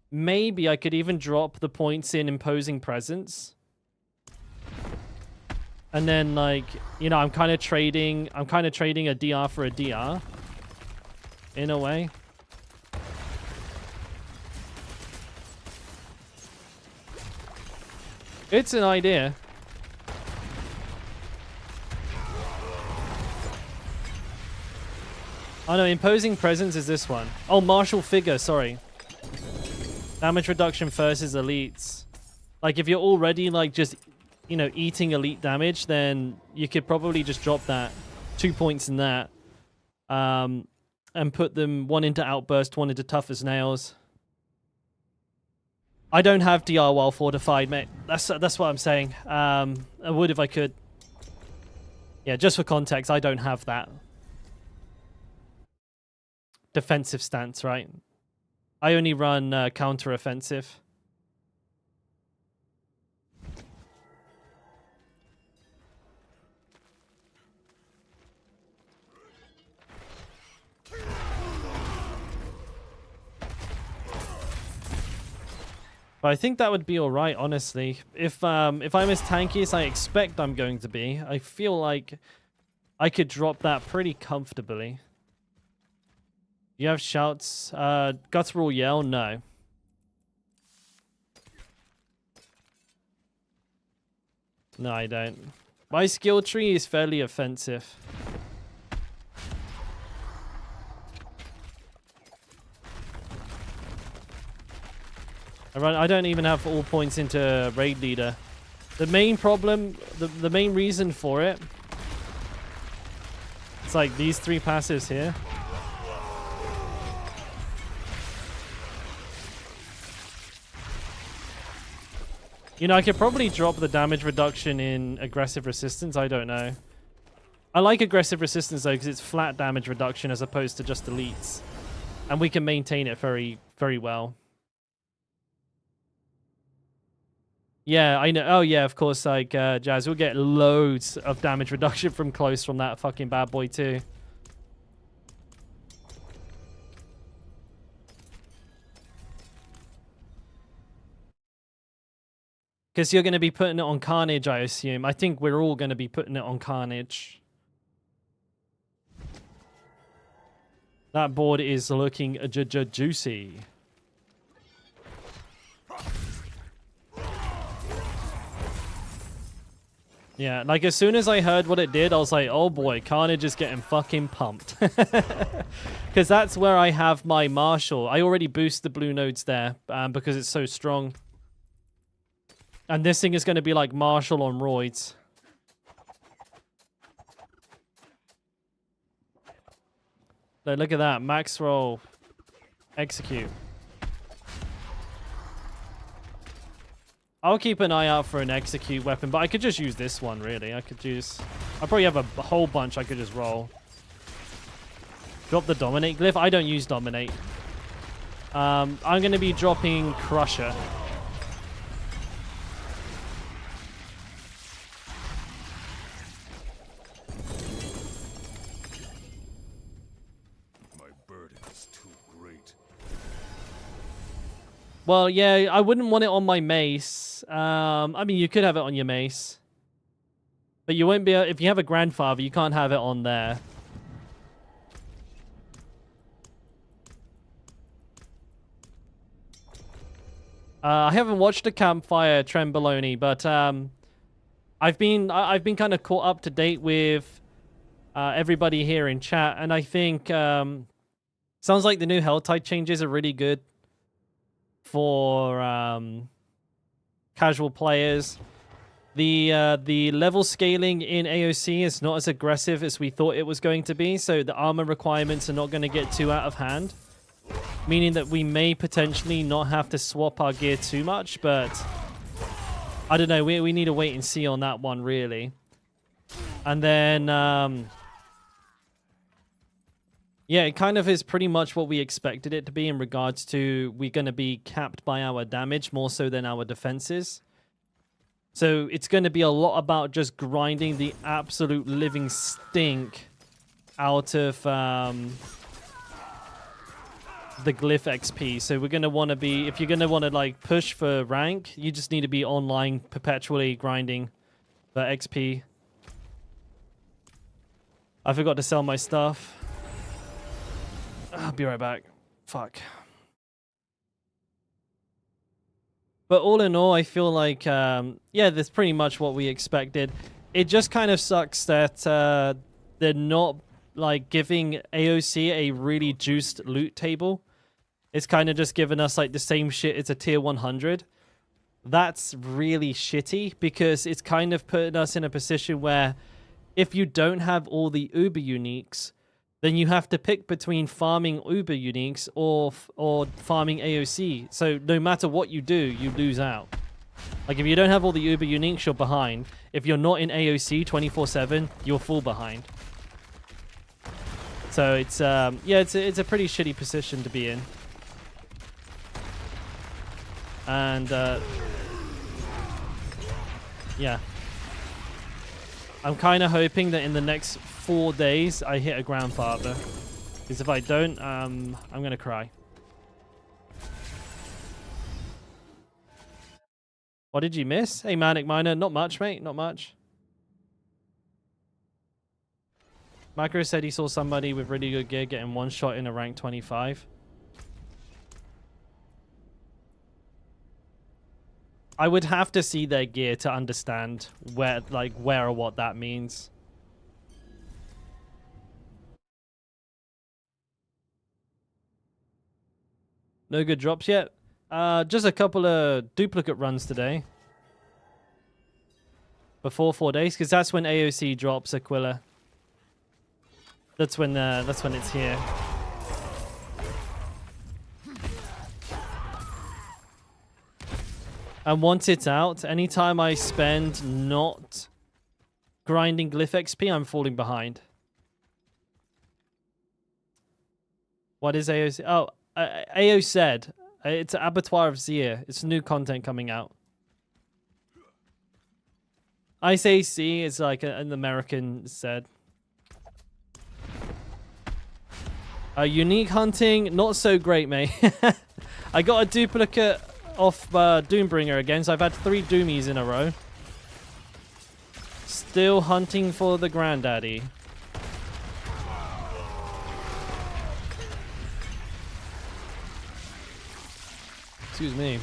maybe I could even drop the points in Imposing Presence. And then, like, you know, I'm kind of trading a DR for a DR, in a way. It's an idea. Oh no, Imposing Presence is this one. Oh, Martial Figure, sorry. Damage reduction versus elites. Like, if you're already, like, just, you know, eating elite damage, then you could probably just drop that. 2 points in that. And put them one into Outburst, one into Tough as Nails. I don't have DR while fortified, mate. That's what I'm saying. I would if I could. Yeah, just for context, I don't have that. Defensive stance, right? I only run counter-offensive. But I think that would be alright, honestly. If I'm as tanky as I expect I'm going to be, I feel like I could drop that pretty comfortably. You have shouts? Guttural Yell? No. No, I don't. My skill tree is fairly offensive. I don't even have all points into Raid Leader. The main problem, the main reason for it, it's like these 3 passives here. You know, I could probably drop the damage reduction in aggressive resistance. I don't know. I like aggressive resistance though because it's flat damage reduction as opposed to just elites. And we can maintain it very, very well. Yeah, I know. Oh, yeah, of course, like, Jazz, we'll get loads of damage reduction from close from that fucking bad boy, too. Because you're going to be putting it on Carnage, I assume. I think we're all going to be putting it on Carnage. That board is looking juicy. Yeah, like as soon as I heard what it did, I was like, oh boy, Carnage is getting fucking pumped. Because that's where I have my Marshal. I already boost the blue nodes there because it's so strong. And this thing is going to be like Marshal on roids. Look at that. Max roll. Execute. I'll keep an eye out for an execute weapon, but I could just use this one, really. I probably have a whole bunch I could just roll. Drop the Dominate glyph. I don't use Dominate. I'm going to be dropping Crusher. My burden is too great. Well, yeah, I wouldn't want it on my mace. I mean, you could have it on your mace. But you won't be able, if you have a grandfather, you can't have it on there. I haven't watched the campfire Tremboloni, but I've been kind of caught up to date with everybody here in chat, and I think sounds like the new Helltide changes are really good for casual players. The level scaling in AOC is not as aggressive as we thought it was going to be, so the armor requirements are not going to get too out of hand, meaning that we may potentially not have to swap our gear too much, but I don't know, we need to wait and see on that one, really. And then yeah, it kind of is pretty much what we expected it to be in regards to we're going to be capped by our damage more so than our defenses. So it's going to be a lot about just grinding the absolute living stink out of the glyph XP. So we're going to want to be, if you're going to want to like push for rank, you just need to be online perpetually grinding for XP. I forgot to sell my stuff. I'll be right back. Fuck. But all in all, I feel like, yeah, that's pretty much what we expected. It just kind of sucks that they're not, like, giving AOC a really juiced loot table. It's kind of just giving us, like, the same shit as a tier 100. That's really shitty, because it's kind of putting us in a position where if you don't have all the Uber uniques, then you have to pick between farming Uber uniques or farming AOC. So no matter what you do, you lose out. Like if you don't have all the Uber uniques, you're behind. If you're not in AOC 24/7, you'll fall behind. So it's yeah, it's a pretty shitty position to be in. And yeah. I'm kind of hoping that in the next 4 days I hit a grandfather. Because if I don't, I'm going to cry. What did you miss? Hey, Manic Miner. Not much, mate. Not much. Macro said he saw somebody with really good gear getting one shot in a rank 25. I would have to see their gear to understand where or what that means. No good drops yet. Just a couple of duplicate runs today. Before 4 days, because that's when AOC drops Aquila. That's when it's here. And once it's out, anytime I spend not grinding glyph XP, I'm falling behind. What is AO? Oh, AO said it's Abattoir of Zir. It's new content coming out. I say C is like an American said. Unique hunting, not so great, mate. I got a duplicate off Doombringer again, so I've had 3 Doomies in a row. Still hunting for the granddaddy. Excuse me.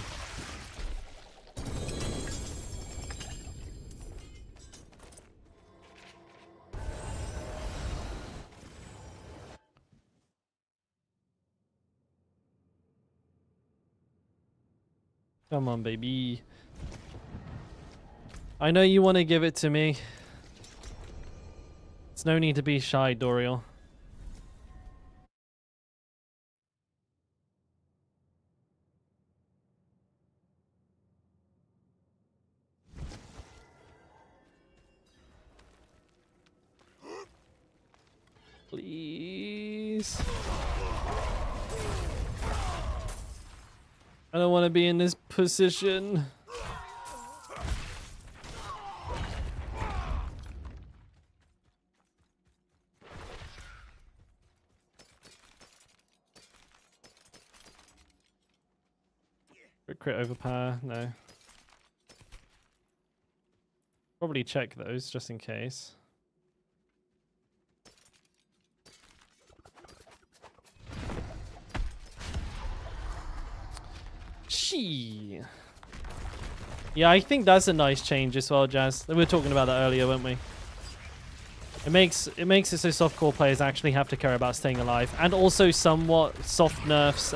Come on, baby. I know you want to give it to me. It's no need to be shy, Doriel. Please. I don't want to be in this position. Crit overpower, no. Probably check those just in case. Yeah, I think that's a nice change as well, Jazz. We were talking about that earlier, weren't we? It makes it so softcore players actually have to care about staying alive, and also somewhat soft nerfs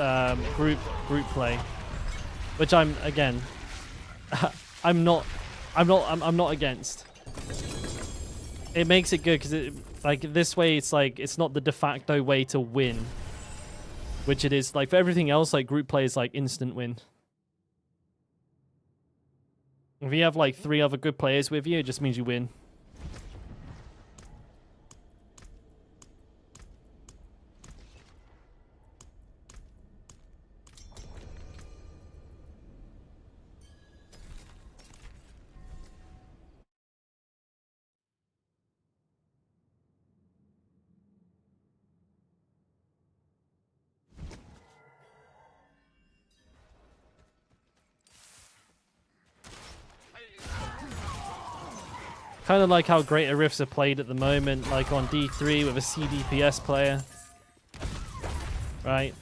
group play, which I'm not against. It makes it good because this way it's not the de facto way to win, which it is like for everything else. Like group play is like instant win. If you have like 3 other good players with you, it just means you win. Kind of like how Greater Rifts are played at the moment, like on D3 with a CDPS player. Right?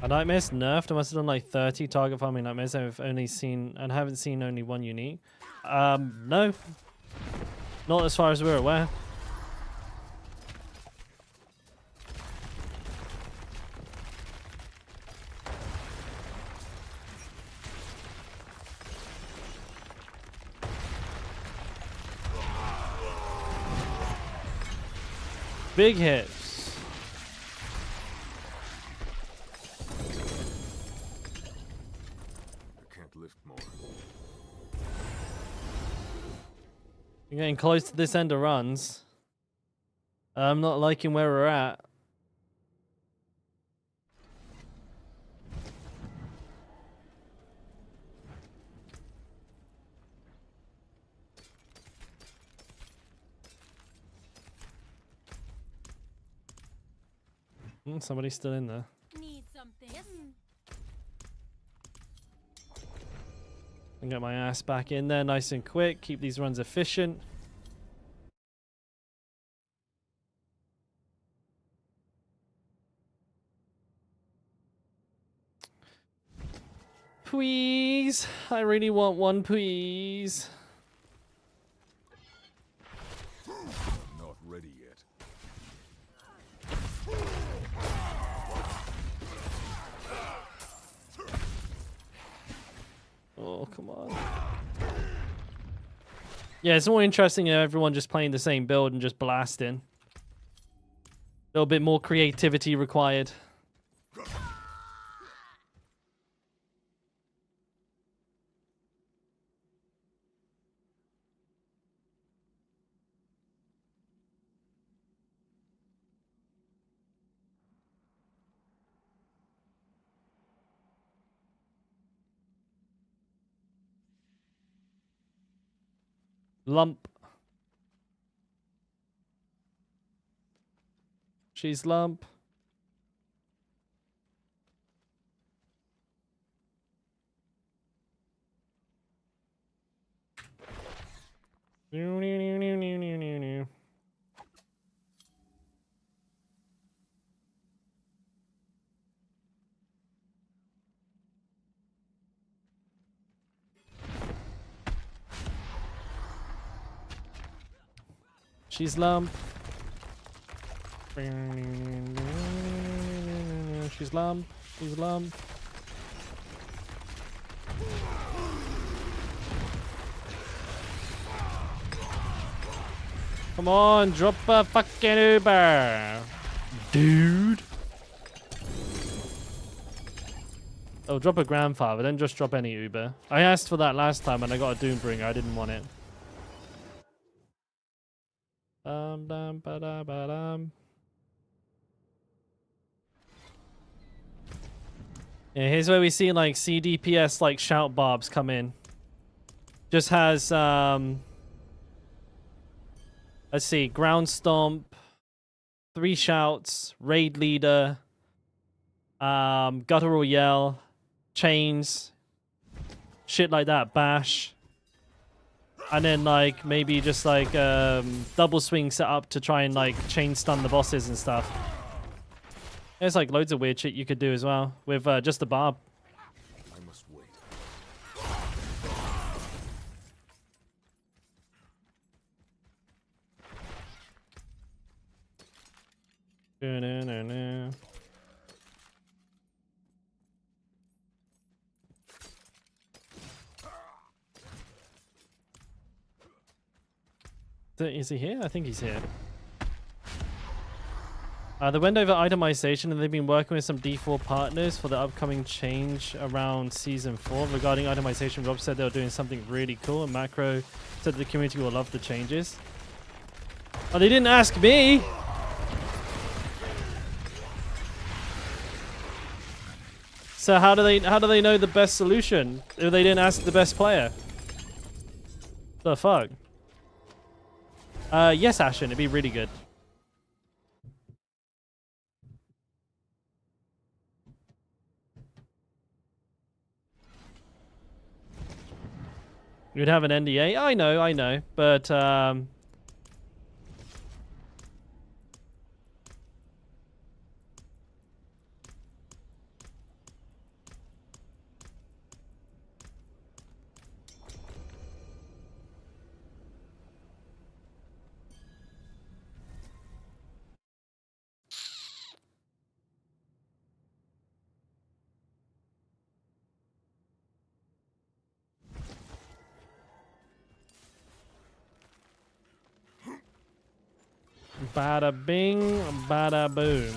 A Nightmare's nerfed? I must have done like 30 target farming Nightmares. I've only seen, and haven't seen only 1 unique. No. Not as far as we're aware. Big hits. I can't lift more. You're getting close to this end of runs. I'm not liking where we're at. Somebody's still in there. Need something. Yes. And get my ass back in there nice and quick. Keep these runs efficient. Please. I really want one, please. I'm not ready yet. Oh, come on. Yeah, it's more interesting if everyone just playing the same build and just blasting. A little bit more creativity required. Lump. She's lump. She's lump. She's lump. She's lump. Come on, drop a fucking Uber, dude. Oh, drop a grandfather, then just drop any Uber. I asked for that last time and I got a Doombringer. I didn't want it. Yeah, here's where we see like CDPS like shout barbs come in. Just has let's see, ground stomp, 3 shouts, raid leader, guttural yell, chains, shit like that, bash. And then like maybe just like double swing set up to try and like chain stun the bosses and stuff. There's like loads of weird shit you could do as well with just the barb. I must wait. Is he here? I think he's here. They went over itemization and they've been working with some D4 partners for the upcoming change around Season 4. Regarding itemization, Rob said they were doing something really cool and Macro said the community will love the changes. Oh, they didn't ask me! So how do they know the best solution if they didn't ask the best player? The fuck? Yes, Ashen, it'd be really good. You'd have an NDA? I know, but bada bing, bada boom.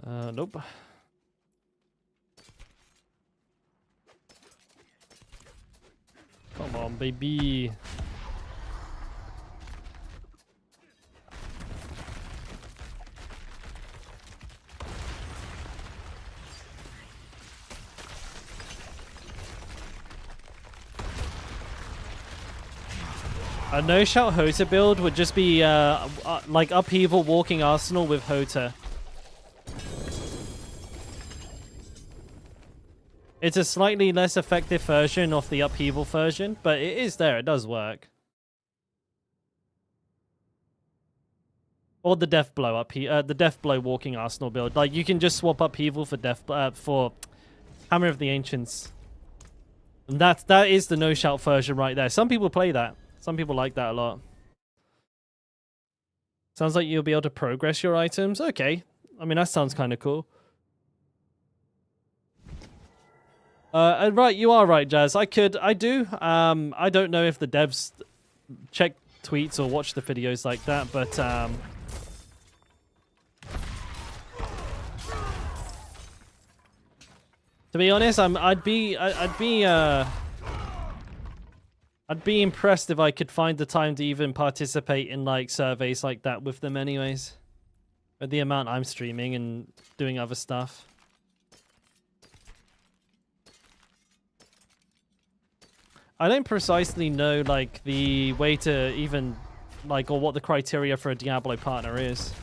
Nope. Come on, baby. A no-shout Hota build would just be like upheaval walking arsenal with Hota. It's a slightly less effective version of the upheaval version, but it is there. It does work. Or the death blow the death blow walking arsenal build. Like you can just swap upheaval for for Hammer of the Ancients. And that is the no-shout version right there. Some people play that. Some people like that a lot. Sounds like you'll be able to progress your items. Okay. I mean, that sounds kind of cool. Right, you are right, Jazz. I do. I don't know if the devs check tweets or watch the videos like that, but to be honest, I'd be impressed if I could find the time to even participate in like surveys like that with them anyways. At the amount I'm streaming and doing other stuff. I don't precisely know like the way to even like or what the criteria for a Diablo partner is.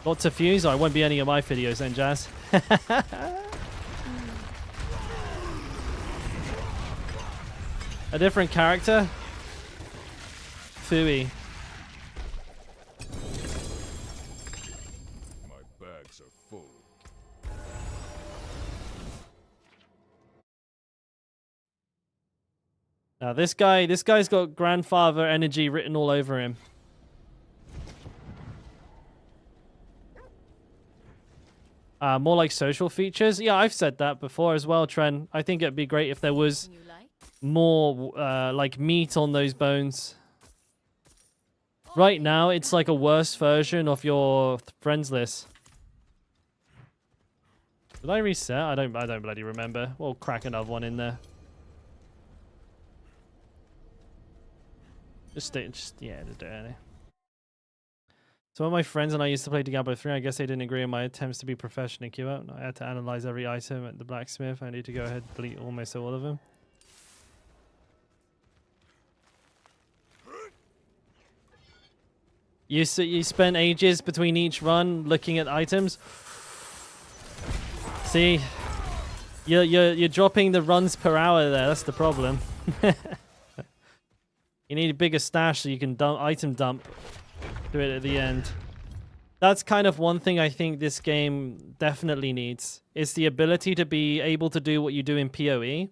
Lots of views? Oh, it won't be any of my videos then, Jazz. A different character? Fooey. My bags are full. Now this guy's got grandfather energy written all over him. More like social features. Yeah, I've said that before as well, Tren. I think it'd be great if there was more like meat on those bones. Right now, it's like a worse version of your friends list. Did I reset? I don't bloody remember. We'll crack another one in there. Just yeah, just do it. Some of my friends and I used to play Diablo 3. I guess they didn't agree on my attempts to be professional in QA. I had to analyze every item at the blacksmith. I need to go ahead and delete almost all of them. You spent ages between each run looking at items. See, you're dropping the runs per hour there. That's the problem. You need a bigger stash so you can item dump. Do it at the end. That's kind of one thing I think this game definitely needs. It's the ability to be able to do what you do in PoE.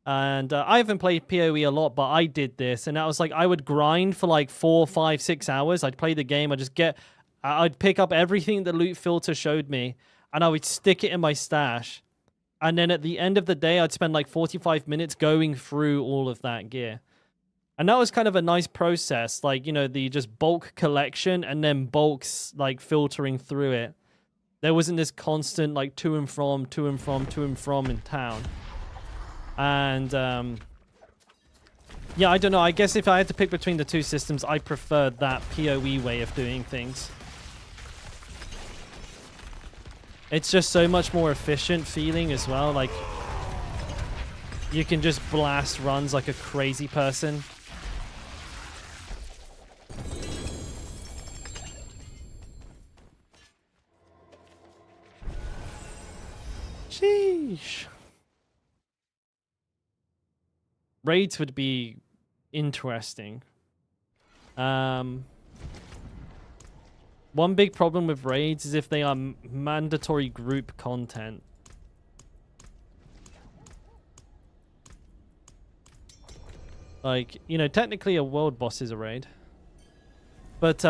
And I haven't played PoE a lot, but I did this. And that was like, I would grind for like 4, 5, 6 hours. I'd play the game. I'd pick up everything the loot filter showed me. And I would stick it in my stash. And then at the end of the day, I'd spend like 45 minutes going through all of that gear. And that was kind of a nice process, like, you know, the just bulk collection and then bulks, like, filtering through it. There wasn't this constant, like, to and from in town. And, yeah, I don't know. I guess if I had to pick between the two systems, I preferred that PoE way of doing things. It's just so much more efficient feeling as well. Like, you can just blast runs like a crazy person. Sheesh. Raids would be interesting. One big problem with raids is if they are mandatory group content. Like, you know, technically a world boss is a raid. But,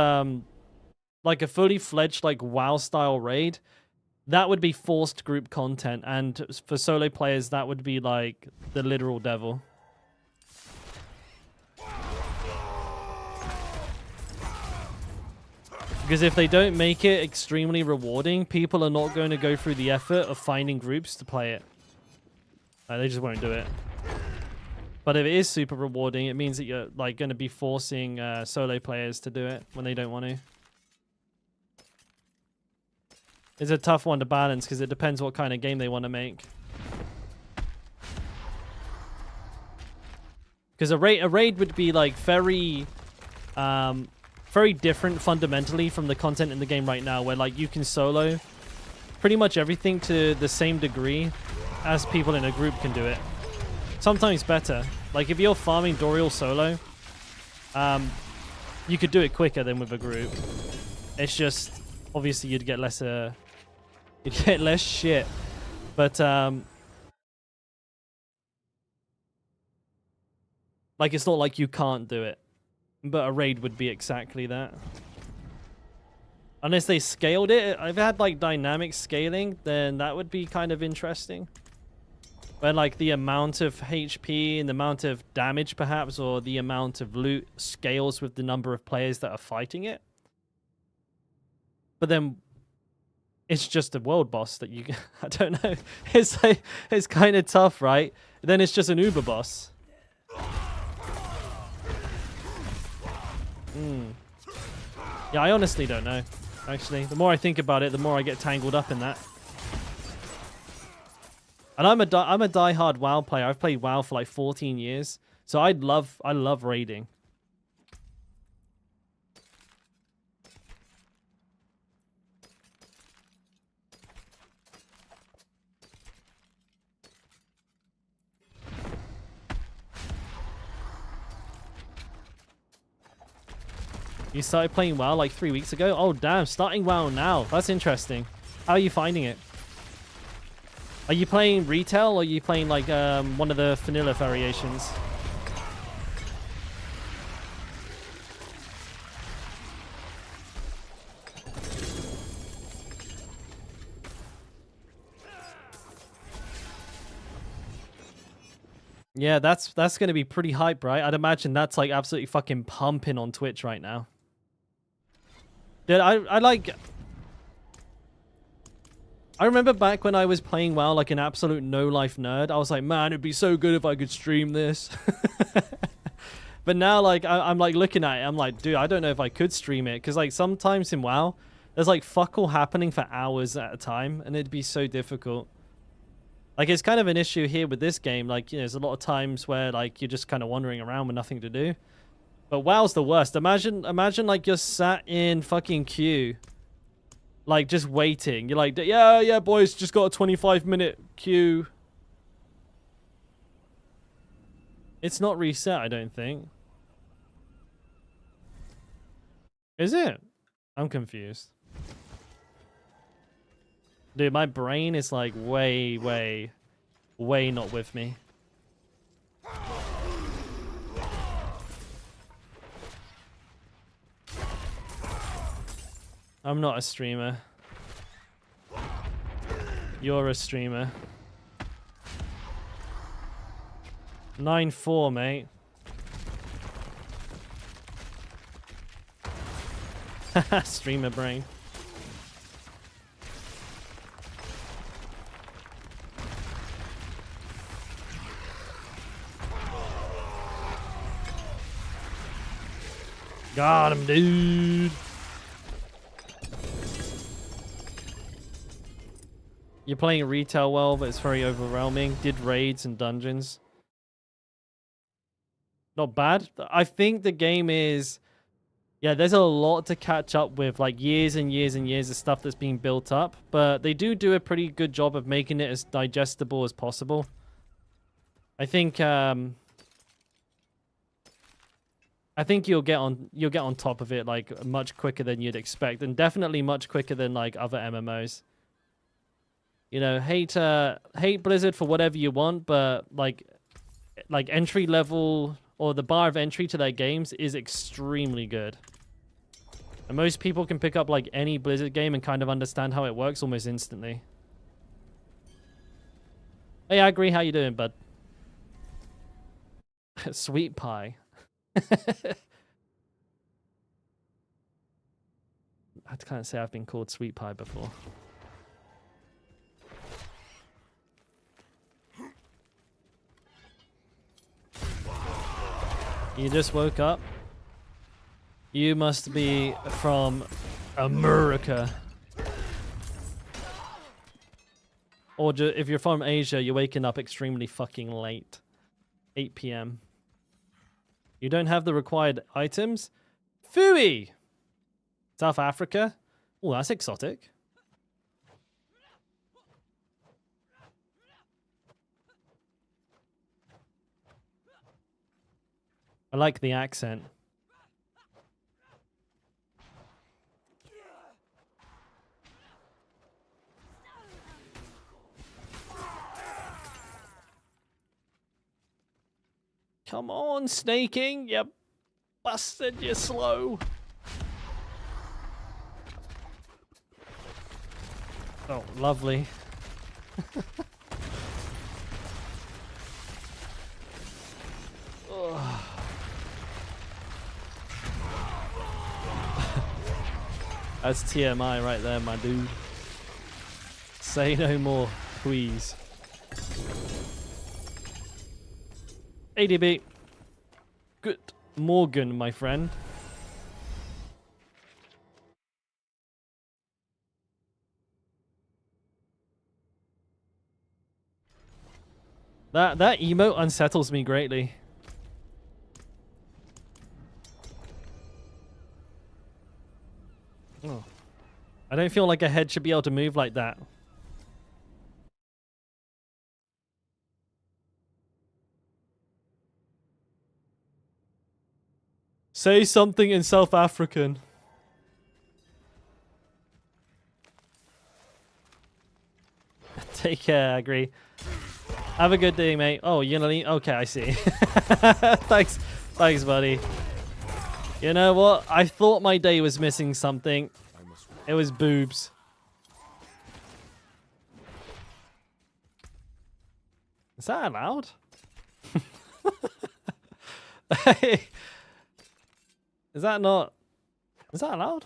like a fully fledged, like, WoW-style raid, that would be forced group content. And for solo players, that would be, like, the literal devil. Because if they don't make it extremely rewarding, people are not going to go through the effort of finding groups to play it. They just won't do it. But if it is super rewarding, it means that you're like going to be forcing solo players to do it when they don't want to. It's a tough one to balance because it depends what kind of game they want to make. Because a raid would be like very different fundamentally from the content in the game right now, where like you can solo pretty much everything to the same degree as people in a group can do it. Sometimes better. Like if you're farming Dorial solo, you could do it quicker than with a group. It's just obviously you'd get less shit, but like it's not like you can't do it. But a raid would be exactly that. Unless they scaled it. If it had like dynamic scaling, then that would be kind of interesting. Where like the amount of HP and the amount of damage perhaps, or the amount of loot scales with the number of players that are fighting it. But then it's just a world boss that you... I don't know. It's kind of tough, right? Then it's just an Uber boss. Yeah, I honestly don't know. Actually, the more I think about it, the more I get tangled up in that. And I'm a diehard WoW player. I've played WoW for like 14 years, so I love raiding. You started playing WoW like 3 weeks ago? Oh, damn. Starting WoW now. That's interesting. How are you finding it? Are you playing retail or are you playing like one of the vanilla variations? Yeah, that's going to be pretty hype, right? I'd imagine that's like absolutely fucking pumping on Twitch right now. Dude, I remember back when I was playing WoW like an absolute no-life nerd. I was like, man, it'd be so good if I could stream this. But now, like, I'm like looking at it. I'm like, dude, I don't know if I could stream it. Because, like, sometimes in WoW, there's like fuck all happening for hours at a time. And it'd be so difficult. Like, it's kind of an issue here with this game. Like, you know, there's a lot of times where, like, you're just kind of wandering around with nothing to do. But WoW's the worst. Imagine, like, you're sat in fucking queue. Like, just waiting. You're like, yeah, boys, just got a 25-minute queue. It's not reset, I don't think. Is it? I'm confused. Dude, my brain is like way not with me. I'm not a streamer. You're a streamer. 9-4, mate. Streamer brain. Got him, dude. You're playing retail well, but it's very overwhelming. Did raids and dungeons. Not bad. I think the game is... Yeah, there's a lot to catch up with. Like years and years and years of stuff that's being built up. But they do a pretty good job of making it as digestible as possible. I think you'll get on top of it like much quicker than you'd expect, and definitely much quicker than like other MMOs. You know, hate Blizzard for whatever you want, but like entry level or the bar of entry to their games is extremely good. And most people can pick up like any Blizzard game and kind of understand how it works almost instantly. Hey, I agree. How you doing, bud? Sweet pie. I can't say I've been called sweet pie before. You just woke up? You must be from America. Or if you're from Asia, you're waking up extremely fucking late. 8 p.m. You don't have the required items? Phooey! South Africa? Oh, that's exotic. I like the accent. Come on, snaking. You busted, you slow. Oh, lovely. That's TMI right there, my dude. Say no more, please. ADB. Good Morgan, my friend. That emote unsettles me greatly. Oh. I don't feel like a head should be able to move like that. Say something in South African. Take care, I agree. Have a good day, mate. Oh, you're gonna leave? Okay, I see. Thanks, buddy. You know what? I thought my day was missing something. It was boobs. Is that allowed? Hey. Is that not... Is that allowed?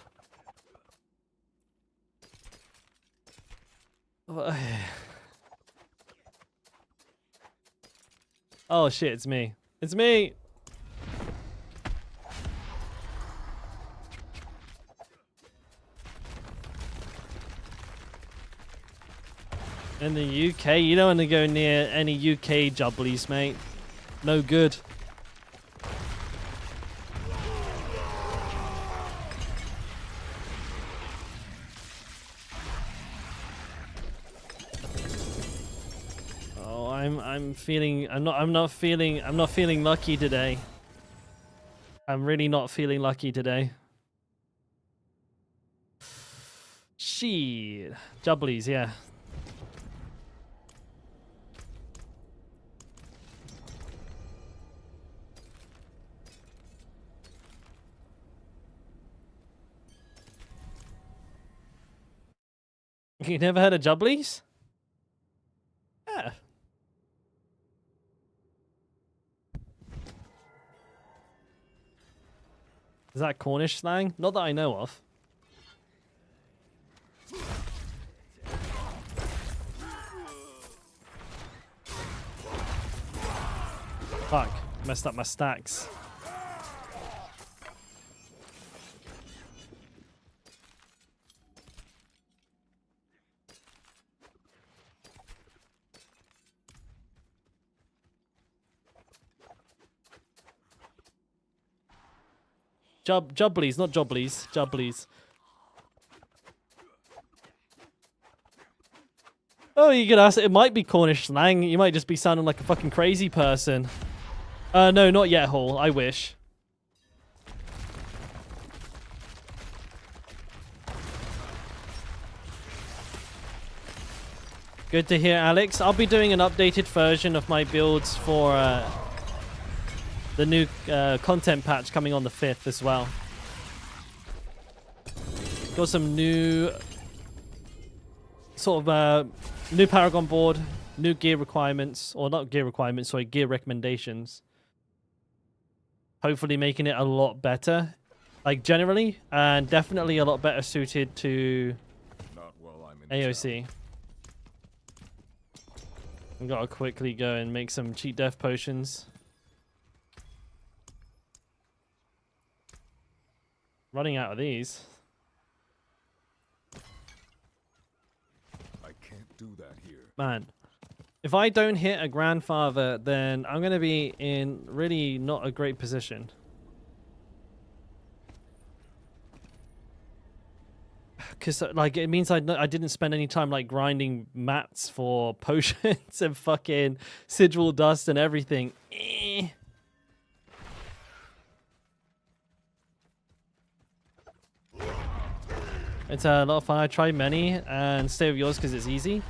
Oh shit, it's me. It's me! In the UK? You don't want to go near any UK jubblies, mate. No good. I'm not feeling lucky today. I'm really not feeling lucky today. Shit. Jubblies, yeah. You never heard of Jubblies? Yeah. Is that Cornish slang? Not that I know of. Fuck. Messed up my stacks. Jubblies, not jobblies. Jubblies. Oh, you could ask. It might be Cornish slang. You might just be sounding like a fucking crazy person. No, not yet, Hall. I wish. Good to hear, Alex. I'll be doing an updated version of my builds for the new content patch coming on the 5th as well. Got some new sort of new Paragon board, new gear requirements, or not gear requirements, sorry, gear recommendations. Hopefully making it a lot better. like generally, and definitely a lot better suited to Not while I'm in AOC. We gotta quickly go and make some cheat death potions. Running out of these. I can't do that here. Man, if I don't hit a grandfather, then I'm gonna be in really not a great position. Because like it means I didn't spend any time like grinding mats for potions and fucking sigil dust and everything. Eh. It's a lot of fun. I tried many and stay with yours because it's easy.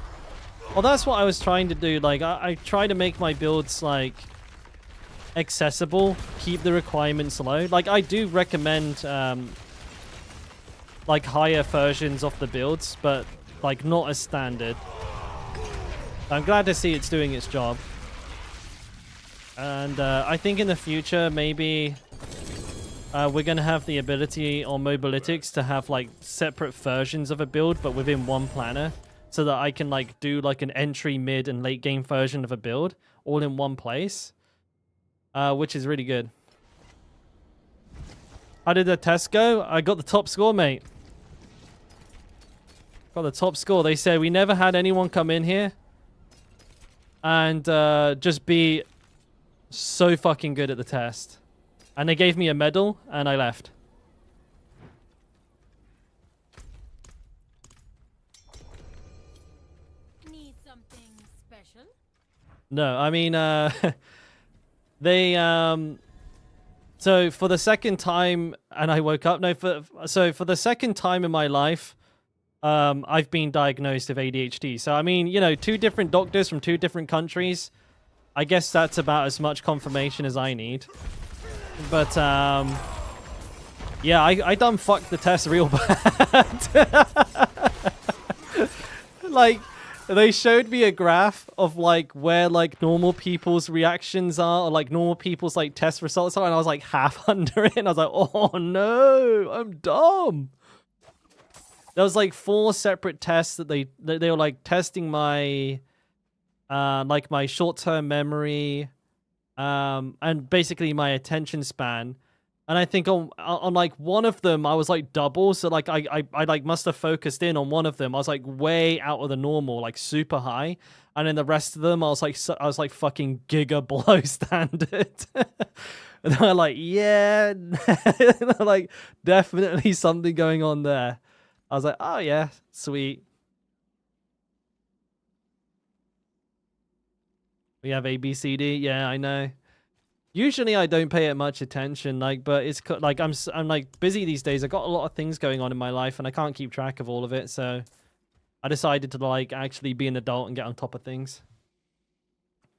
Well, that's what I was trying to do. Like I try to make my builds like accessible, keep the requirements low. Like I do recommend like higher versions of the builds, but like not as standard. I'm glad to see it's doing its job. And I think in the future maybe we're gonna have the ability on Mobalytics to have like separate versions of a build but within one planner, so that I can like do like an entry, mid and late game version of a build all in one place, which is really good. How did the test go? I got the top score, mate. Got the top score. They said we never had anyone come in here and just be so fucking good at the test. And they gave me a medal and I left. Need something special? No, I mean, they, so for the second time, and I woke up, no, so for the second time in my life, I've been diagnosed with ADHD. So, I mean, you know, 2 different doctors from 2 different countries. I guess that's about as much confirmation as I need. But, yeah, I done fucked the test real bad. Like, they showed me a graph of, like, where, like, normal people's reactions are, or, like, normal people's, like, test results are, and I was, like, half under it, and I was like, oh, no, I'm dumb. There was, like, 4 separate tests that they were, like, testing my, like, my short-term memory, and basically my attention span. And I think on like one of them I was like double, so like I like must have focused in on one of them. I was like way out of the normal, like super high, and then the rest of them I was like fucking giga below standard. And they're like, yeah, like definitely something going on there. I was like, oh yeah, sweet. We have A, B, C, D. Yeah, I know. Usually I don't pay it much attention, like, but it's like I'm like busy these days. I got a lot of things going on in my life, and I can't keep track of all of it. So I decided to like actually be an adult and get on top of things.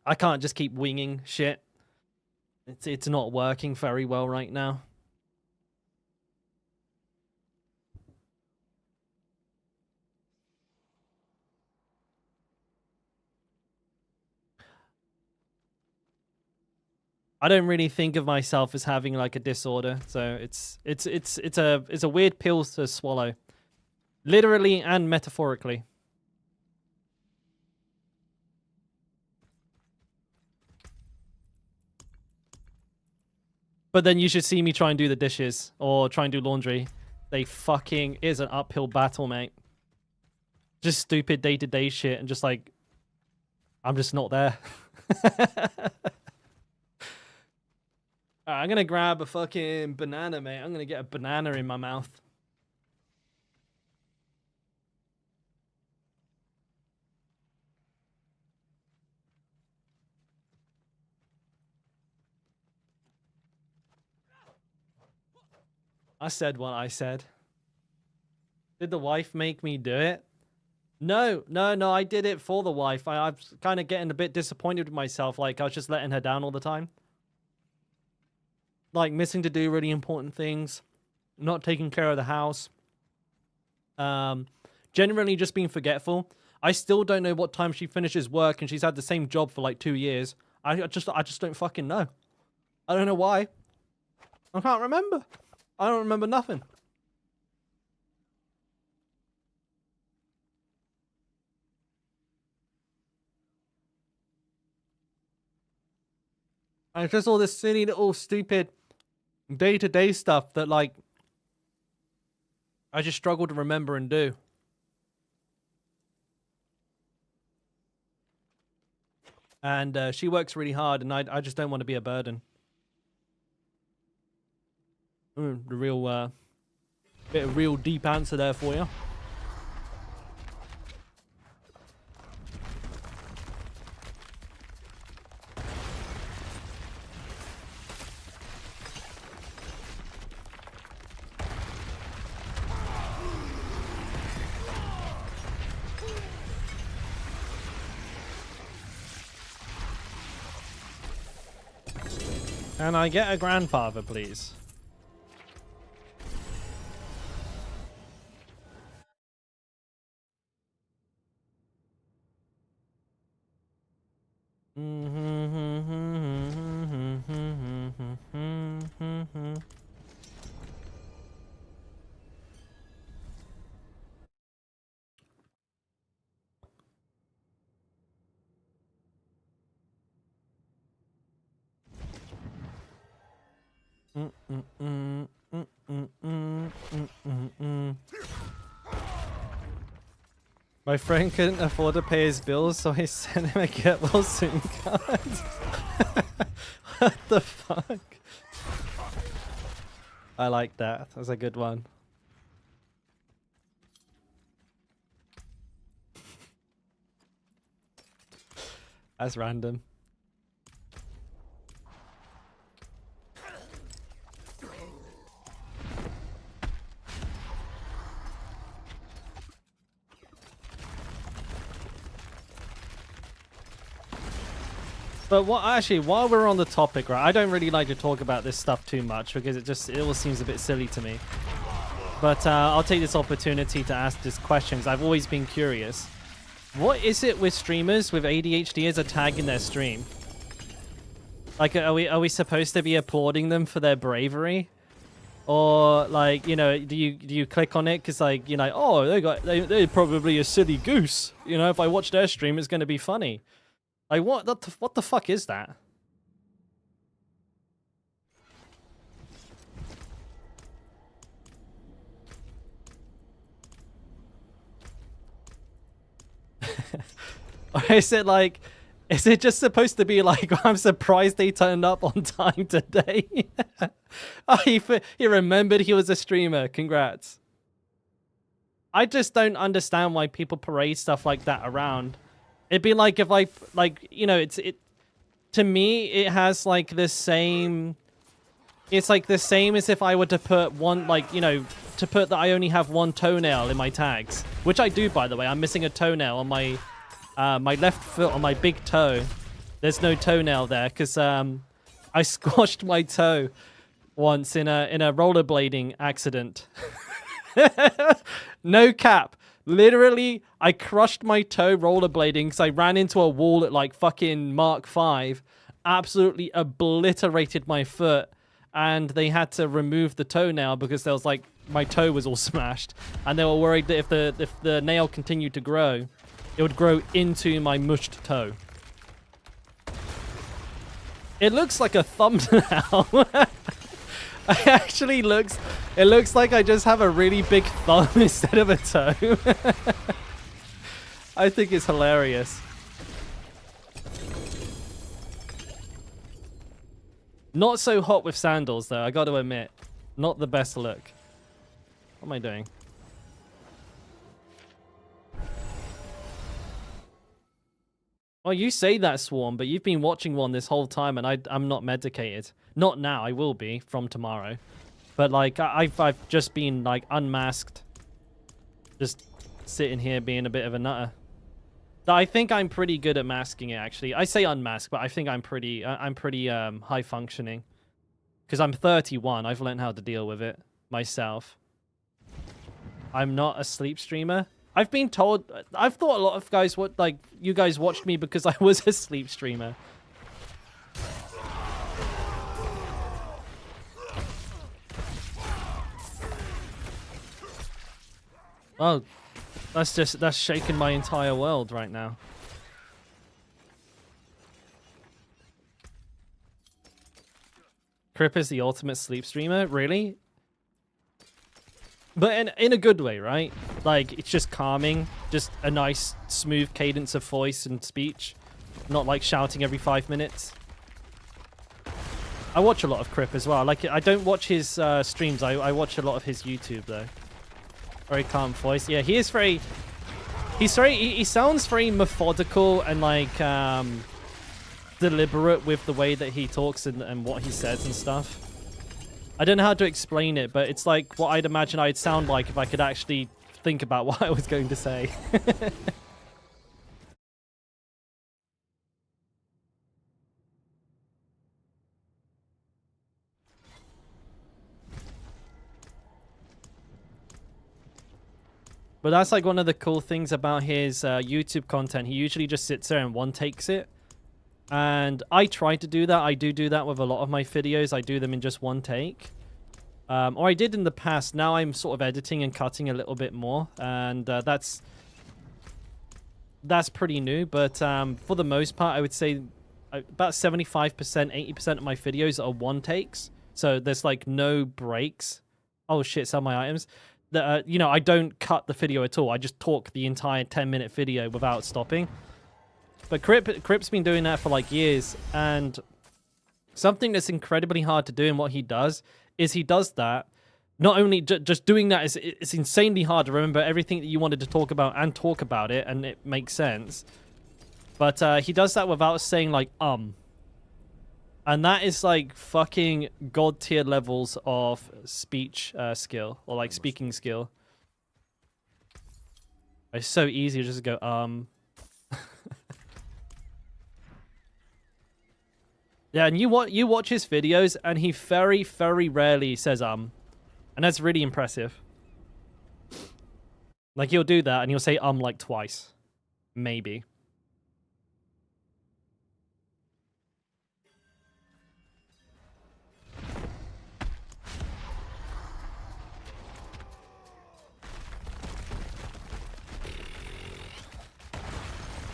I can't just keep winging shit. It's not working very well right now. I don't really think of myself as having like a disorder, so it's a weird pill to swallow, literally and metaphorically. But then you should see me try and do the dishes or try and do laundry. They fucking is an uphill battle, mate. Just stupid day-to-day shit and just like I'm just not there. I'm gonna grab a fucking banana, mate. I'm gonna get a banana in my mouth. I said what I said. Did the wife make me do it? No, I did it for the wife. I'm kind of getting a bit disappointed with myself. Like, I was just letting her down all the time. Like, missing to do really important things. Not taking care of the house. Generally just being forgetful. I still don't know what time she finishes work, and she's had the same job for like 2 years. I just don't fucking know. I don't know why. I can't remember. I don't remember nothing. And it's just all this silly little stupid day-to-day stuff that, like, I just struggle to remember and do. And she works really hard, and I just don't want to be a burden. The real, bit of real deep answer there for you. Can I get a grandfather, please? My friend couldn't afford to pay his bills, so I sent him a get well soon card. What the fuck? I like that. That's a good one. That's random. But what actually, while we're on the topic, right, I don't really like to talk about this stuff too much because it all seems a bit silly to me. But I'll take this opportunity to ask this question because I've always been curious. What is it with streamers with ADHD as a tag in their stream? Like, are we supposed to be applauding them for their bravery? Or, like, you know, do you click on it because, like, you're like, oh, they're probably a silly goose. You know, if I watch their stream, it's going to be funny. Like, what the fuck is that? Or is it like, is it just supposed to be like, I'm surprised they turned up on time today? Oh, he remembered he was a streamer. Congrats. I just don't understand why people parade stuff like that around. It'd be like if I, like, you know, to me, it has like the same, it's like the same as if I were to put one, like, you know, to put that I only have one toenail in my tags, which I do, by the way. I'm missing a toenail on my, my left foot, on my big toe. There's no toenail there because I squashed my toe once in a rollerblading accident. No cap. Literally, I crushed my toe rollerblading because I ran into a wall at like fucking Mark 5. Absolutely obliterated my foot. And they had to remove the toenail because there was like, my toe was all smashed. And they were worried that if the nail continued to grow, it would grow into my mushed toe. It looks like a thumbnail. It actually looks, it looks like I just have a really big thumb instead of a toe. I think it's hilarious. Not so hot with sandals though, I got to admit. Not the best look. What am I doing? Oh, you say that, Swarm, but you've been watching one this whole time and I'm not medicated. Not now, I will be from tomorrow. But like, I've just been like unmasked. Just sitting here being a bit of a nutter. I think I'm pretty good at masking it, actually. I say unmasked, but I think I'm pretty high functioning. Because I'm 31, I've learned how to deal with it myself. I'm not a sleep streamer. I've been told, I've thought a lot of guys, you guys watched me because I was a sleep streamer. Oh, that's shaking my entire world right now. Crip is the ultimate sleep streamer, really? But in a good way, right? Like, it's just calming, just a nice, smooth cadence of voice and speech. Not like shouting every 5 minutes. I watch a lot of Crip as well. Like, I don't watch his streams. I watch a lot of his YouTube, though. Very calm voice. Yeah, he is very... He sounds very methodical and, like, deliberate with the way that he talks and what he says and stuff. I don't know how to explain it, but it's like what I'd imagine I'd sound like if I could actually think about what I was going to say. But that's like one of the cool things about his YouTube content. He usually just sits there and one takes it. And I try to do that. I do that with a lot of my videos. I do them in just one take. Or I did in the past. Now I'm sort of editing and cutting a little bit more. And that's pretty new. But for the most part, I would say about 75%, 80% of my videos are one takes. So there's like no breaks. Oh shit, sell my items. You know, I don't cut the video at all. I just talk the entire 10-minute video without stopping. But Crip's been doing that for like years, and something that's incredibly hard to do in what he does is he does that. Not only just doing that is it's insanely hard to remember everything that you wanted to talk about and talk about it, and it makes sense. But he does that without saying like and that is like fucking god tier levels of speech skill or like speaking skill. It's so easy to just go Yeah, and you watch his videos, and he very, very rarely says and that's really impressive. Like, he'll do that, and he'll say like twice. Maybe.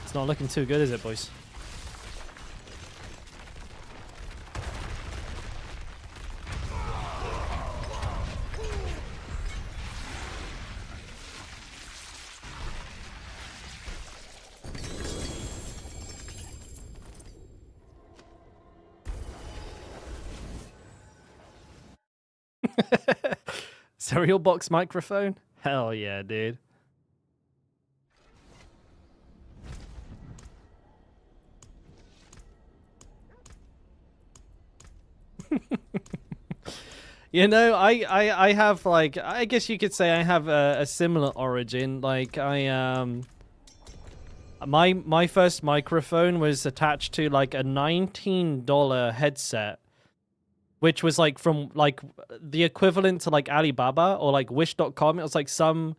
It's not looking too good, is it, boys? Cereal box microphone? Hell yeah, dude. You know, I have like, I guess you could say I have a similar origin. Like my first microphone was attached to like a $19 headset, which was like from like the equivalent to like Alibaba or like Wish.com. It was like some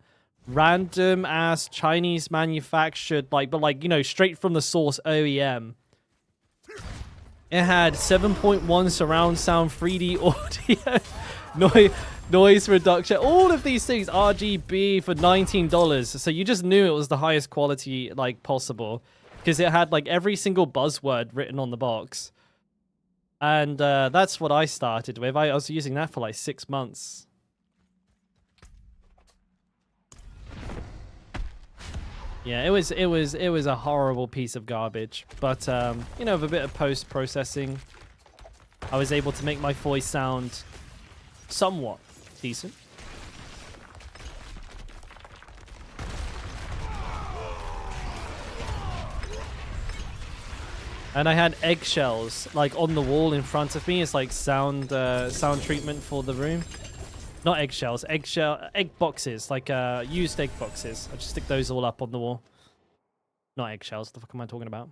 random ass Chinese manufactured, like, but like, you know, straight from the source OEM. It had 7.1 surround sound, 3D audio, noise reduction, all of these things, RGB for $19. So you just knew it was the highest quality like possible because it had like every single buzzword written on the box. And that's what I started with. I was using that for like 6 months. Yeah, it was a horrible piece of garbage. But you know, with a bit of post-processing, I was able to make my voice sound somewhat decent. And I had eggshells like on the wall in front of me. It's like sound treatment for the room. Not eggshells, egg boxes, like used egg boxes. I just stick those all up on the wall. Not eggshells. What the fuck am I talking about?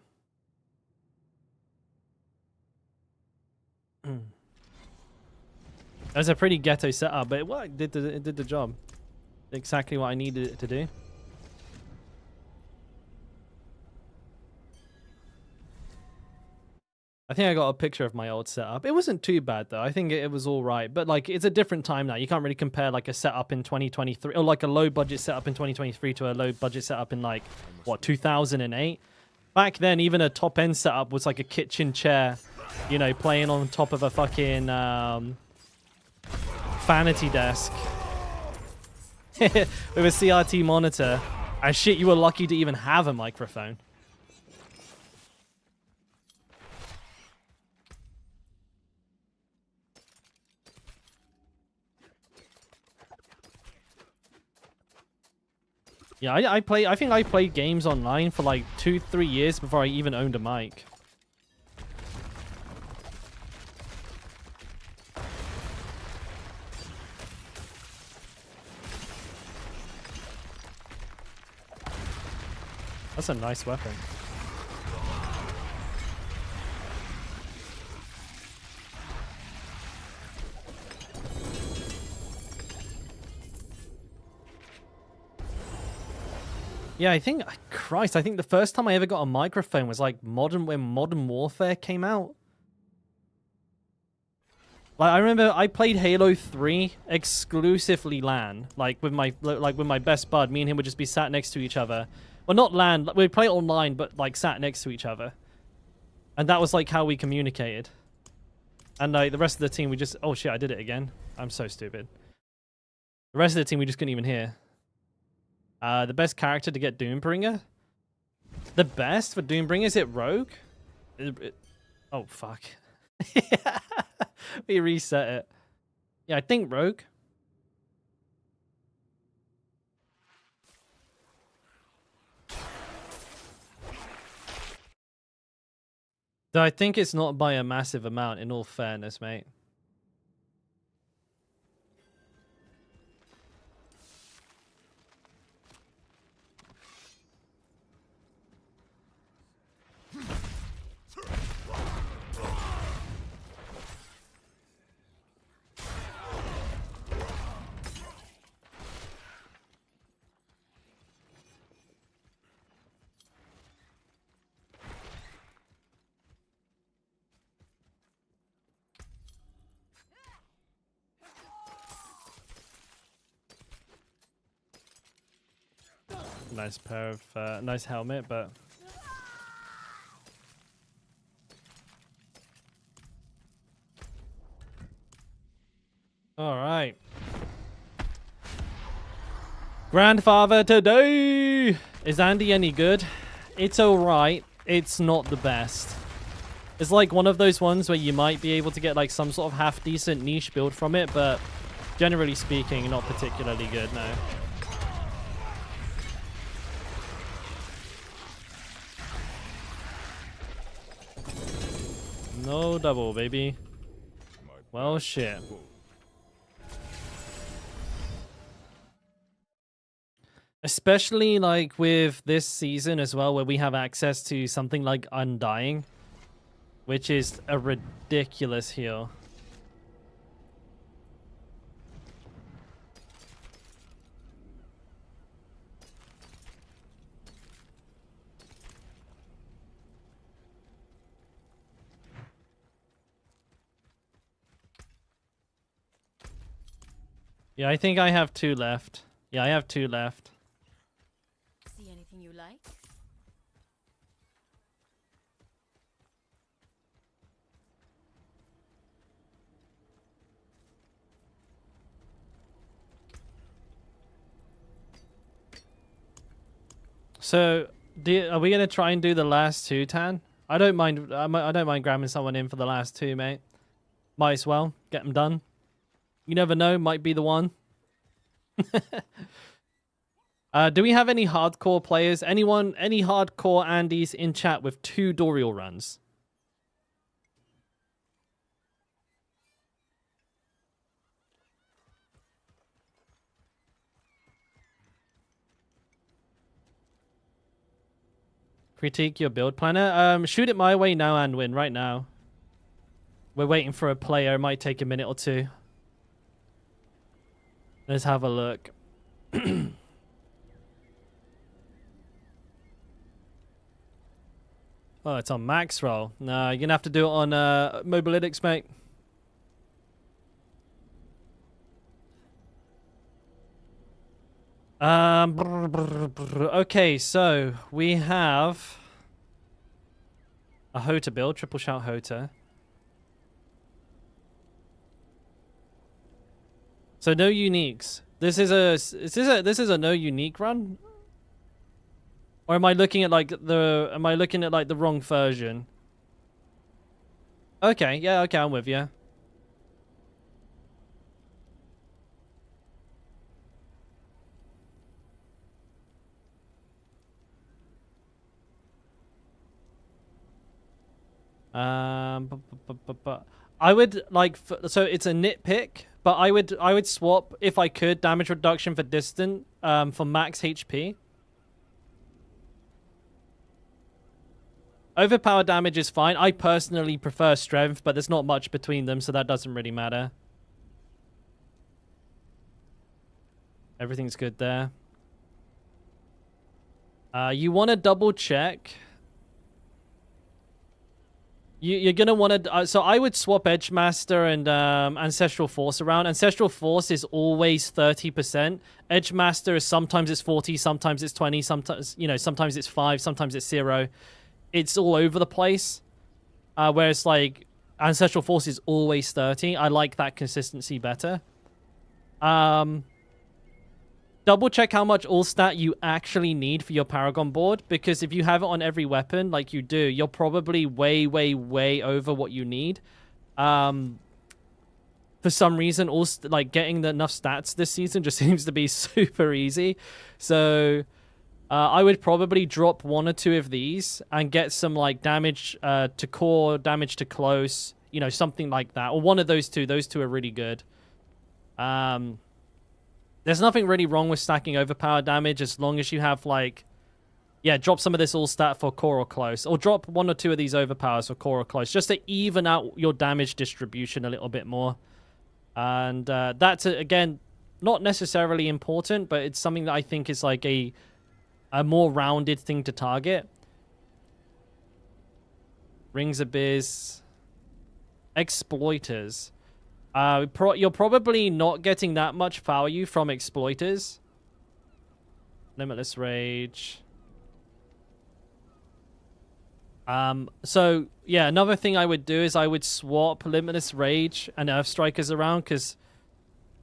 That's a pretty ghetto setup, but it worked. It did the job. Exactly what I needed it to do. I think I got a picture of my old setup. It wasn't too bad though. I think it was all right, but like it's a different time now. You can't really compare like a setup in 2023 or like a low budget setup in 2023 to a low budget setup in like what 2008. Back then, even a top end setup was like a kitchen chair, you know, playing on top of a fucking vanity desk with a CRT monitor. And shit, you were lucky to even have a microphone. Yeah, I think I played games online for like 2-3 years before I even owned a mic. That's a nice weapon. Yeah, I think, Christ, I think the first time I ever got a microphone was like when Modern Warfare came out. Like I remember I played Halo 3 exclusively LAN, like with my best bud. Me and him would just be sat next to each other. Well, not LAN, we'd play it online, but like sat next to each other. And that was like how we communicated. And like the rest of the team, we just, oh shit, I did it again. I'm so stupid. The rest of the team, we just couldn't even hear. The best character to get Doombringer? The best for Doombringer? Is it Rogue? Oh, fuck. We reset it. Yeah, I think Rogue. Though I think it's not by a massive amount, in all fairness, mate. Nice pair of, nice helmet, but... Alright. Grandfather today! Is Andy any good? It's alright. It's not the best. It's like one of those ones where you might be able to get like some sort of half-decent niche build from it, but generally speaking, not particularly good, no. No double, baby. Well, shit. Especially like with this season as well, where we have access to something like Undying, which is a ridiculous heal. Yeah, I think I have 2 left. Yeah, I have 2 left. See anything you like? So, are we gonna try and do the last 2, Tan? I don't mind. I don't mind grabbing someone in for the last 2, mate. Might as well get them done. You never know, might be the one. Do we have any hardcore players? Anyone? Any hardcore Andys in chat with 2 Dorial runs? Critique your build planner. Shoot it my way now, Anwin, right now. We're waiting for a player. It might take a minute or 2. Let's have a look. Oh, it's on max roll. No, you're gonna have to do it on Mobalytics, mate. Okay, so we have a Hota build, triple shout Hota. So no uniques. This is a no unique run? Or am I looking at like the wrong version? Okay, yeah, okay, I'm with you. I would like so it's a nitpick, but I would swap if I could damage reduction for distant for max HP. Overpower damage is fine. I personally prefer strength, but there's not much between them, so that doesn't really matter. Everything's good there. You want to double check. You're going to want to... so I would swap Edgemaster and Ancestral Force around. Ancestral Force is always 30%. Edgemaster is sometimes it's 40, sometimes it's 20, sometimes, you know, sometimes it's 5, sometimes it's 0. It's all over the place. Whereas, like, Ancestral Force is always 30. I like that consistency better. Double check how much all stat you actually need for your Paragon board, because if you have it on every weapon, like you do, you're probably way, way, way over what you need. For some reason, like getting enough stats this season just seems to be super easy. So I would probably drop 1 or 2 of these and get some like damage to core, damage to close, you know, something like that, or one of those two. Those two are really good. There's nothing really wrong with stacking overpower damage as long as you have, like... Yeah, drop some of this all stat for core or close. Or drop 1 or 2 of these overpowers for core or close. Just to even out your damage distribution a little bit more. And that's, again, not necessarily important, but it's something that I think is like a more rounded thing to target. Rings Abyss. Exploiters. You're probably not getting that much value from Exploiters. Limitless Rage. So, yeah, another thing I would do is I would swap Limitless Rage and Earth Strikers around, because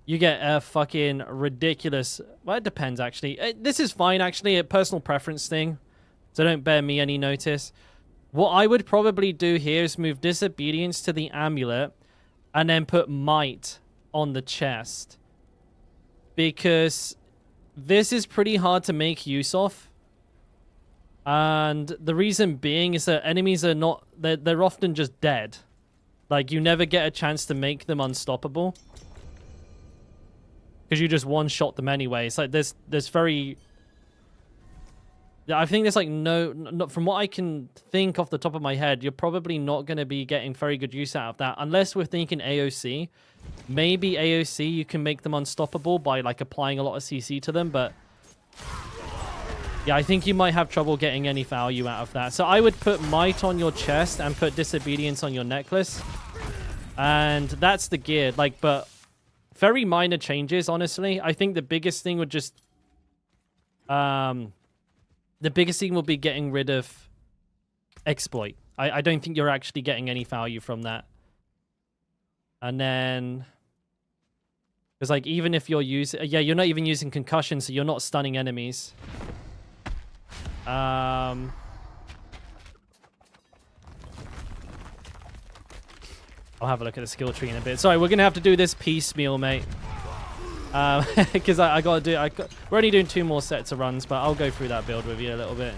you get a fucking ridiculous... Well, it depends, actually. This is fine, actually, a personal preference thing, so don't bear me any notice. What I would probably do here is move Disobedience to the Amulet, and then put Might on the chest. Because this is pretty hard to make use of. And the reason being is that enemies are not... They're often just dead. Like, you never get a chance to make them unstoppable. Because you just one-shot them anyway. It's like there's very... I think there's like no... From what I can think off the top of my head, you're probably not going to be getting very good use out of that. Unless we're thinking AOC. Maybe AOC, you can make them unstoppable by like applying a lot of CC to them, but... Yeah, I think you might have trouble getting any value out of that. So I would put Might on your chest and put Disobedience on your necklace. And that's the gear. Like, but... Very minor changes, honestly. I think the biggest thing would just... The biggest thing will be getting rid of Exploit. I don't think you're actually getting any value from that. And then... Because, like, even if you're using... Yeah, you're not even using Concussion, so you're not stunning enemies. I'll have a look at the skill tree in a bit. Sorry, we're going to have to do this piecemeal, mate. Because I got to do... We're only doing 2 more sets of runs, but I'll go through that build with you a little bit.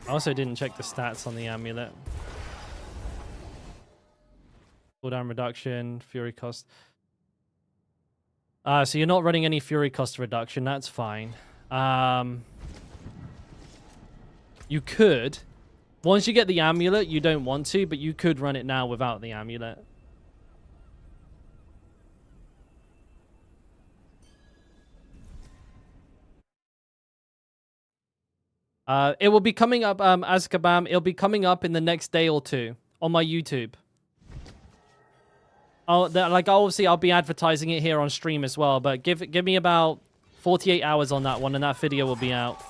I also didn't check the stats on the amulet. Cooldown reduction, fury cost. So you're not running any fury cost reduction. That's fine. You could. Once you get the amulet, you don't want to, but you could run it now without the amulet. It will be coming up, Azkaban. It'll be coming up in the next day or two on my YouTube. Obviously, I'll be advertising it here on stream as well, but give me about 48 hours on that one, and that video will be out.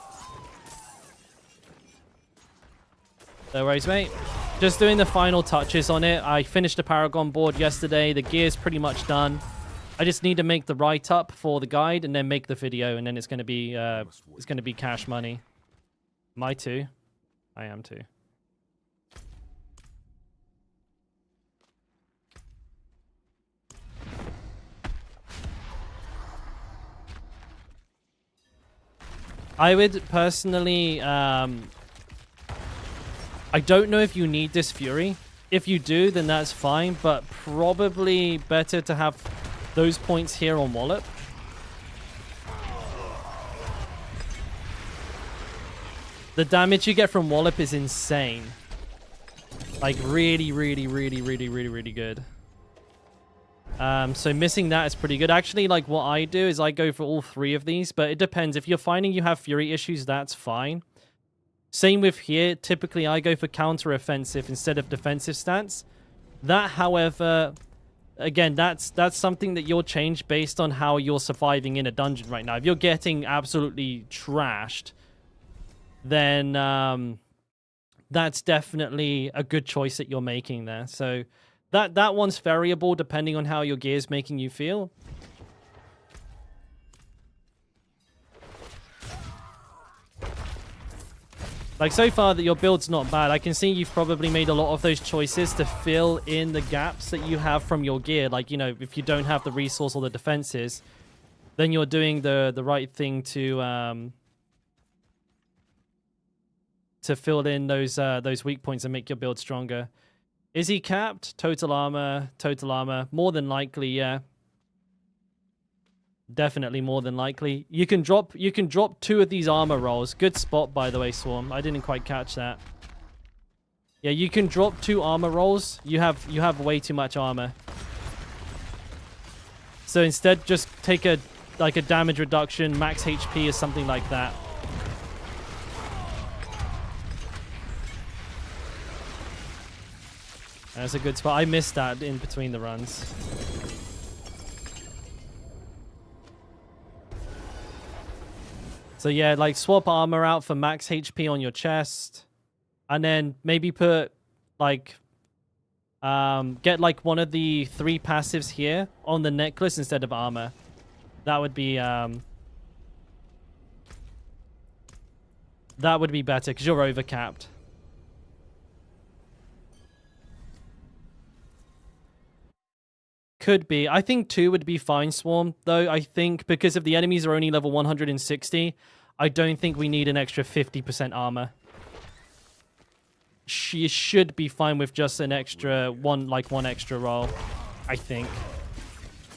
No worries, mate. Just doing the final touches on it. I finished the Paragon board yesterday. The gear's pretty much done. I just need to make the write-up for the guide and then make the video, and then it's gonna be cash money. Am I too? I am too. I would personally, I don't know if you need this Fury. If you do, then that's fine, but probably better to have those points here on Wallop. The damage you get from Wallop is insane. Like, really, really, really, really, really, really good. So missing that is pretty good. Actually, like, what I do is I go for all three of these, but it depends. If you're finding you have Fury issues, that's fine. Same with here. Typically, I go for counter-offensive instead of defensive stance. That, however, again, that's something that you'll change based on how you're surviving in a dungeon right now. If you're getting absolutely trashed, then that's definitely a good choice that you're making there. So that one's variable depending on how your gear's making you feel. Like, so far that your build's not bad. I can see you've probably made a lot of those choices to fill in the gaps that you have from your gear. Like, you know, if you don't have the resource or the defenses, then you're doing the right thing to fill in those weak points and make your build stronger. Is he capped? Total armor. More than likely, yeah. Definitely more than likely. You can drop 2 of these armor rolls. Good spot, by the way, Swarm. I didn't quite catch that. Yeah, you can drop 2 armor rolls. You have way too much armor. So instead, just take a damage reduction, max HP or something like that. That's a good spot. I missed that in between the runs. So yeah, like, swap armor out for max HP on your chest. And then maybe put, like, get, like, one of the 3 passives here on the necklace instead of armor. That would be better, because you're overcapped. Could be. I think 2 would be fine, Swarm, though. I think because if the enemies are only level 160, I don't think we need an extra 50% armor. You should be fine with just an extra one extra roll, I think.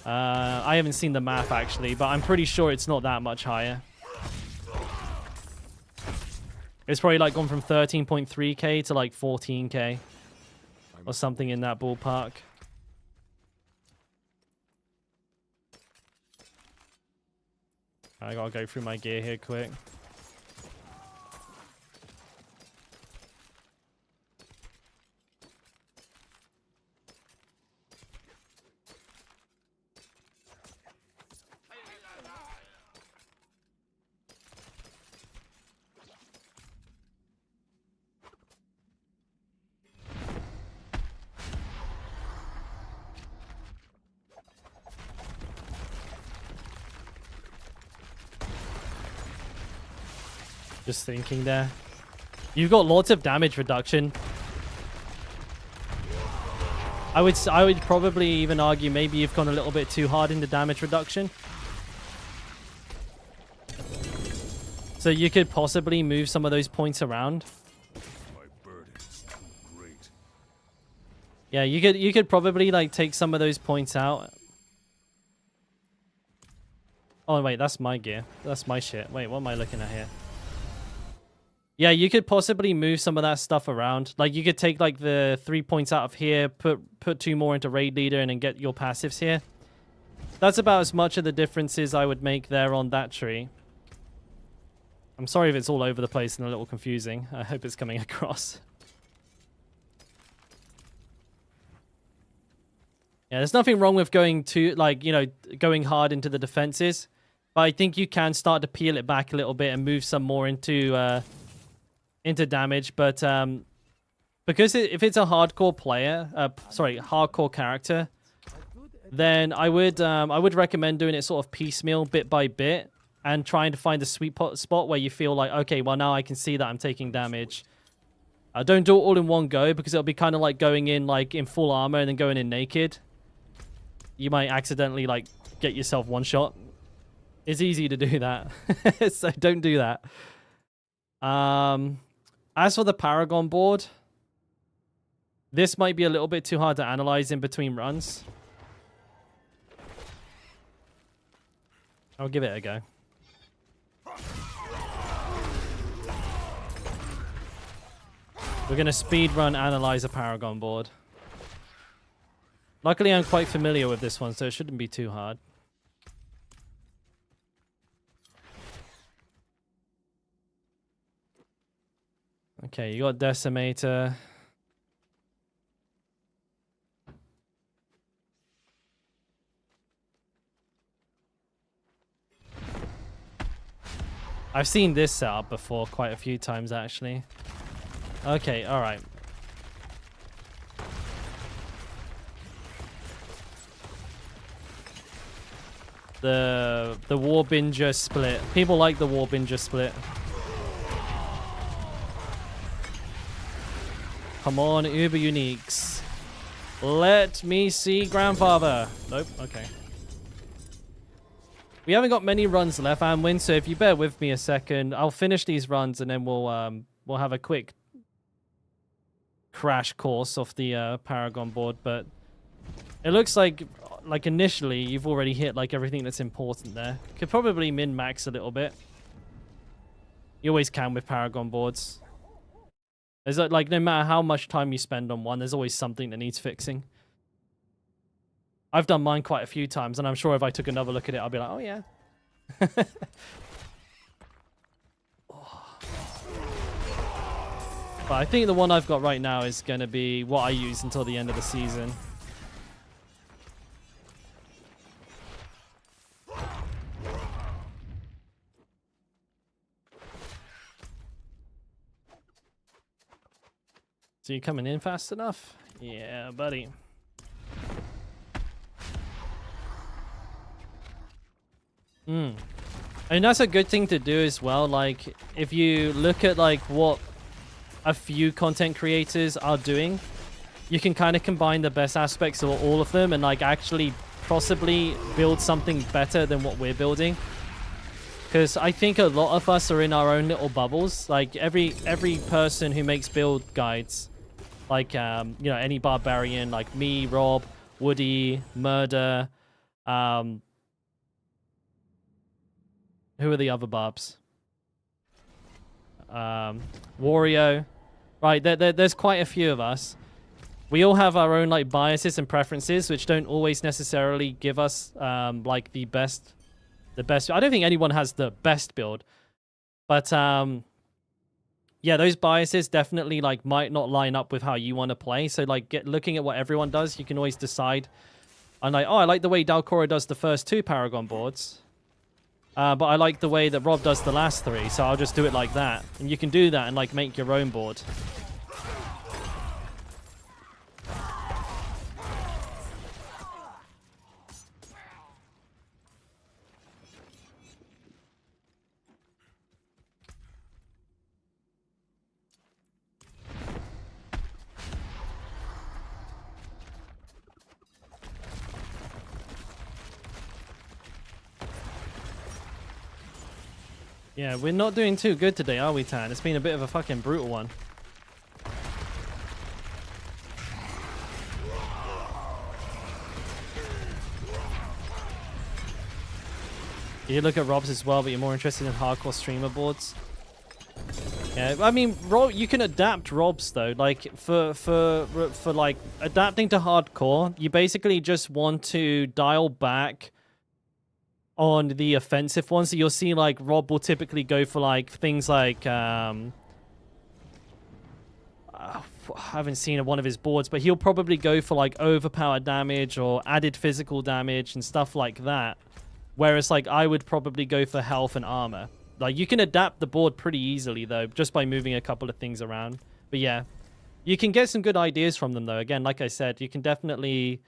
I haven't seen the math, actually, but I'm pretty sure it's not that much higher. It's probably, like, gone from 13.3k to, like, 14k. Or something in that ballpark. I gotta go through my gear here quick. Just thinking there. You've got lots of damage reduction. I would probably even argue maybe you've gone a little bit too hard into damage reduction. So you could possibly move some of those points around. My burden's too great. Yeah, you could probably, like, take some of those points out. Oh wait, that's my gear. That's my shit. Wait, what am I looking at here? Yeah, you could possibly move some of that stuff around. Like, you could take, like, the 3 points out of here, put 2 more into Raid Leader, and then get your passives here. That's about as much of the differences I would make there on that tree. I'm sorry if it's all over the place and a little confusing. I hope it's coming across. Yeah, there's nothing wrong with going to, like, you know, going hard into the defenses. But I think you can start to peel it back a little bit and move some more into damage. But because if it's a hardcore player, hardcore character, then I would recommend doing it sort of piecemeal, bit by bit, and trying to find a sweet spot where you feel like, okay, well, now I can see that I'm taking damage. Don't do it all in one go, because it'll be kind of like going in like in full armor and then going in naked. You might accidentally like get yourself one shot. It's easy to do that. So don't do that. As for the Paragon board, this might be a little bit too hard to analyze in between runs. I'll give it a go. We're going to speedrun analyze a Paragon board. Luckily, I'm quite familiar with this one, so it shouldn't be too hard. Okay, you got Decimator. I've seen this setup before quite a few times, actually. Okay, alright. The Warbinger split. People like the Warbinger split. Come on, Uber Uniques. Let me see Grandfather. Nope, okay. We haven't got many runs left, Anwin, so if you bear with me a second, I'll finish these runs and then we'll have a quick crash course off the Paragon board. But it looks like initially you've already hit like everything that's important there. Could probably min-max a little bit. You always can with Paragon boards. There's like no matter how much time you spend on one, there's always something that needs fixing. I've done mine quite a few times, and I'm sure if I took another look at it, I'll be like, oh yeah. But I think the one I've got right now is going to be what I use until the end of the season. So you coming in fast enough? Yeah, buddy. And that's a good thing to do as well. Like, if you look at like what a few content creators are doing, you can kind of combine the best aspects of all of them and like actually possibly build something better than what we're building. Because I think a lot of us are in our own little bubbles. Like every person who makes build guides, like you know, any barbarian, like me, Rob, Woody, Murder, who are the other barbs? Wario. Right, there's quite a few of us. We all have our own like biases and preferences, which don't always necessarily give us like the best. I don't think anyone has the best build, but yeah, those biases definitely like might not line up with how you want to play. So like looking at what everyone does, you can always decide. I'm like, oh, I like the way Dalkora does the first 2 Paragon boards. But I like the way that Rob does the last 3, so I'll just do it like that. And you can do that and like make your own board. Yeah, we're not doing too good today, are we, Tan? It's been a bit of a fucking brutal one. You look at Rob's as well, but you're more interested in hardcore streamer boards. Yeah, I mean, Rob, you can adapt Rob's though. Like for like adapting to hardcore, you basically just want to dial back on the offensive ones. So you'll see like Rob will typically go for like things like I haven't seen one of his boards, but he'll probably go for like overpowered damage or added physical damage and stuff like that. Whereas like I would probably go for health and armor. Like you can adapt the board pretty easily though, just by moving a couple of things around. But yeah, you can get some good ideas from them though. Again, like I said, you can definitely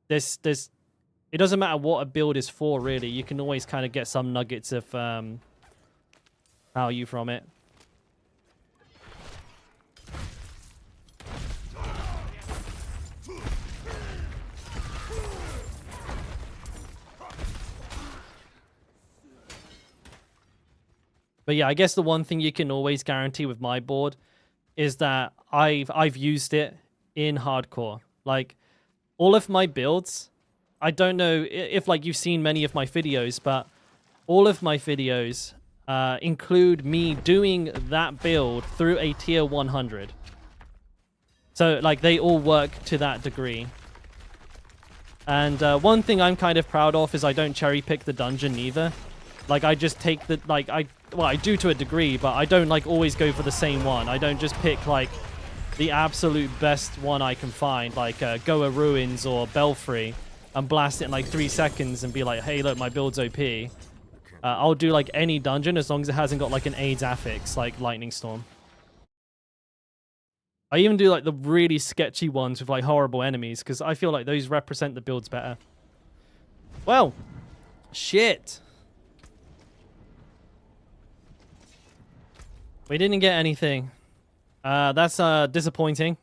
it doesn't matter what a build is for really. You can always kind of get some nuggets of value from it. But yeah, I guess the one thing you can always guarantee with my board is that I've used it in hardcore. Like all of my builds, I don't know if like you've seen many of my videos, but all of my videos include me doing that build through a tier 100. So like they all work to that degree. And one thing I'm kind of proud of is I don't cherry pick the dungeon either. Like I just take the well, I do to a degree, but I don't like always go for the same one. I don't just pick like the absolute best one I can find, like Goa Ruins or Belfry, and blast it in like 3 seconds and be like, hey, look, my build's OP. I'll do like any dungeon as long as it hasn't got like an AIDS affix, like Lightning Storm. I even do like the really sketchy ones with like horrible enemies, because I feel like those represent the builds better. Well, shit. We didn't get anything. That's disappointing.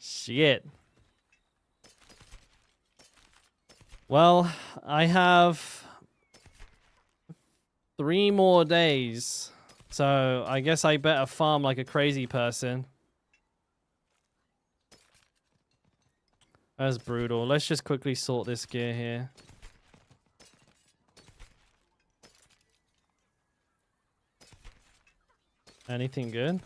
Shit. Well, I have 3 more days. So I guess I better farm like a crazy person. That's brutal. Let's just quickly sort this gear here. Anything good?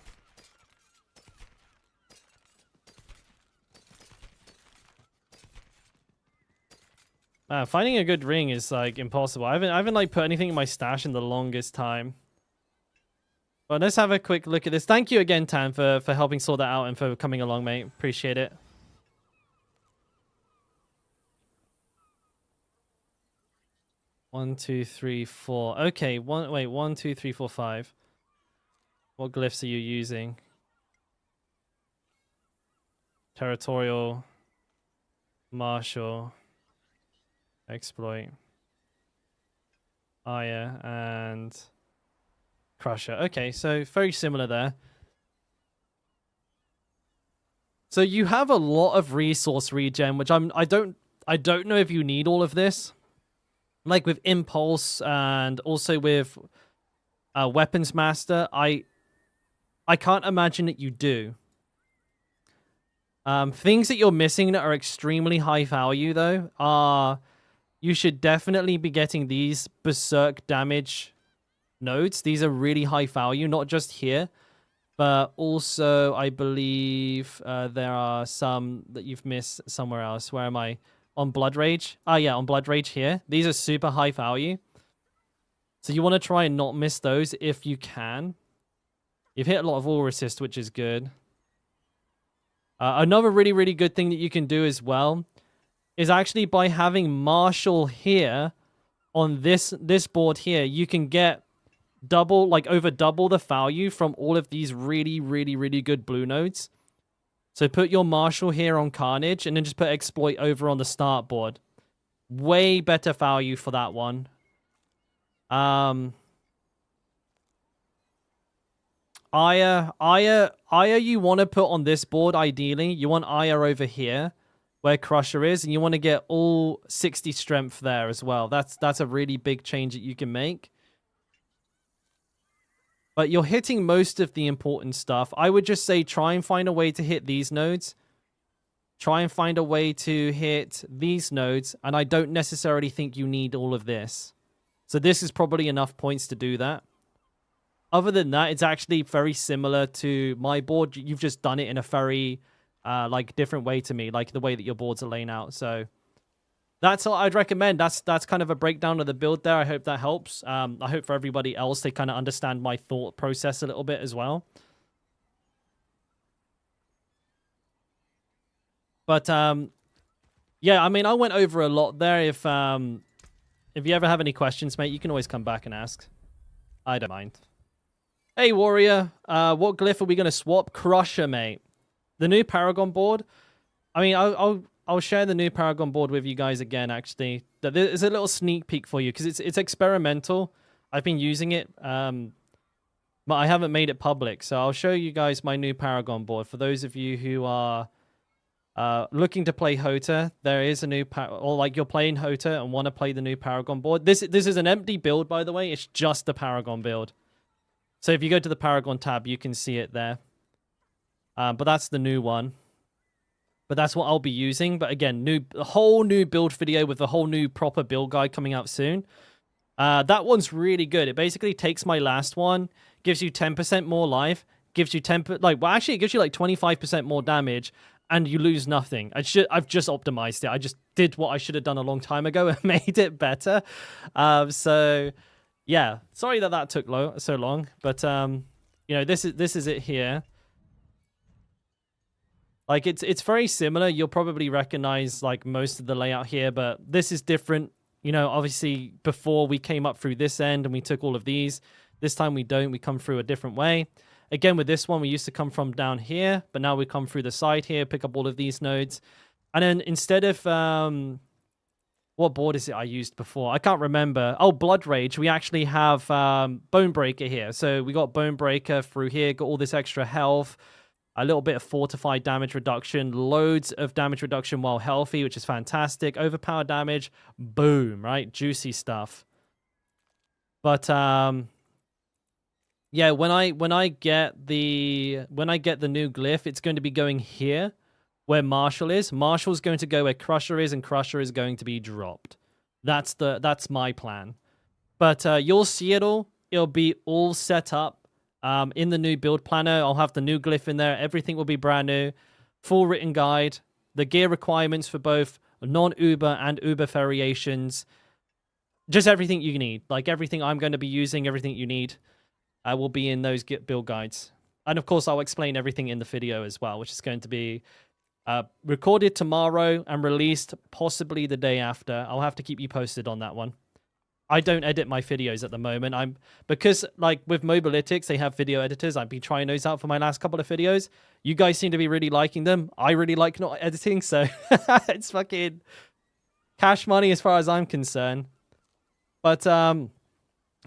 Finding a good ring is like impossible. I haven't like put anything in my stash in the longest time. But let's have a quick look at this. Thank you again, Tan, for helping sort that out and for coming along, mate. Appreciate it. One, two, three, four. Okay, wait, 1, 2, 3, 4, 5. What glyphs are you using? Territorial, martial, exploit, Aya, and Crusher. Okay, so very similar there. So you have a lot of resource regen, which I don't know if you need all of this. Like with Impulse and also with Weapons Master, I can't imagine that you do. Things that you're missing that are extremely high value, though, are you should definitely be getting these Berserk damage nodes. These are really high value, not just here, but also I believe there are some that you've missed somewhere else. Where am I? On Blood Rage? Ah, yeah, on Blood Rage here. These are super high value. So you want to try and not miss those if you can. You've hit a lot of wall resist, which is good. Another really, really good thing that you can do as well is actually by having Marshall here on this board here, you can get over double the value from all of these really, really, really good blue nodes. So put your Marshall here on Carnage and then just put Exploit over on the start board. Way better value for that one. Aya you want to put on this board ideally. You want Aya over here where Crusher is, and you want to get all 60 strength there as well. That's a really big change that you can make. But you're hitting most of the important stuff. I would just say try and find a way to hit these nodes. Try and find a way to hit these nodes, and I don't necessarily think you need all of this. So this is probably enough points to do that. Other than that, it's actually very similar to my board. You've just done it in a very like different way to me, like the way that your boards are laying out. So that's all I'd recommend. That's kind of a breakdown of the build there. I hope that helps. I hope for everybody else they kind of understand my thought process a little bit as well. But yeah, I mean, I went over a lot there. If you ever have any questions, mate, you can always come back and ask. I don't mind. Hey, Warrior. What glyph are we going to swap? Crusher, mate. The new Paragon board. I mean, I'll share the new Paragon board with you guys again, actually. There's a little sneak peek for you, because it's experimental. I've been using it, but I haven't made it public. So I'll show you guys my new Paragon board. For those of you who are looking to play Hota, there is a new... or like you're playing Hota and want to play the new Paragon board. This is an empty build, by the way. It's just the Paragon build. So if you go to the Paragon tab, you can see it there. But that's the new one. But that's what I'll be using. But again, a whole new build video with a whole new proper build guide coming out soon. That one's really good. It basically takes my last one, gives you 10% more life, gives you actually it gives you like 25% more damage, and you lose nothing. I've just optimized it. I just did what I should have done a long time ago and made it better. So yeah, sorry that took so long, but you know, this is it here. Like it's very similar. You'll probably recognize like most of the layout here, but this is different. You know, obviously before we came up through this end and we took all of these. This time we don't. We come through a different way. Again, with this one, we used to come from down here, but now we come through the side here, pick up all of these nodes. And then instead of... what board is it I used before? I can't remember. Oh, Blood Rage. We actually have Bone Breaker here. So we got Bone Breaker through here, got all this extra health, a little bit of fortified damage reduction, loads of damage reduction while healthy, which is fantastic. Overpowered damage, boom, right? Juicy stuff. But yeah, when I get the new glyph, it's going to be going here where Marshall is. Marshall's going to go where Crusher is, and Crusher is going to be dropped. That's my plan. But you'll see it all. It'll be all set up in the new build planner. I'll have the new glyph in there. Everything will be brand new. Full written guide. The gear requirements for both non-Uber and Uber variations. Just everything you need. Like everything I'm going to be using, everything you need will be in those build guides. And of course, I'll explain everything in the video as well, which is going to be recorded tomorrow and released possibly the day after. I'll have to keep you posted on that one. I don't edit my videos at the moment. Because like with Mobilytics, they have video editors. I've been trying those out for my last couple of videos. You guys seem to be really liking them. I really like not editing, so it's fucking cash money as far as I'm concerned. But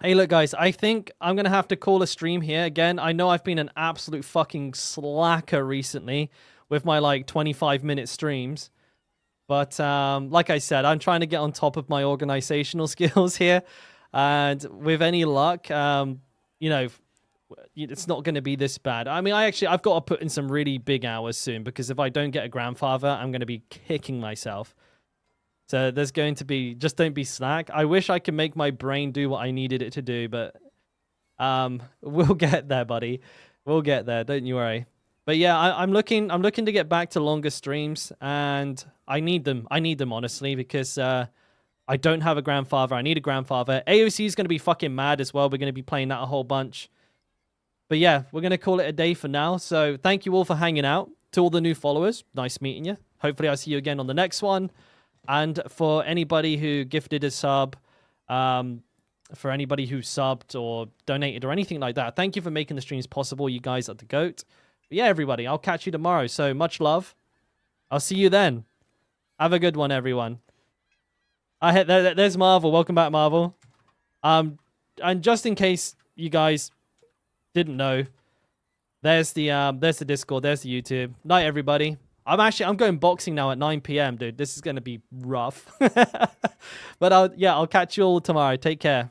hey, look, guys, I think I'm going to have to call a stream here again. I know I've been an absolute fucking slacker recently with my, like, 25-minute streams. But like I said, I'm trying to get on top of my organizational skills here. And with any luck, you know, it's not going to be this bad. I mean, I've got to put in some really big hours soon, because if I don't get a grandfather, I'm going to be kicking myself. So there's going to be, just don't be slack. I wish I could make my brain do what I needed it to do, but we'll get there, buddy. We'll get there. Don't you worry. But yeah, I'm looking to get back to longer streams, and I need them. I need them, honestly, because I don't have a grandfather. I need a grandfather. AOC is going to be fucking mad as well. We're going to be playing that a whole bunch. But yeah, we're going to call it a day for now. So thank you all for hanging out. To all the new followers, nice meeting you. Hopefully I'll see you again on the next one. And for anybody who gifted a sub, for anybody who subbed or donated or anything like that, thank you for making the streams possible. You guys are the GOAT. But yeah, everybody, I'll catch you tomorrow. So much love. I'll see you then. Have a good one, everyone. There's Marvel. Welcome back, Marvel. And just in case you guys didn't know, there's the Discord, there's the YouTube. Night, everybody. I'm going boxing now at 9 p.m., dude. This is going to be rough. But I'll catch you all tomorrow. Take care.